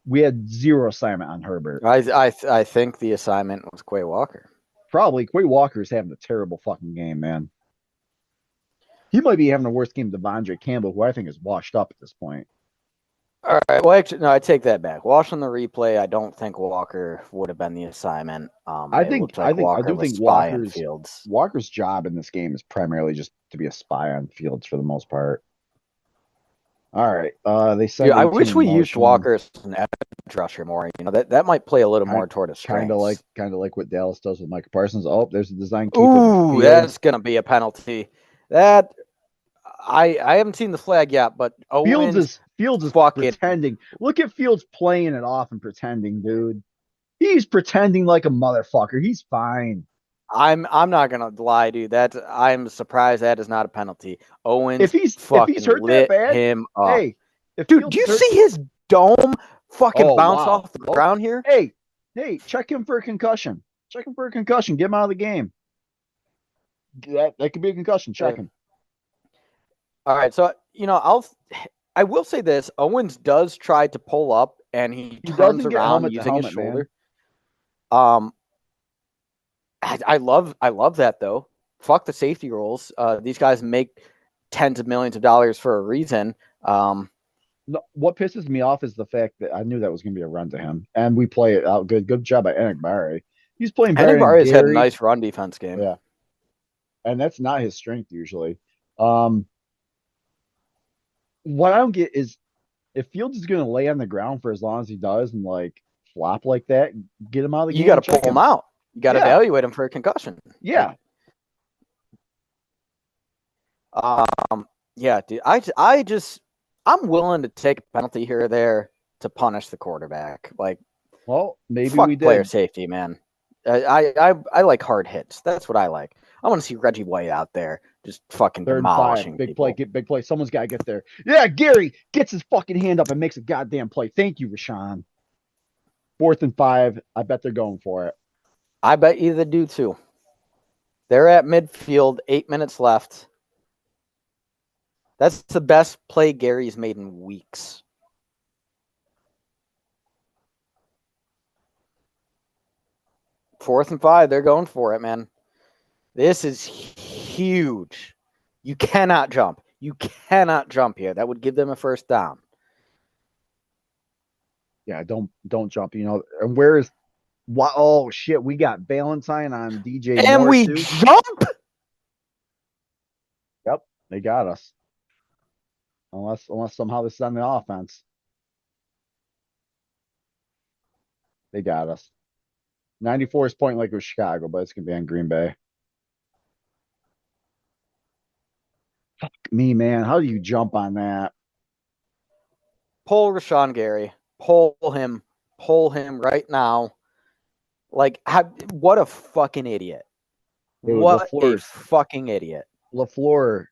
We had zero assignment on Herbert. I think the assignment was Quay Walker. Probably Quay Walker's having a terrible fucking game, man. He might be having the worst game. Devondre Campbell, who I think is washed up at this point. All right. Well, actually, no, I take that back. Watching the replay, I don't think Walker would have been the assignment. I It looked like I Walker do was think spying Fields. Walker's job in this game is primarily just to be a spy on Fields for the most part. All right. They said Dude, I wish we used Walker as an edge rusher more. You know, that might play a little more toward his strengths. Kind of like what Dallas does with Micah Parsons. Oh, there's a design keeper. Ooh, that's gonna be a penalty. That I haven't seen the flag yet, but Fields is pretending. Look at Fields playing it off and pretending, dude. He's pretending like a motherfucker. He's fine. I'm not gonna lie, dude. I'm surprised that is not a penalty. Owens, if he's hurt that bad, him up. Hey, dude, do you see his dome fucking bounce off the ground here? Hey, check him for a concussion. Check him for a concussion. Get him out of the game. That could be a concussion. Check him. All right, so I will say this: Owens does try to pull up, and he turns around using his shoulder. Man. I love that though. Fuck the safety rules. These guys make tens of millions of dollars for a reason. No, what pisses me off is the fact that I knew that was going to be a run to him, and we play it out good. Good job by Enagbare. He's playing better. Enagbare had a nice run defense game. Yeah, and that's not his strength usually. What I don't get is if Fields is going to lay on the ground for as long as he does and like flop like that, get him out of the game. You got to pull him out. You got to evaluate him for a concussion. Yeah. Yeah, dude. I'm willing to take a penalty here or there to punish the quarterback. Like, well, maybe fuck we did. Player safety, man. I like hard hits. That's what I like. I want to see Reggie White out there just fucking demolishing big people. Play, big play. Someone's got to get there. Yeah, Gary gets his fucking hand up and makes a goddamn play. Thank you, Rashawn. 4th and 5. I bet they're going for it. I bet you they do too. They're at midfield, 8 minutes left. That's the best play Gary's made in weeks. Fourth and 5, they're going for it, man. This is huge. You cannot jump. You cannot jump here. That would give them a first down. Yeah, don't jump. You know, and where is? Oh shit, we got Valentine on DJ, and North, we dude. Jump. Yep, they got us. Unless somehow this is on the offense, they got us. 94 is pointing like it was Chicago, but it's gonna be on Green Bay. Fuck me, man. How do you jump on that? Pull Rashawn Gary. Pull him. Pull him right now. Like, what a fucking idiot. Dude, what a fucking idiot. LaFleur,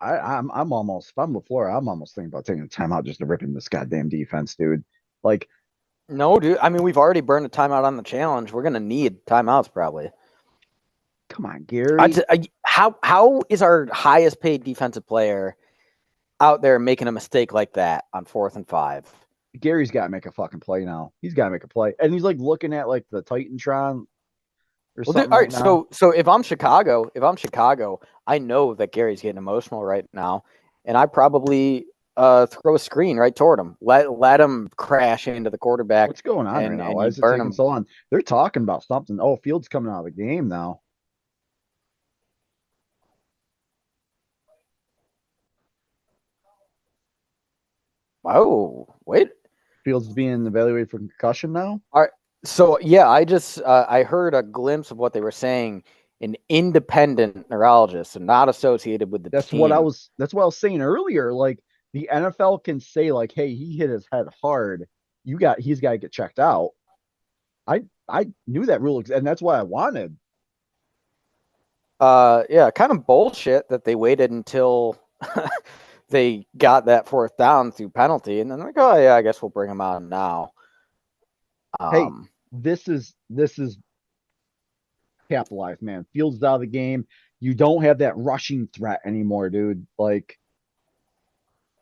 I'm almost, if I'm LaFleur, I'm almost thinking about taking a timeout just to rip in this goddamn defense, dude. Like, no, dude. I mean, we've already burned a timeout on the challenge. We're gonna need timeouts probably. Come on, Gary. How is our highest paid defensive player out there making a mistake like that on 4th and 5? Gary's got to make a fucking play now. He's got to make a play, and he's like looking at like the Titantron or something. Dude, all right, so if I'm Chicago, I know that Gary's getting emotional right now, and I probably throw a screen right toward him. Let him crash into the quarterback. What's going on right now? Why is it taking so long? They're talking about something. Oh, Fields coming out of the game now. Oh, wait. Fields is being evaluated for concussion now? All right. So, yeah, I heard a glimpse of what they were saying. An independent neurologist and not associated with the team. That's what I was saying earlier. Like, the NFL can say, like, hey, he hit his head hard. He's got to get checked out. I knew that rule, and that's what I wanted. Yeah, kind of bullshit that they waited until they got that 4th down through penalty, and then like, oh yeah, I guess we'll bring him out now. Hey, this is capitalized, man. Fields is out of the game. You don't have that rushing threat anymore, dude. Like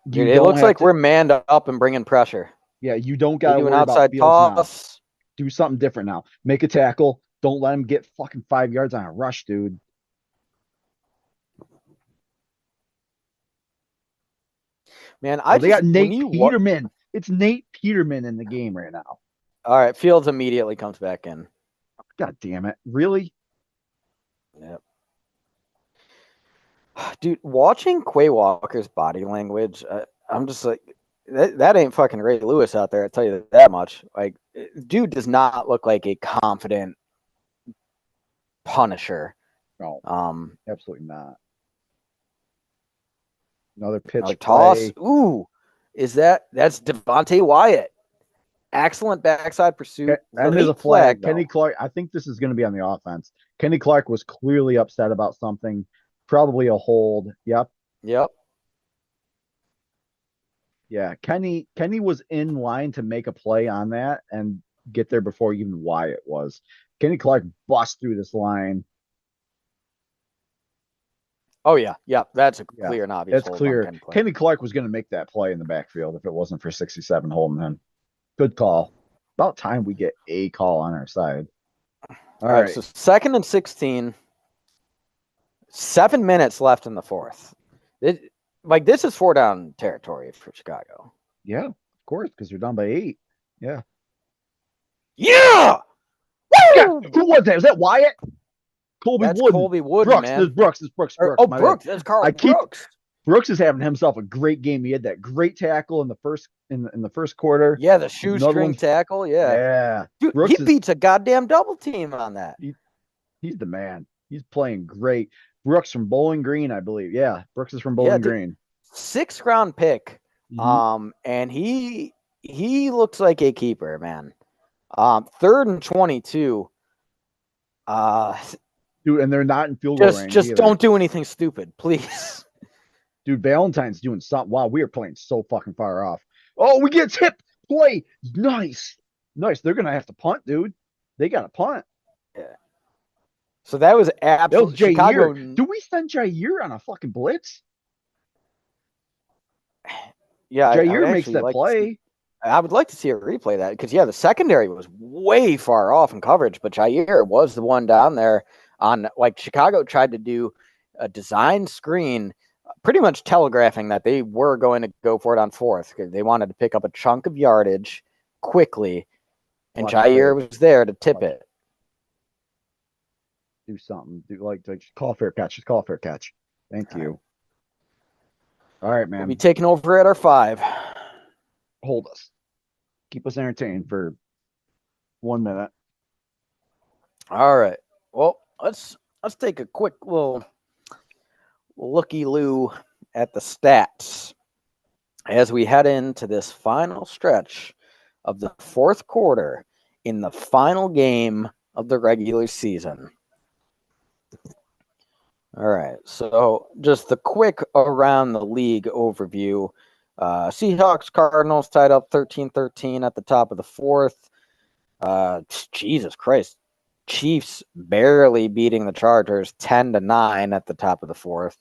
Dude, you it don't looks have like to. we're manned up and bringing pressure. Yeah, you don't They got to do an worry about outside Fields now. toss. Do something different now. Make a tackle. Don't let him get fucking 5 yards on a rush, dude. Man, Oh, they got when Nate you what? Peterman. It's Nate Peterman in the game right now. All right, Fields immediately comes back in. God damn it. Really? Yep. Dude, watching Quay Walker's body language, I'm just like, that ain't fucking Ray Lewis out there. I tell you that much. Like, dude does not look like a confident Punisher. No, Um, absolutely not. Another pitch another toss. play. Ooh, that's Devontae Wyatt? Excellent backside pursuit. And there's a Late flag. flag Kenny though. Clark. I think this is going to be on the offense. Kenny Clark was clearly upset about something. Probably a hold. Yep. Yep. Yeah. Kenny was in line to make a play on that and get there before even Wyatt was. Kenny Clark bust through this line. Oh yeah, yeah. That's a Yeah. clear and obvious It's hold on clear. Kenny Clark. Kenny Clark was going to make that play in the backfield if it wasn't for 67 holding him. Good call. About time we get a call on our side. All right, so 2nd and 16. 7 minutes left in the fourth. This is 4-down territory for Chicago. Yeah, of course, because you're down by 8. Yeah. Yeah. Woo! Who was that? Was that Wyatt? Colby That's Wooden. Colby Wooden, Brooks. man. This Brooks. This Brooks. Or, Brooks. My bad. Brooks. That's Carl I keep Brooks. Brooks is having himself a great game. He had that great tackle in the first quarter. Yeah, the Another shoestring one. tackle. Yeah. Yeah. Dude, he Brooks is beats a goddamn double team on that. he's the man. He's playing great. Brooks from Bowling Green, I believe. Yeah, Brooks is from Yeah, Bowling dude, Green. 6th round pick. Mhm. And he looks like a keeper, man. 3rd and 22. Dude, and they're not in field goal range Just either. don't do anything stupid, please. Dude, Valentine's doing something. Wow, we are playing so fucking far off. Oh, we get tip play. Nice. Nice. They're gonna have to punt, dude. They got to punt. Yeah. So that was That was absolute Chicago. Jair. Do we send Jair on a fucking blitz? Yeah, I would Jair makes actually that like to see, play. I would like to see a replay of that because the secondary was way far off in coverage, but Jair was the one down there on Chicago tried to do a design screen, pretty much telegraphing that they were going to go for it on 4th because they wanted to pick up a chunk of yardage quickly, and Watch Jair fake. was there to tip Watch. it. Do something. Do like just call a fair catch. Just call a fair catch. Thank you. All right, man. We'll be taking over at our 5. Hold us. Keep us entertained for 1 minute. All right. Well, let's take a quick little looky-loo at the stats as we head into this final stretch of the 4th quarter in the final game of the regular season. All right, so just the quick around the league overview. Seahawks, Cardinals tied up 13-13 at the top of the 4th. Jesus Christ. Chiefs barely beating the Chargers 10-9 at the top of the 4th.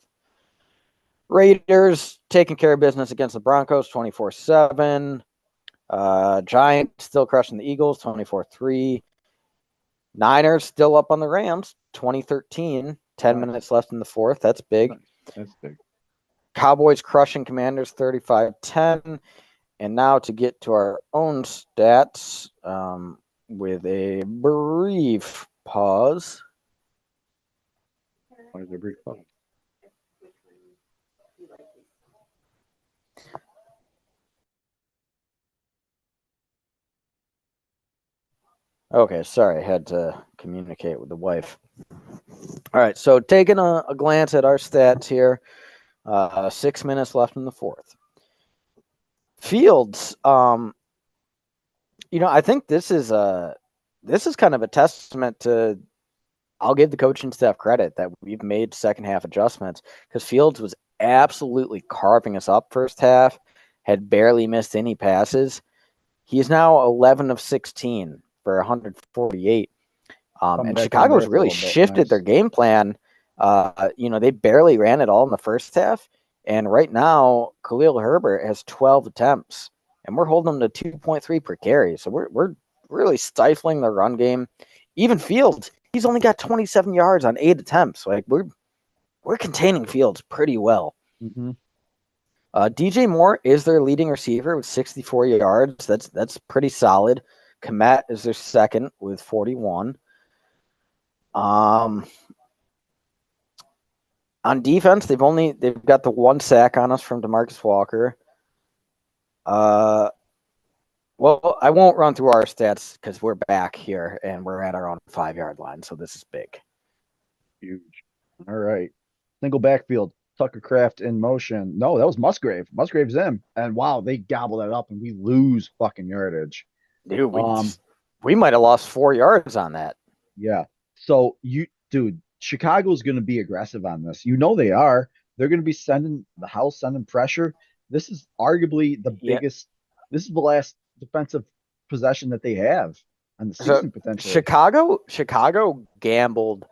Raiders taking care of business against the Broncos 24-7. Giants still crushing the Eagles 24-3. Niners still up on the Rams 20-13. 10 minutes left in the 4th. That's big. That's big. Cowboys crushing Commanders 35-10. And now to get to our own stats with a brief pause. Why is there a brief pause? Okay, sorry, I had to communicate with the wife. All right, so taking a glance at our stats here, 6 minutes left in the 4th. Fields, I think this is kind of a testament to. I'll give the coaching staff credit that we've made second half adjustments because Fields was absolutely carving us up first half, had barely missed any passes. He is now 11 of 16, for 148. Coming And back down to Chicago's earth a really little bit. shifted Nice. their game plan. They barely ran it all in the first half. And right now, Khalil Herbert has 12 attempts, and we're holding them to 2.3 per carry. So we're really stifling the run game. Even Fields, he's only got 27 yards on 8 attempts. Like we're containing Fields pretty well. Mm-hmm. DJ Moore is their leading receiver with 64 yards. That's pretty solid. Komet is their second with 41. On defense, they've got the 1 sack on us from DeMarcus Walker. Well, I won't run through our stats because we're back here and we're at our own 5-yard line, so this is big. Huge. All right. Single backfield. Tucker Kraft in motion. No, that was Musgrave. Musgrave's in. And wow, they gobble that up and we lose fucking yardage. Dude, we might have lost 4 yards on that. Yeah. So Chicago's gonna be aggressive on this. You know they are. They're gonna be sending pressure. This is arguably the biggest. This is the last defensive possession that they have on the season potentially. Chicago gambled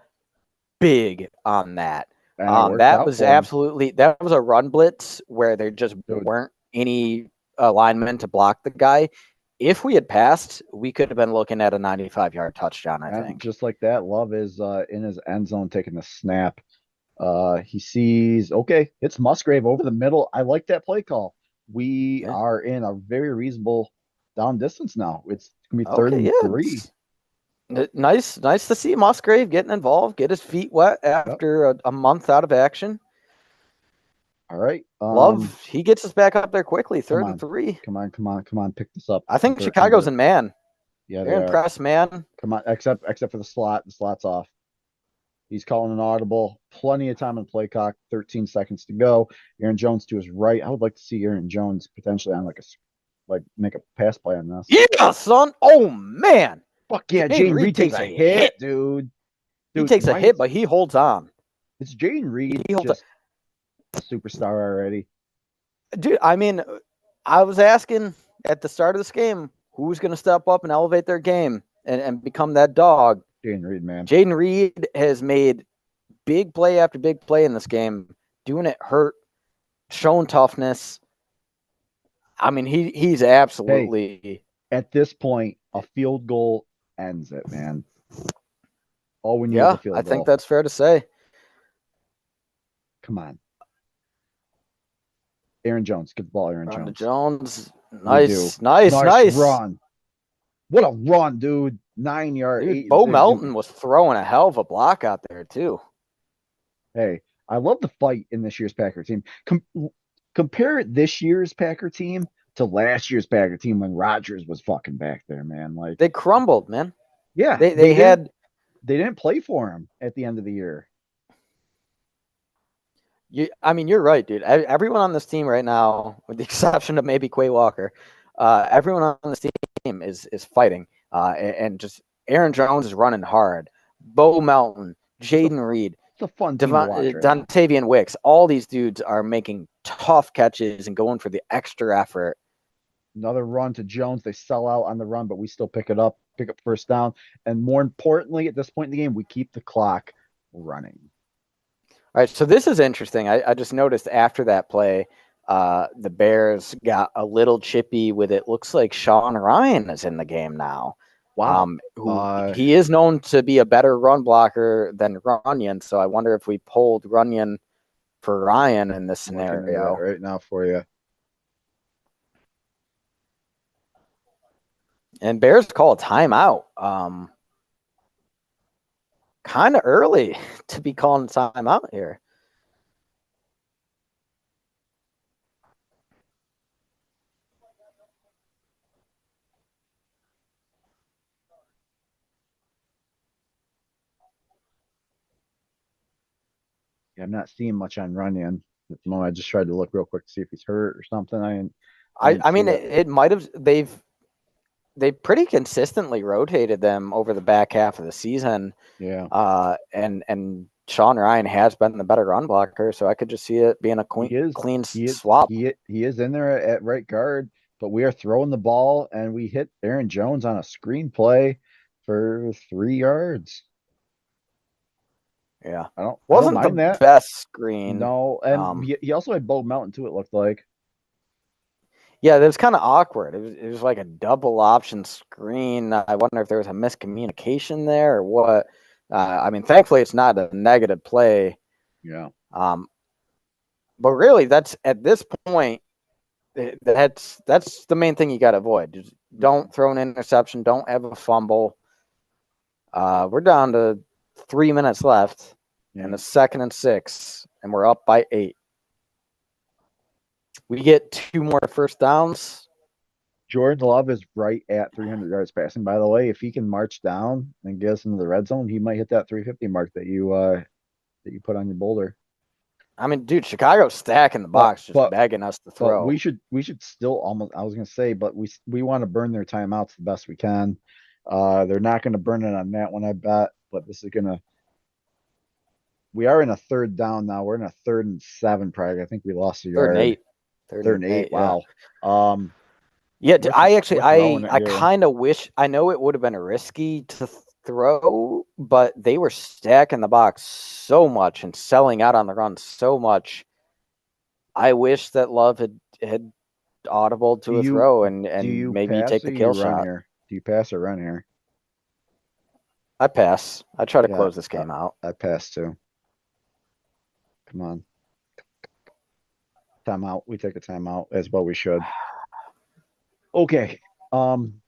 big on that. That was a run blitz where there just weren't any linemen to block the guy. If we had passed, we could have been looking at a 95-yard touchdown, I think. Just like that, Love is in his end zone taking the snap. He sees, it's Musgrave over the middle. I like that play call. We are in a very reasonable down distance now. It's going to be 3rd and 3. Nice to see Musgrave getting involved, get his feet wet after a month out of action. All right. Love, he gets us back up there quickly. 3rd and 3. Come on. Pick this up. I think Chicago's in man. Yeah, they're in press man. Come on, except for the slot. The slot's off. He's calling an audible. Plenty of time on the play clock. 13 seconds to go. Aaron Jones to his right. I would like to see Aaron Jones potentially on make a pass play on this. Yeah, son. Oh man. Fuck yeah, Jaden Reed takes a hit, dude. He takes a hit, but he holds on. It's Jaden Reed. He holds just a superstar already. Dude, I mean, I was asking at the start of this game, who's going to step up and elevate their game and become that dog? Jaden Reed, man. Jaden Reed has made big play after big play in this game, doing it hurt, showing toughness. I mean, he's absolutely... at this point, a field goal ends it, man. All we need is a field goal. I think that's fair to say. Come on. Aaron Jones. Get the ball, Aaron Jones. Nice run. What a run, dude. 9 yard. Dude, Bo Melton was throwing a hell of a block out there, too. Hey, I love the fight in this year's Packer team. Compare this year's Packer team to last year's Packer team when Rodgers was fucking back there, man. Like they crumbled, man. Yeah. They didn't play for him at the end of the year. You're right, dude. Everyone on this team right now, with the exception of maybe Quay Walker, everyone on this team is fighting. And just Aaron Jones is running hard. Bo Melton, Jaden Reed, it's a fun team to watch right Dontavian Wicks. All these dudes are making tough catches and going for the extra effort. Another run to Jones. They sell out on the run, but we still pick up first down. And more importantly, at this point in the game, we keep the clock running. All right, so this is interesting. I just noticed after that play, the Bears got a little chippy with it. Looks like Sean Ryan is in the game now. Wow. He is known to be a better run blocker than Runyon, so I wonder if we pulled Runyon for Ryan in this scenario. Right now for you. And Bears call a timeout. Kind of early to be calling timeout here. Yeah, I'm not seeing much on Runyon at the moment. I just tried to look real quick to see if he's hurt or something. I mean, it might have. They pretty consistently rotated them over the back half of the season. Yeah. And Sean Ryan has been the better run blocker, so I could just see it being a clean swap. He is in there at right guard. but we are throwing the ball and we hit Aaron Jones on a screenplay for 3 yards. Yeah. I don't Wasn't the mind that. best screen. No, and he also had Bo Melton too, it looked like. Yeah, it was kind of awkward. It was like a double option screen. I wonder if there was a miscommunication there or what. I mean, thankfully it's not a negative play. Yeah. But really, that's at this point, that's the main thing you got to avoid. Just don't throw an interception. Don't have a fumble. We're down to 3 minutes left, and it's 2nd and 6, and we're up by 8. We get 2 more first downs. Jordan Love is right at 300 yards passing. By the way, if he can march down and get us into the red zone, he might hit that 350 mark that you put on your boulder. I mean, dude, Chicago's stacking the box, just begging us to throw. But we should still almost. I was gonna say, but we want to burn their timeouts the best we can. They're not gonna burn it on that one, I bet. But this is gonna. We are in a 3rd down now. We're in a 3rd and 7, probably. I think we lost a yard. 3rd and 8. 3rd and 8. Wow. Yeah, I kind of wish. I know it would have been risky to throw, but they were stacking the box so much and selling out on the run so much. I wish that Love had audible to a throw and maybe take the kill shot. Here? Do you pass or run here? I pass. I try to close this game out. I pass too. Come on. Timeout. We take a timeout as well. We should. Okay. I'm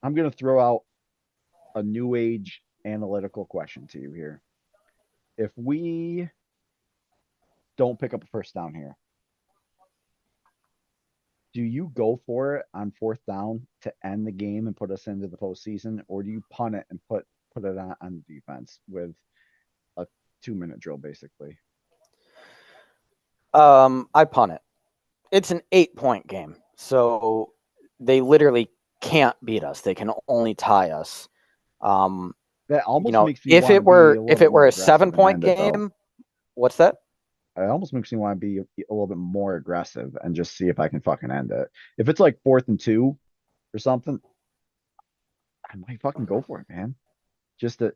gonna throw out a new age analytical question to you here. If we don't pick up a first down here, do you go for it on 4th down to end the game and put us into the postseason, or do you punt it and put it on defense with a 2-minute drill, basically? I punt it. It's an 8-point game, so they literally can't beat us. They can only tie us. That almost makes me if it were a 7-point game, what's that? It almost makes me want to be a little bit more aggressive and just see if I can fucking end it. If it's like 4th and 2 or something, I might fucking go for it, man. Just to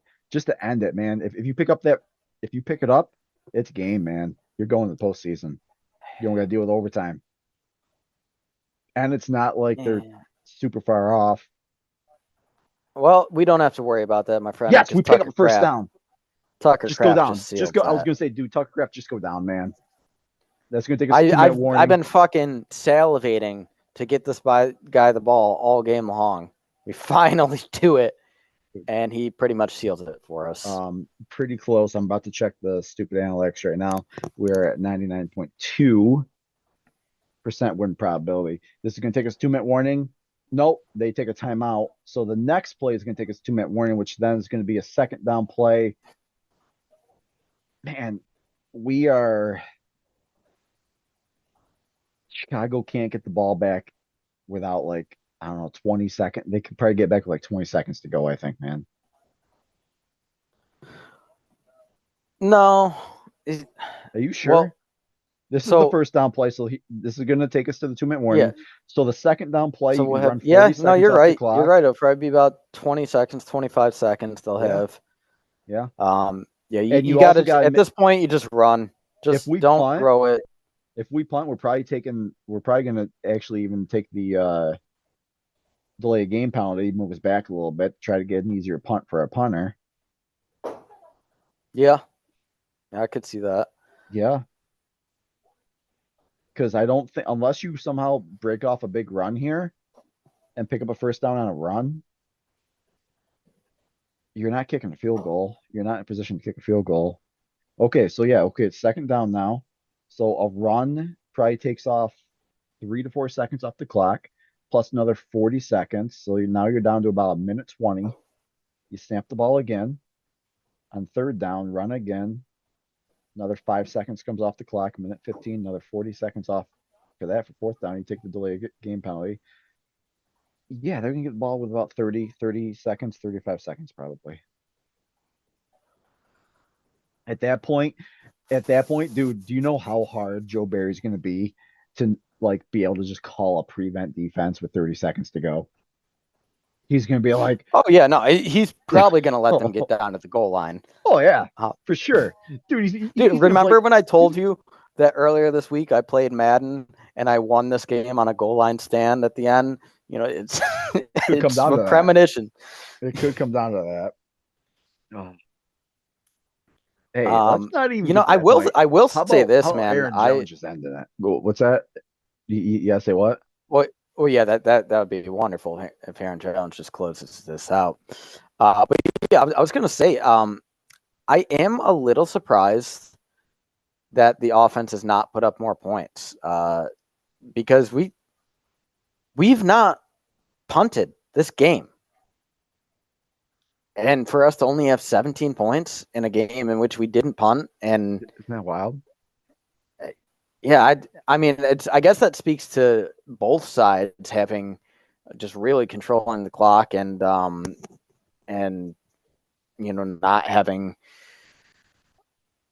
end it, man. If you pick it up, it's game, man. You're going to the postseason. You don't got to deal with overtime. And it's not like they're super far off. Well, we don't have to worry about that, my friend. Yes, we pick up a first down. Tucker just go down. Just go. I was gonna say, dude, Tucker Kraft, just go down, man. That's gonna take us a 2-minute warning. I've been fucking salivating to get this guy the ball all game long. We finally do it, and he pretty much seals it for us. Pretty close. I'm about to check the stupid analytics right now. We're at 99.2% win probability. This is gonna take us 2-minute warning. Nope, they take a timeout. So the next play is gonna take us 2-minute warning, which then is gonna be a 2nd down play. Man, Chicago can't get the ball back without, like, I don't know, 20 seconds. They could probably get back with like 20 seconds to go, I think, man. No. Are you sure? Well, this is the first down play, so this is going to take us to the 2-minute warning. Yeah. So the 2nd down play, so you we'll can run 40 seconds no, you're right. You're right. It'll probably be about 20 seconds, 25 seconds they'll have. Yeah. Yeah, you got to at this point you just run. Just don't throw it. If we punt, we're probably going to actually even take the delay of game penalty, move us back a little bit, try to get an easier punt for a punter. Yeah. I could see that. Yeah. Because I don't think, unless you somehow break off a big run here and pick up a first down on a run, you're not kicking a field goal. You're not in a position to kick a field goal. Okay, so yeah, it's 2nd down now. So a run probably takes off 3 to 4 seconds off the clock, plus another 40 seconds. So now you're down to about 1:20. You snap the ball again. On 3rd down, run again. Another 5 seconds comes off the clock, 1:15, another 40 seconds off for that. For 4th down, you take the delay game penalty. Yeah, they're going to get the ball with about 30 seconds, 35 seconds probably. At that point, dude, do you know how hard Joe Barry's going to be to like be able to just call a prevent defense with 30 seconds to go. He's gonna be like, oh yeah, no, he's probably gonna let them get down to the goal line. oh yeah, for sure, dude. Dude, remember when I told you that earlier this week I played Madden and I won this game on a goal line stand at the end? You know, it's it's a premonition. It could come down to that. Oh. Hey, let's not even. You know, I will say this, man. Aaron Jones just ended it. What's that? Yeah, say what? Well, yeah, that would be wonderful if Aaron Jones just closes this out. But yeah, I was gonna say, I am a little surprised that the offense has not put up more points, because we've not punted this game. And for us to only have 17 points in a game in which we didn't punt, and isn't that wild? Yeah, I mean, I guess that speaks to both sides having just really controlling the clock and you know, not having,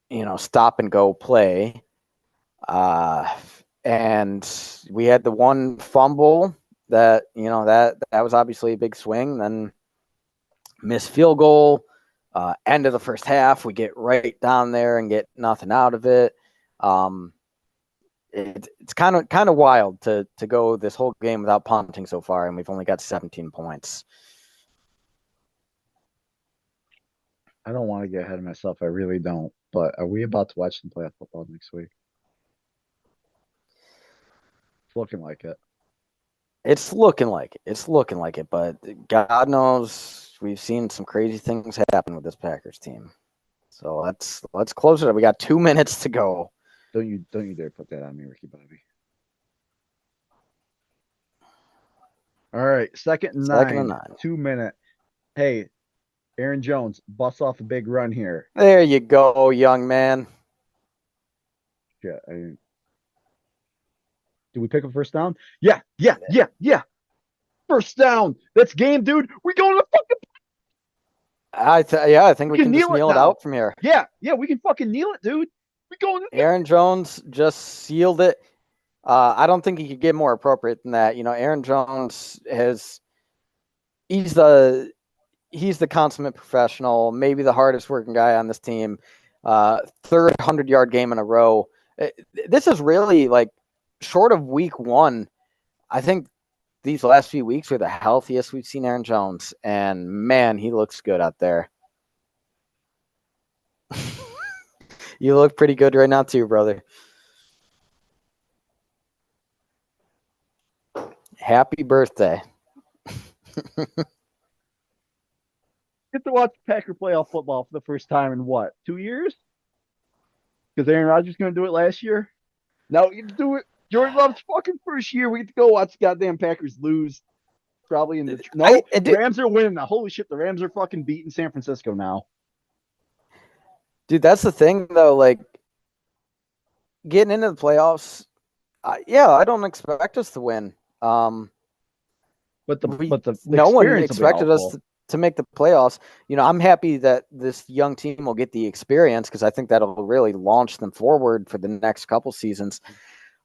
you know, stop and go play. And we had the one fumble that, you know, that was obviously a big swing. Then missed field goal, end of the first half, we get right down there and get nothing out of it. It's kind of wild to go this whole game without punting so far, and we've only got 17 points. I don't want to get ahead of myself. I really don't. But are we about to watch them play football next week? It's looking like it. It's looking like it. It's looking like it. But God knows we've seen some crazy things happen with this Packers team. So let's close it up. We got 2 minutes to go. Don't you dare put that on me, Ricky Bobby. All right, second and nine. 2 minute. Hey, Aaron Jones, bust off a big run here. There you go, young man. Yeah. Did we pick up first down? Yeah. First down. That's game, dude. We going to the fucking. I think we can just kneel it out from here. Yeah, we can fucking kneel it, dude. We going. Aaron Jones just sealed it. I don't think he could get more appropriate than that. You know, Aaron Jones he's the consummate professional, maybe the hardest working guy on this team. Third 100-yard game in a row. This is really, like, short of week one, I think these last few weeks are the healthiest we've seen Aaron Jones. And, man, he looks good out there. You look pretty good right now too, brother. Happy birthday. Get to watch Packer playoff football for the first time in what, 2 years? Because Aaron Rodgers going to do it last year. Now we get to do it. Jordan Love's fucking first year. We get to go watch the goddamn Packers lose. Probably in the Rams are winning now. Holy shit, the Rams are fucking beating San Francisco now. Dude, that's the thing though. Like, getting into the playoffs, I don't expect us to win. But no one expected us to make the playoffs. You know, I'm happy that this young team will get the experience because I think that'll really launch them forward for the next couple seasons.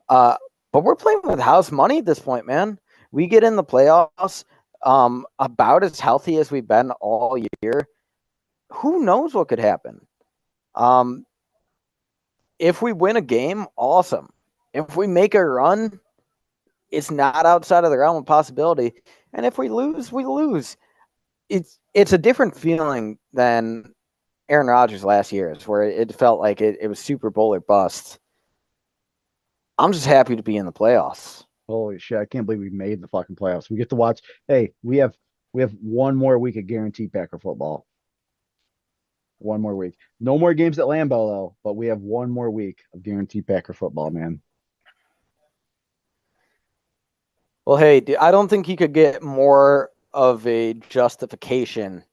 But we're playing with house money at this point, man. We get in the playoffs about as healthy as we've been all year. Who knows what could happen? If we win a game, awesome. If we make a run, it's not outside of the realm of possibility. And if we lose, we lose. It's a different feeling than Aaron Rodgers last year's, where it felt like it was Super Bowl or bust. I'm just happy to be in the playoffs. Holy shit, I can't believe we made the fucking playoffs. We get to watch. Hey, we have 1 more week of guaranteed Packer football. 1 more week. No more games at Lambeau, though, but we have 1 more week of guaranteed Packer football, man. Well, hey, I don't think you could get more of a justification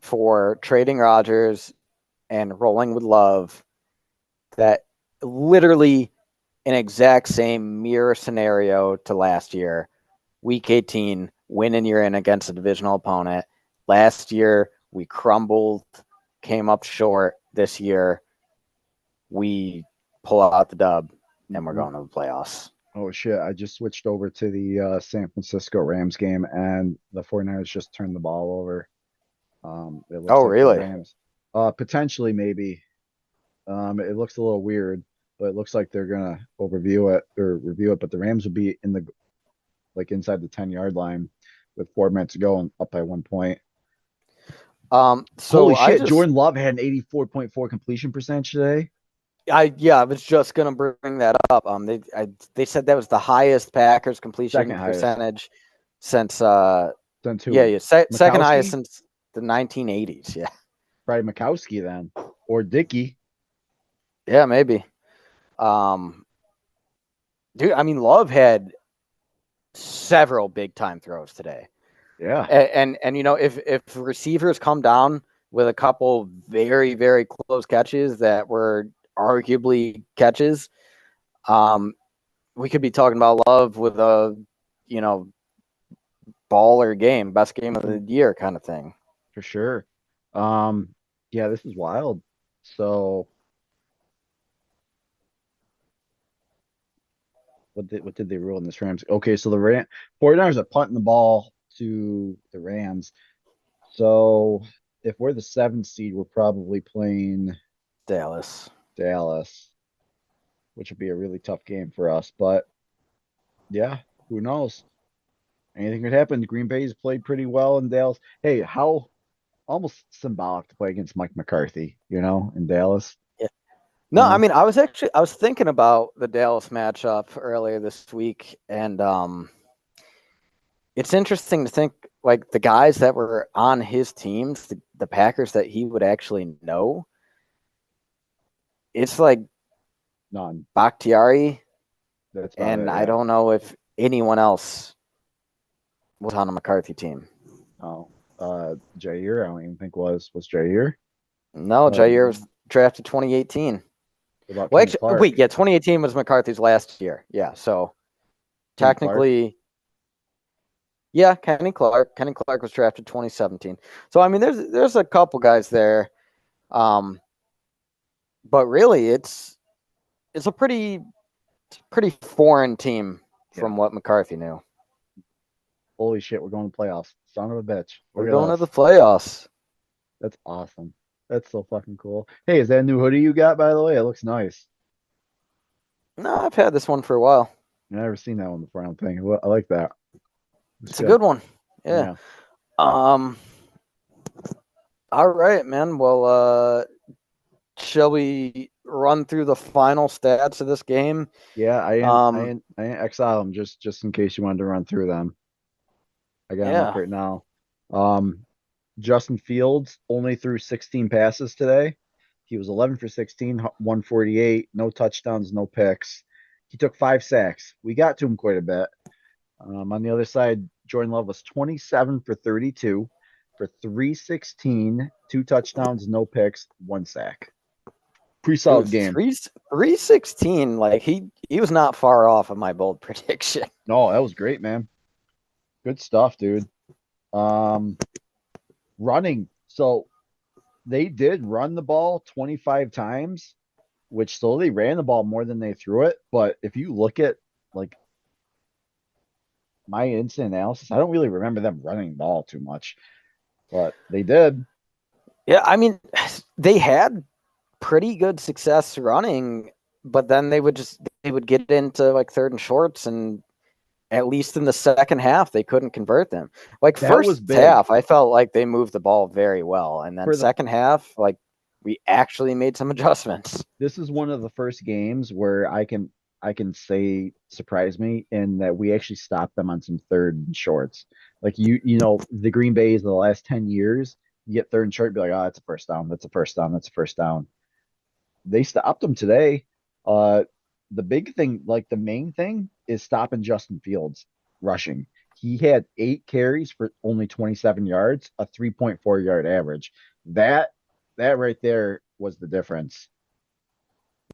for trading Rodgers and rolling with Love that literally an exact same mirror scenario to last year. Week 18, win and you're in against a divisional opponent. Last year, we crumbled, came up short. This year, we pull out the dub. and we're going to the playoffs. Oh shit, I just switched over to the San Francisco Rams game and the 49ers just turned the ball over. It Oh, looks like the really? Rams potentially maybe. It looks a little weird, but it looks like they're gonna overview it or review it, but the Rams would be in the like inside the 10-yard line with 4 minutes to go and up by 1 point. So Holy I shit, just, Jordan Love had an 84.4 completion percentage today. I was just gonna bring that up. They said that was the highest Packers completion Second highest. percentage since, Then yeah, two. yeah, second highest Mikowski? since the 1980s. Yeah, Probably Mikowski then. Or Dickey. yeah, maybe. Um, dude, I mean, Love had several big time throws today. Yeah, And if receivers come down with a couple very very close catches that were arguably catches, we could be talking about Love with a you know baller game, best game of the year kind of thing. for sure. Um, yeah, this is wild. So what did they rule in this Rams? Okay, so the 49ers are punting the ball to the Rams. So if we're the 7th seed, we're probably playing Dallas. Dallas, which would be a really tough game for us. But yeah, who knows? Anything could happen. Green Bay's played pretty well in Dallas. Hey, how almost symbolic to play against Mike McCarthy, in Dallas. Yeah. You No, I know, mean I was thinking about the Dallas matchup earlier this week, and it's interesting to think like the guys that were on his teams, the Packers that he would actually know. It's like none. Bakhtiari, That's about and it. I Yeah. don't know if anyone else was on a McCarthy team. Oh, Jair, I don't even think was Jair. No, Jair was drafted 2018. What about Well, Kenny actually, wait, Clark? yeah, 2018 was McCarthy's last year. Yeah, so Kenny Clark. technically, yeah, Kenny Clark. Kenny Clark was drafted 2017. So I mean, there's a couple guys there, um, but really, it's a pretty foreign team Yeah. from what McCarthy knew. Holy shit, we're going to playoffs. Son of a bitch. We're Look going at to the us. playoffs. That's awesome. That's so fucking cool. Hey, is that a new hoodie you got, by the way? It looks nice. No, I've had this one for a while. I've never seen that one before, I don't think. I like that. It's It's a good. good one. Yeah. Yeah. Um. All right, man. Well, shall we run through the final stats of this game? Yeah, Um. I didn't exile them just in case you wanted to run through them. I got them up Yeah. right now. Um, Justin Fields only threw 16 passes today. He was 11 for 16, 148, no touchdowns, no picks. He took 5 sacks. We got to him quite a bit. On the other side, Jordan Love was 27 for 32 for 316, 2 touchdowns, no picks, 1 sack. Pretty Dude, solid game. 316. Like he was not far off of my bold prediction. No, that was great, man. Good stuff, dude. Um, running. So they did run the ball 25 times, which slowly ran the ball more than they threw it. But if you look at like my instant analysis, I don't really remember them running the ball too much, but they did. Yeah, I mean, they had pretty good success running, but then they would get into like third and shorts, and at least in the second half they couldn't convert them. Like That was first big half, I felt like they moved the ball very well, and then for the. second half, like we actually made some adjustments. This is one of the first games where I can say surprise me in that we actually stopped them on some third and shorts. Like the Green Bays of the last 10 years, you get third and short, be like, oh, that's a first down, that's a first down, that's a first down. They stopped them today. Uh, the big thing, like the main thing, is stopping Justin Fields rushing. He had 8 carries for only 27 yards, a 3.4 yard average. That that right there was the difference.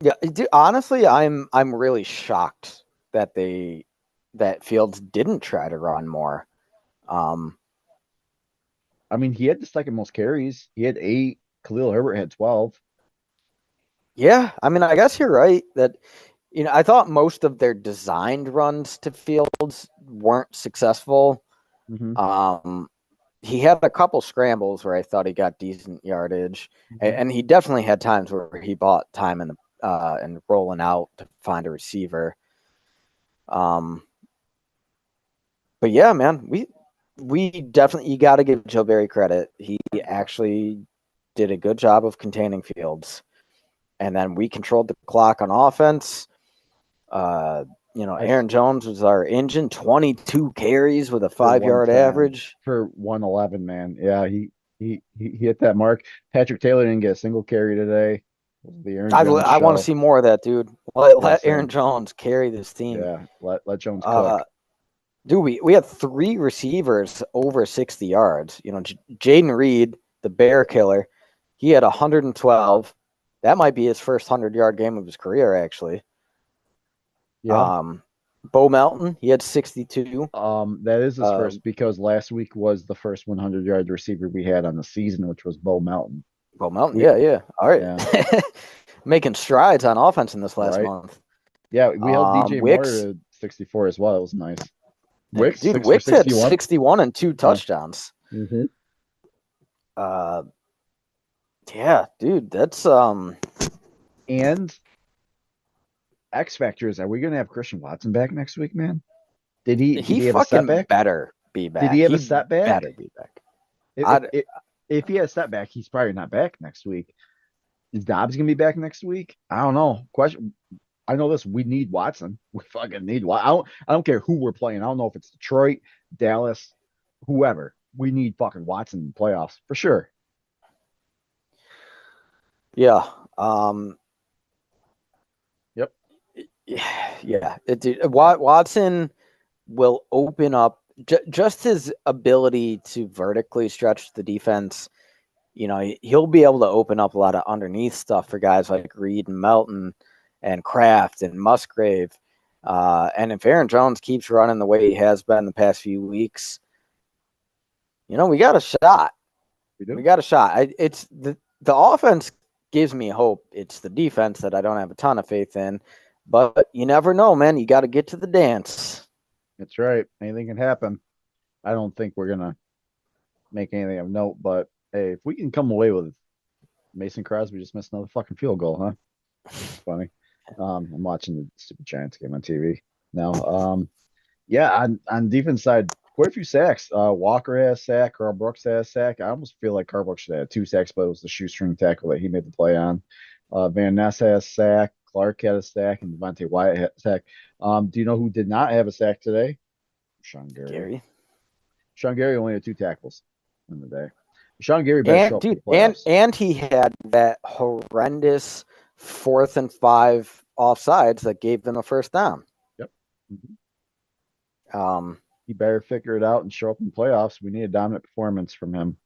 Yeah, dude, honestly, I'm really shocked that that Fields didn't try to run more. Um, I mean, he had the second most carries. He had 8. Khalil Herbert had 12. yeah, I mean, I guess you're right that I thought most of their designed runs to Fields weren't successful. Mm-hmm. He had a couple scrambles where I thought he got decent yardage, and he definitely had times where he bought time in the and rolling out to find a receiver. But yeah, man, we definitely, you got to give Joe Barry credit. He actually did a good job of containing Fields, and then we controlled the clock on offense. Aaron Jones was our engine, 22 carries with a 5-yard average for 111. Man, yeah, he hit that mark. Patrick Taylor didn't get a single carry today. The Aaron Jones I want to show. see more of that, dude. Let Yeah, Aaron same. Jones carry this team. Yeah, let Jones cook. Dude, we had 3 receivers over 60 yards. Jaden Reed, the Bear Killer, he had 112. That might be his first 100-yard game of his career, actually. Yeah. Bo Melton, he had 62. That is his first because last week was the first 100-yard receiver we had on the season, which was Bo Melton. Bo Melton, yeah. All right. Yeah. Making strides on offense in this last Right. month. Yeah, we held DJ Wicks, Moore to 64 as well. It was nice. Wicks, dude, 6 Wicks for 61. had 61 and 2 touchdowns. Mm-hmm. Yeah, dude, that's And X factors. Are we gonna have Christian Watson back next week, man? Did he have a setback? Better be back. Did he have a setback? Better be back. If he has a setback, he's probably not back next week. Is Dobbs gonna be back next week? I don't know. Question. I know this. We need Watson. We fucking need Watson. I don't care who we're playing. I don't know if it's Detroit, Dallas, whoever. We need fucking Watson in the playoffs for sure. Yeah. Yep. Yeah. Watson will open up just his ability to vertically stretch the defense. He'll be able to open up a lot of underneath stuff for guys like Reed and Melton and Kraft and Musgrave. And if Aaron Jones keeps running the way he has been the past few weeks, we got a shot. We got a shot. It's the offense gives me hope. It's the defense that I don't have a ton of faith in. But you never know, man. You got to get to the dance. That's right. Anything can happen. I don't think we're gonna make anything of note, but hey, if we can come away with Mason Crosby just missed another fucking field goal, huh? Funny. I'm watching the stupid Giants game on TV now. Yeah, on defense side, quite a few sacks. Walker has a sack, Carl Brooks has a sack. I almost feel like Carl Brooks should have 2 sacks, but it was the shoestring tackle that he made the play on. Van Ness has a sack, Clark had a sack, and Devontae Wyatt had a sack. Do you know who did not have a sack today? Sean Gary. Sean Gary only had 2 tackles in the day. Sean Gary and he had that horrendous 4th and 5 offsides that gave them a first down. Yep. He better figure it out and show up in playoffs. We need a dominant performance from him.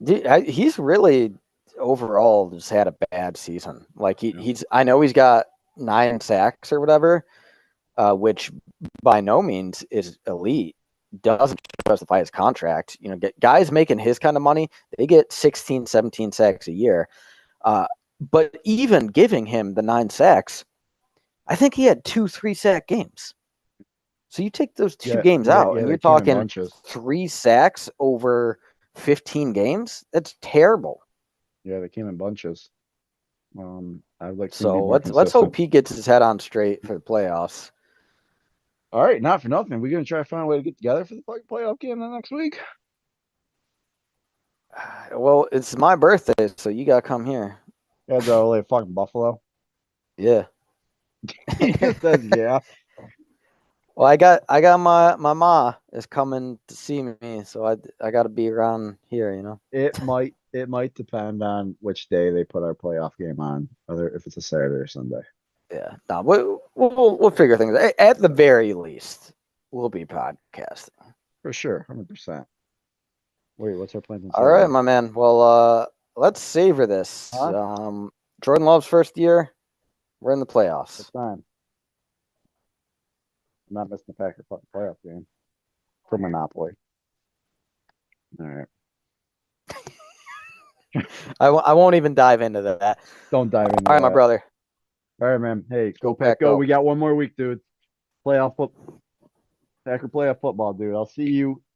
He's really overall just had a bad season. Like he's I know he's got 9 sacks or whatever, which by no means is elite. Doesn't justify his contract. Guys making his kind of money, they get 16, 17 sacks a year. But even giving him the 9 sacks, I think he had 2 3-sack games. So you take those 2 games out, and you're talking 3 sacks over 15 games. That's terrible. Yeah, they came in bunches. I'd like to so let's hope he gets his head on straight for the playoffs. All right, not for nothing. We're gonna try to find a way to get together for the playoff game next week. Well, it's my birthday, so you gotta come here. Yeah, go like fucking Buffalo. Yeah. He just says yeah. Well, I got my ma is coming to see me, so I got to be around here. It might depend on which day they put our playoff game on, whether if it's a Saturday or Sunday. Yeah, no, we'll figure things out. At the very least, we'll be podcasting for sure, 100%. Wait, what's our plan? All right, my man. Well, let's savor this. Huh? Jordan Love's first year. We're in the playoffs. It's time. I'm not missing the Packer fucking playoff game for Monopoly. All right. I won't even dive into that. Don't dive into All right, my brother. All right, man. Hey, Go go Pack, Pack, go. go. We got one more week, dude. Playoff foot, Packer playoff football, dude. I'll see you